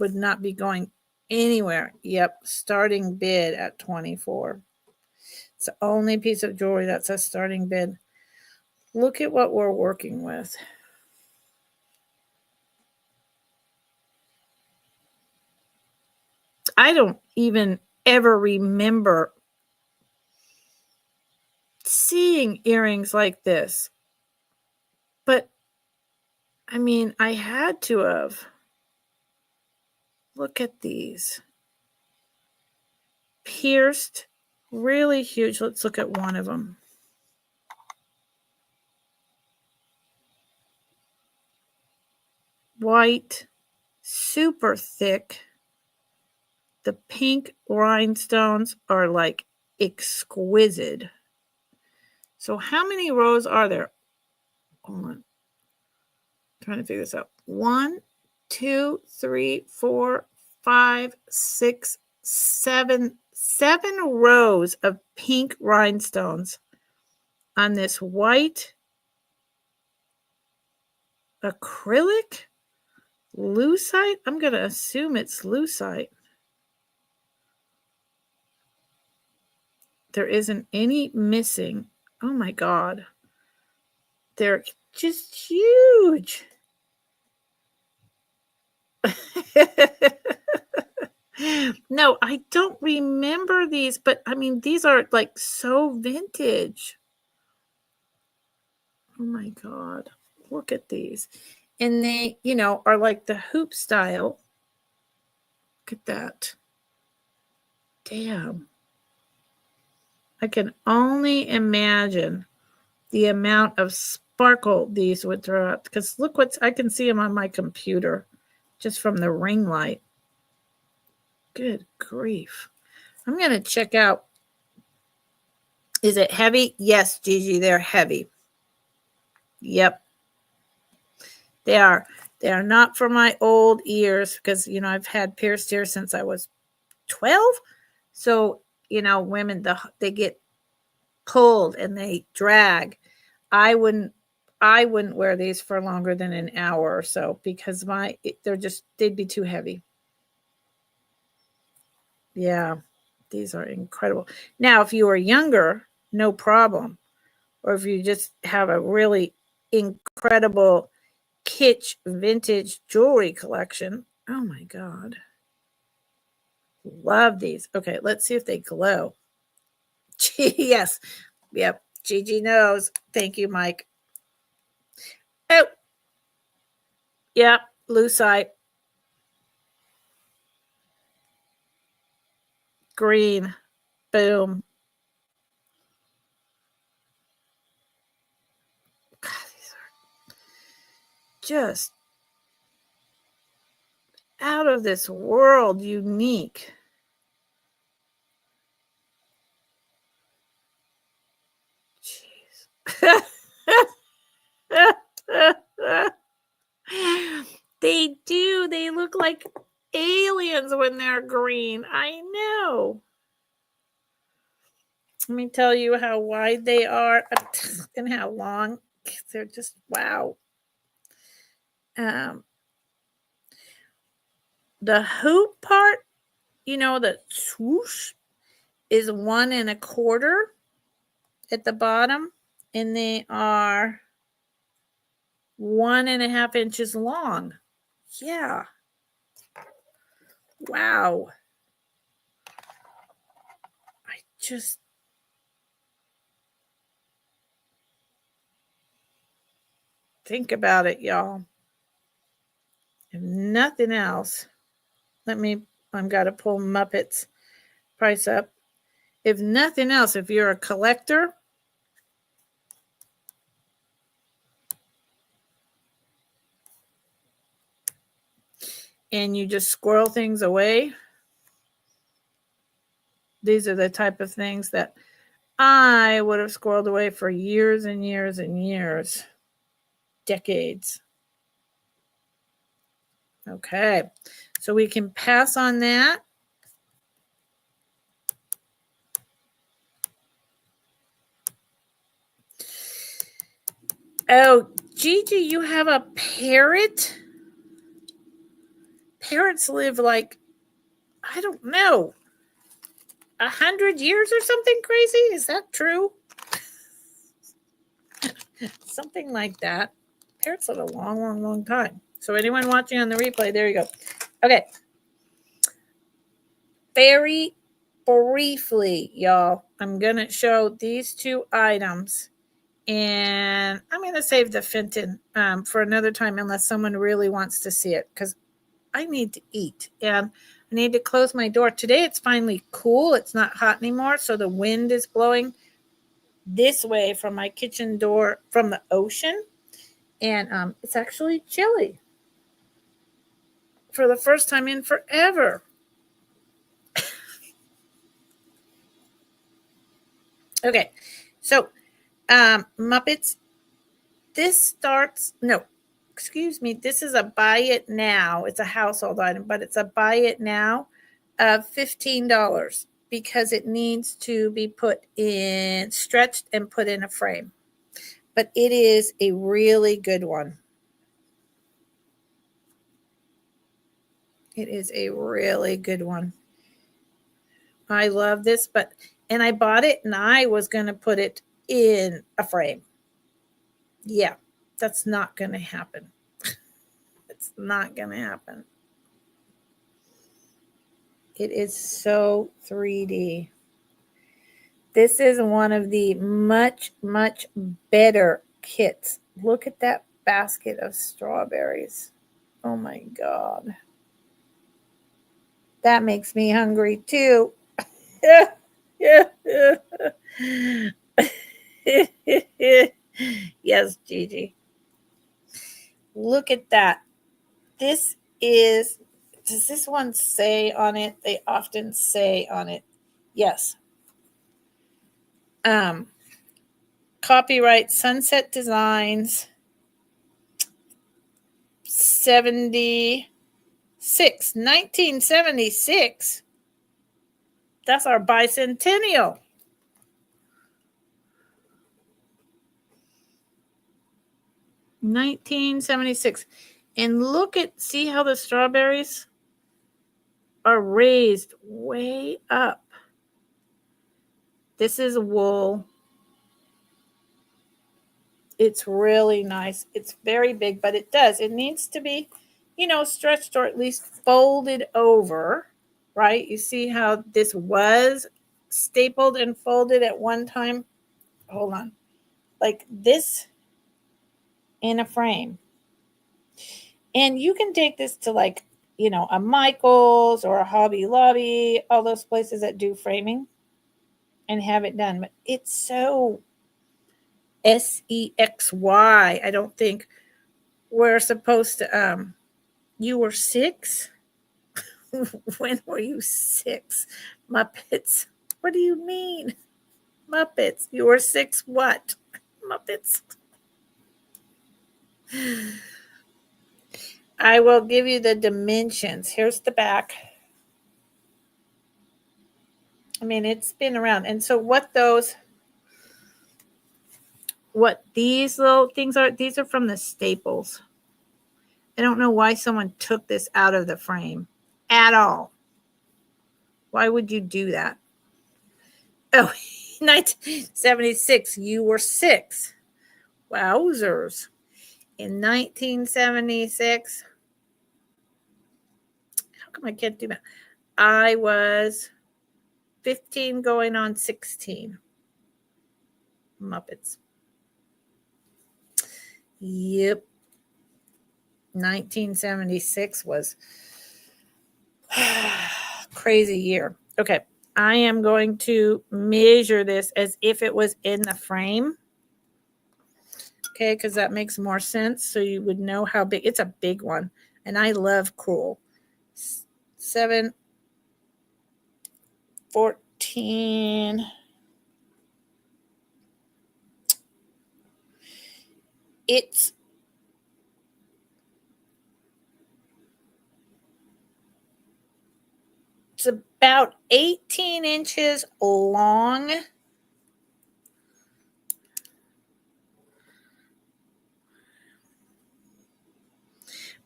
would not be going anywhere. Yep, starting bid at 24. It's the only piece of jewelry that says starting bid. Look at what we're working with. I don't even ever remember seeing earrings like this. But, I mean, I had to have. Look at these. Pierced, really huge. Let's look at one of them. White, super thick. The pink rhinestones are like exquisite. So how many rows are there? Hold on. I'm trying to figure this out. 1, 2, 3, 4, 5, 6, 7 rows of pink rhinestones on this white acrylic lucite. I'm going to assume it's lucite. There isn't any missing. Oh my God. They're just huge. No, I don't remember these, but I mean, these are like so vintage. Oh my God. Look at these. And they, are like the hoop style. Look at that. Damn. I can only imagine the amount of sparkle these would throw out, because look I can see them on my computer just from the ring light. Good grief. I'm going to check out. Is it heavy? Yes, Gigi, they're heavy. Yep. They are. They are not for my old ears because, I've had pierced ears since I was 12. So, women, they get pulled and they drag. I wouldn't wear these for longer than an hour or so because they'd be too heavy. Yeah, these are incredible. Now, if you were younger, no problem. Or if you just have a really incredible kitsch vintage jewelry collection. Oh my God. Love these. Okay, let's see if they glow. Yes. Yep. Gigi knows. Thank you, Mike. Oh. Yep. Lucite. Green. Boom. God, these are just out of this world unique. Jeez. They do. They look like aliens when they're green. I know. Let me tell you how wide they are and how long. They're just wow. The hoop part, the swoosh is 1 1/4 at the bottom, and they are 1.5 inches long. Yeah. Wow. I just think about it, y'all. If nothing else, I've got to pull Muppets price up. If nothing else, if you're a collector, and you just squirrel things away, these are the type of things that I would have squirreled away for years and years and years, decades. Okay, so we can pass on that. Oh, Gigi, you have a parrot? Parrots live like, I don't know, 100 years or something crazy? Is that true? Something like that. Parrots live a long, long, long time. So anyone watching on the replay, there you go. Okay. Very briefly, y'all, I'm going to show these 2 items. And I'm going to save the Fenton for another time unless someone really wants to see it because I need to eat and I need to close my door. Today it's finally cool. It's not hot anymore. So the wind is blowing this way from my kitchen door from the ocean. And it's actually chilly for the first time in forever. Okay. So Muppets, excuse me, this is a buy it now. It's a household item, but it's a buy it now of $15 because it needs to be put in, stretched and put in a frame. But it is a really good one. It is a really good one. I love this, and I bought it and I was going to put it in a frame. Yeah, that's not going to happen. It's not going to happen. It is so 3D. This is one of the much, much better kits. Look at that basket of strawberries. Oh my God. That makes me hungry too. Yes, Gigi. Look at that. This is, does this one say on it? They often say on it. Yes. Copyright Sunset Designs 1976. That's our bicentennial. $1976. And look at, see how the strawberries are raised way up. This is wool. It's really nice. It's very big, but it needs to be, stretched or at least folded over, right? You see how this was stapled and folded at one time? Hold on. Like this in a frame. And you can take this to like, a Michael's or a Hobby Lobby, all those places that do framing and have it done. But it's so SEXY. I don't think we're supposed to, you were 6? When were you 6? Muppets. What do you mean? Muppets. You were 6 what? Muppets. I will give you the dimensions. Here's the back. I mean, it's been around. And so what these little things are, these are from the Staples. I don't know why someone took this out of the frame at all. Why would you do that? Oh, 1976, you were 6. Wowzers. In 1976, how come I can't do that? I was 15 going on 16. Muppets. Yep. 1976 was crazy year. Okay. I am going to measure this as if it was in the frame. Okay, because that makes more sense. So you would know how big. It's a big one. And I love cool. 7, 14. It's about 18 inches long.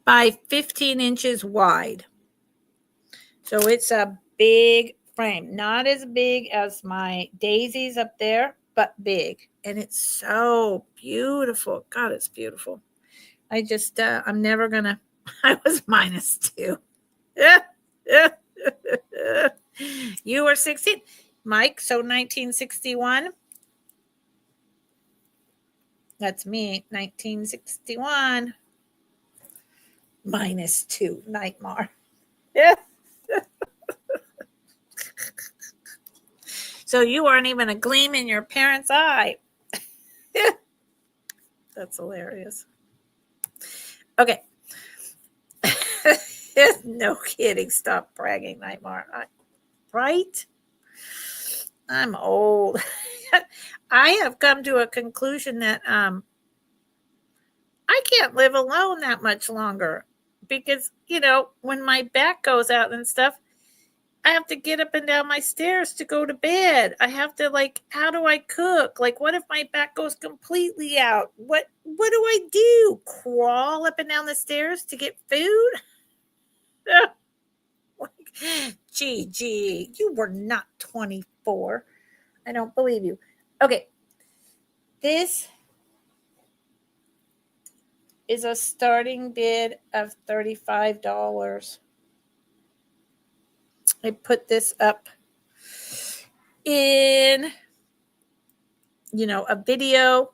By 15 inches wide. So it's a big frame. Not as big as my daisies up there, but big. And it's so beautiful. God, it's beautiful. I just, I'm never going to, I was -2. You were 16. Mike, so 1961. That's me, 1961. -2, nightmare. Yeah. So you weren't even a gleam in your parents' eye. That's hilarious. Okay. No kidding. Stop bragging, Nightmare. Right? I'm old. I have come to a conclusion that I can't live alone that much longer because, when my back goes out and stuff, I have to get up and down my stairs to go to bed. I have to, how do I cook? What if my back goes completely out? What do I do? Crawl up and down the stairs to get food? Gee, you were not 24. I don't believe you. Okay. This is a starting bid of $35. I put this up in, a video,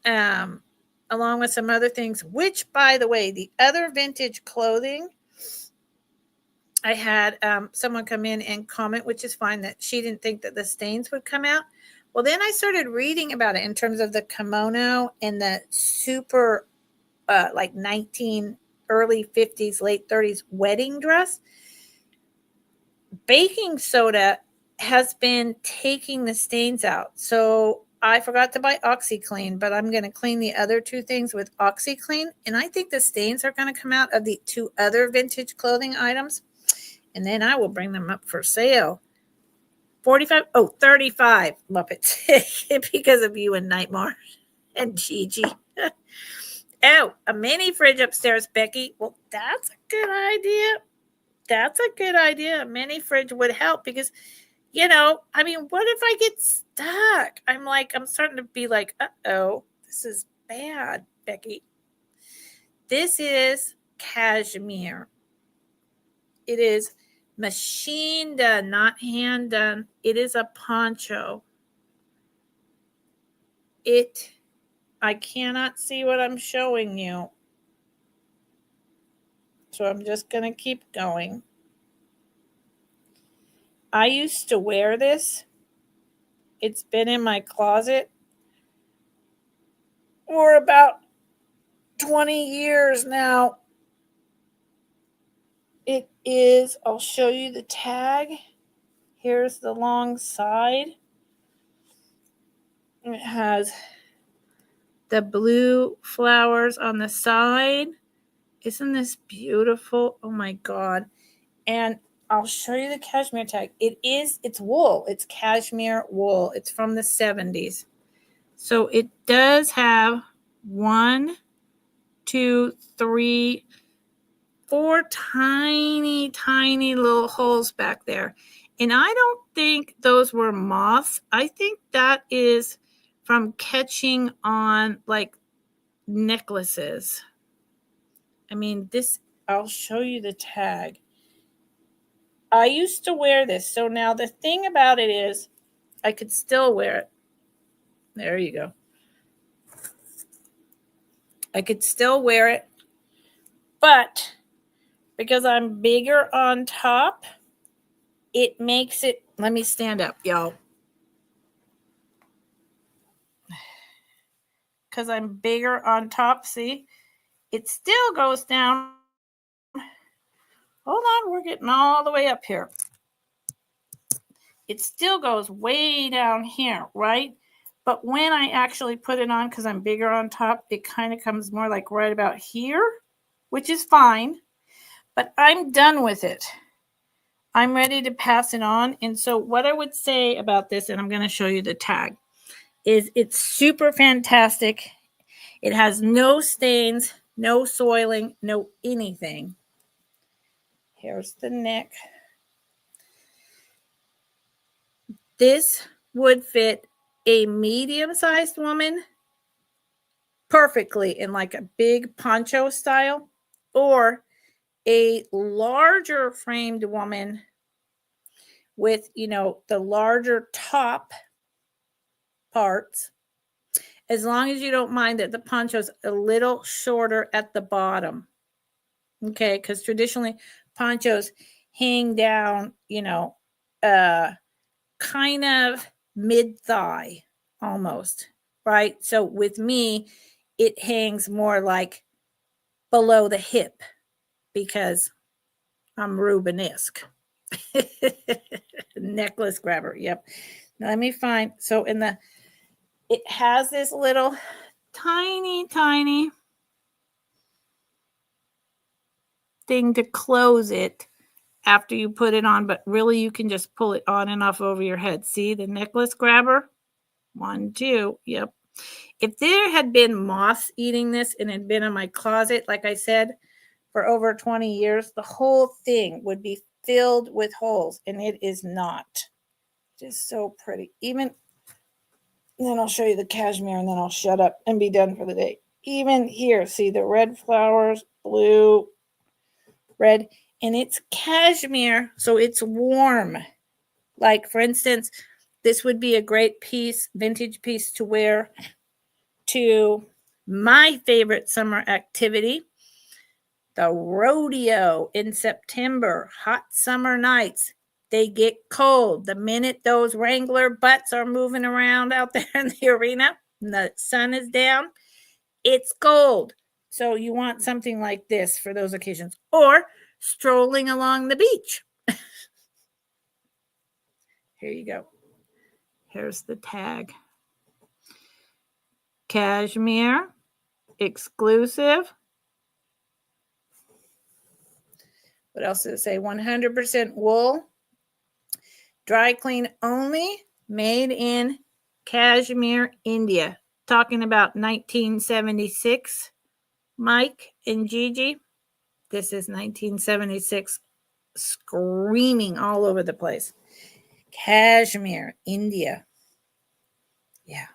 along with some other things, which, by the way, the other vintage clothing, I had someone come in and comment, which is fine, that she didn't think that the stains would come out. Well, then I started reading about it in terms of the kimono and the super, 19 early 50s, late 30s wedding dress. Baking soda has been taking the stains out. So I forgot to buy OxyClean, but I'm going to clean the other two things with OxyClean. And I think the stains are going to come out of the two other vintage clothing items. And then I will bring them up for sale. 35 Muppets because of you and Nightmare and Gigi. Oh, a mini fridge upstairs, Becky. Well, that's a good idea. A mini fridge would help because, what if I get stuck? I'm starting to be like, uh-oh, this is bad, Becky. This is cashmere. It is machine done, not hand done. It is a poncho. I cannot see what I'm showing you. So I'm just going to keep going. I used to wear this. It's been in my closet for about 20 years now. It is, I'll show you the tag. Here's the long side. It has the blue flowers on the side. Isn't this beautiful? Oh my God. And I'll show you the cashmere tag. It's wool. It's cashmere wool. It's from the 70s. So it does have 1, 2, 3, 4 tiny, tiny little holes back there. And I don't think those were moths. I think that is from catching on necklaces. I'll show you the tag. I used to wear this. So now the thing about it is I could still wear it. There you go. I could still wear it. But because I'm bigger on top, it makes it, let me stand up, y'all. Because I'm bigger on top, see? It still goes down. Hold on, we're getting all the way up here. It still goes way down here, right? But when I actually put it on, because I'm bigger on top, it kind of comes more like right about here, which is fine. But I'm done with it. I'm ready to pass it on. And so what I would say about this, and I'm going to show you the tag, is it's super fantastic. It has no stains, no soiling, no anything. Here's the neck. This would fit a medium-sized woman perfectly in a big poncho style, or a larger framed woman with, the larger top parts, as long as you don't mind that the poncho's a little shorter at the bottom. Okay, because traditionally ponchos hang down, kind of mid-thigh almost, right? So with me, it hangs more below the hip because I'm Rubenesque. Necklace grabber, yep. Now let me find, so it has this little tiny thing to close it after you put it on, but really you can just pull it on and off over your head. See the necklace grabber? 1, 2. Yep. If there had been moths eating this and it had been in my closet, like I said, for over 20 years, the whole thing would be filled with holes, and it is not. Just so pretty. Even then I'll show you the cashmere and then I'll shut up and be done for the day. Even here, see the red flowers, blue, red, and it's cashmere, so it's warm. Like, for instance, this would be a great piece, vintage piece to wear to my favorite summer activity, the rodeo in September. Hot summer nights. They get cold. The minute those Wrangler butts are moving around out there in the arena and the sun is down, it's cold. So you want something like this for those occasions. Or strolling along the beach. Here you go. Here's the tag. Cashmere, exclusive. What else does it say? 100% wool. Dry clean only, made in Kashmir, India. Talking about 1976, Mike and Gigi. This is 1976, screaming all over the place. Kashmir, India. Yeah.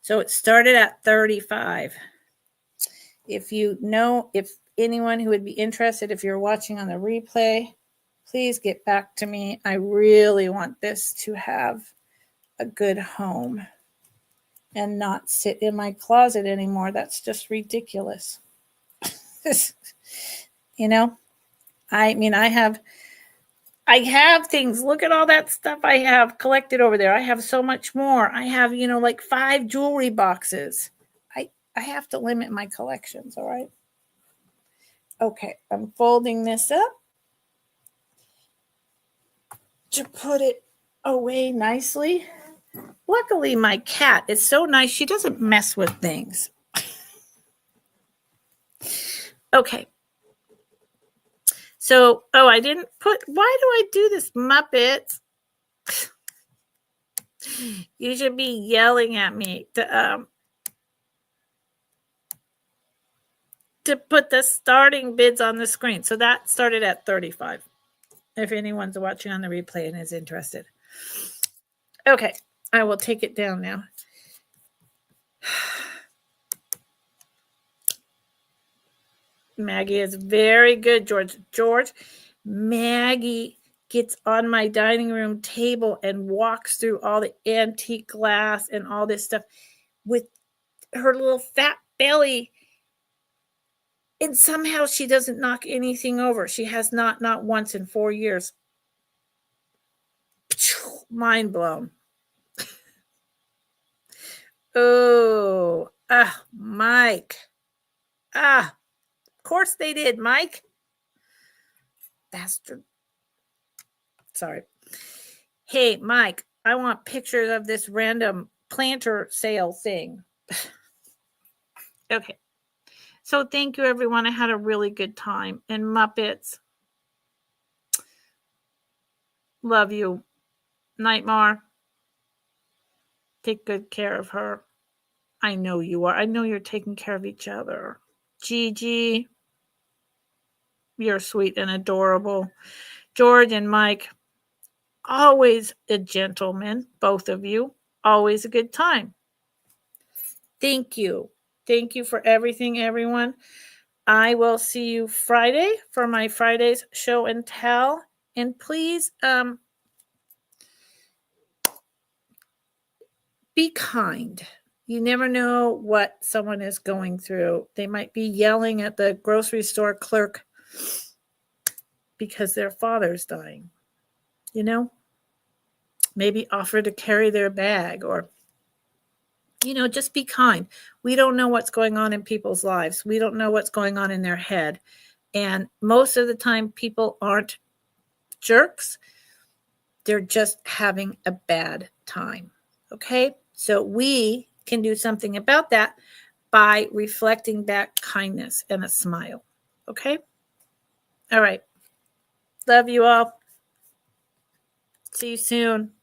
So it started at 35. If you know, if anyone who would be interested, if you're watching on the replay, please get back to me. I really want this to have a good home and not sit in my closet anymore. That's just ridiculous. You know, I mean, I have things. Look at all that stuff I have collected over there. I have so much more. I have, like 5 jewelry boxes. I have to limit my collections, all right? Okay, I'm folding this up to put it away nicely. Luckily, my cat is so nice. She doesn't mess with things. Okay. So, I didn't put, why do I do this, Muppets? You should be yelling at me to put the starting bids on the screen. So that started at 35. If anyone's watching on the replay and is interested. Okay, I will take it down now. Maggie is very good, George. Maggie gets on my dining room table and walks through all the antique glass and all this stuff with her little fat belly. And somehow she doesn't knock anything over. She has not once in 4 years. Mind blown. Oh, Mike. Of course they did, Mike. Bastard. Sorry. Hey, Mike, I want pictures of this random planter sale thing. Okay. So thank you, everyone. I had a really good time. And Muppets, love you. Nightmare, take good care of her. I know you are. I know you're taking care of each other. Gigi, you're sweet and adorable. George and Mike, always a gentleman, both of you. Always a good time. Thank you. Thank you for everything, everyone. I will see you Friday for my Friday's show and tell. And please be kind. You never know what someone is going through. They might be yelling at the grocery store clerk because their father's dying. Maybe offer to carry their bag or, just be kind. We don't know what's going on in people's lives. We don't know what's going on in their head. And most of the time, people aren't jerks. They're just having a bad time. Okay? So we can do something about that by reflecting back kindness and a smile. Okay? All right. Love you all. See you soon.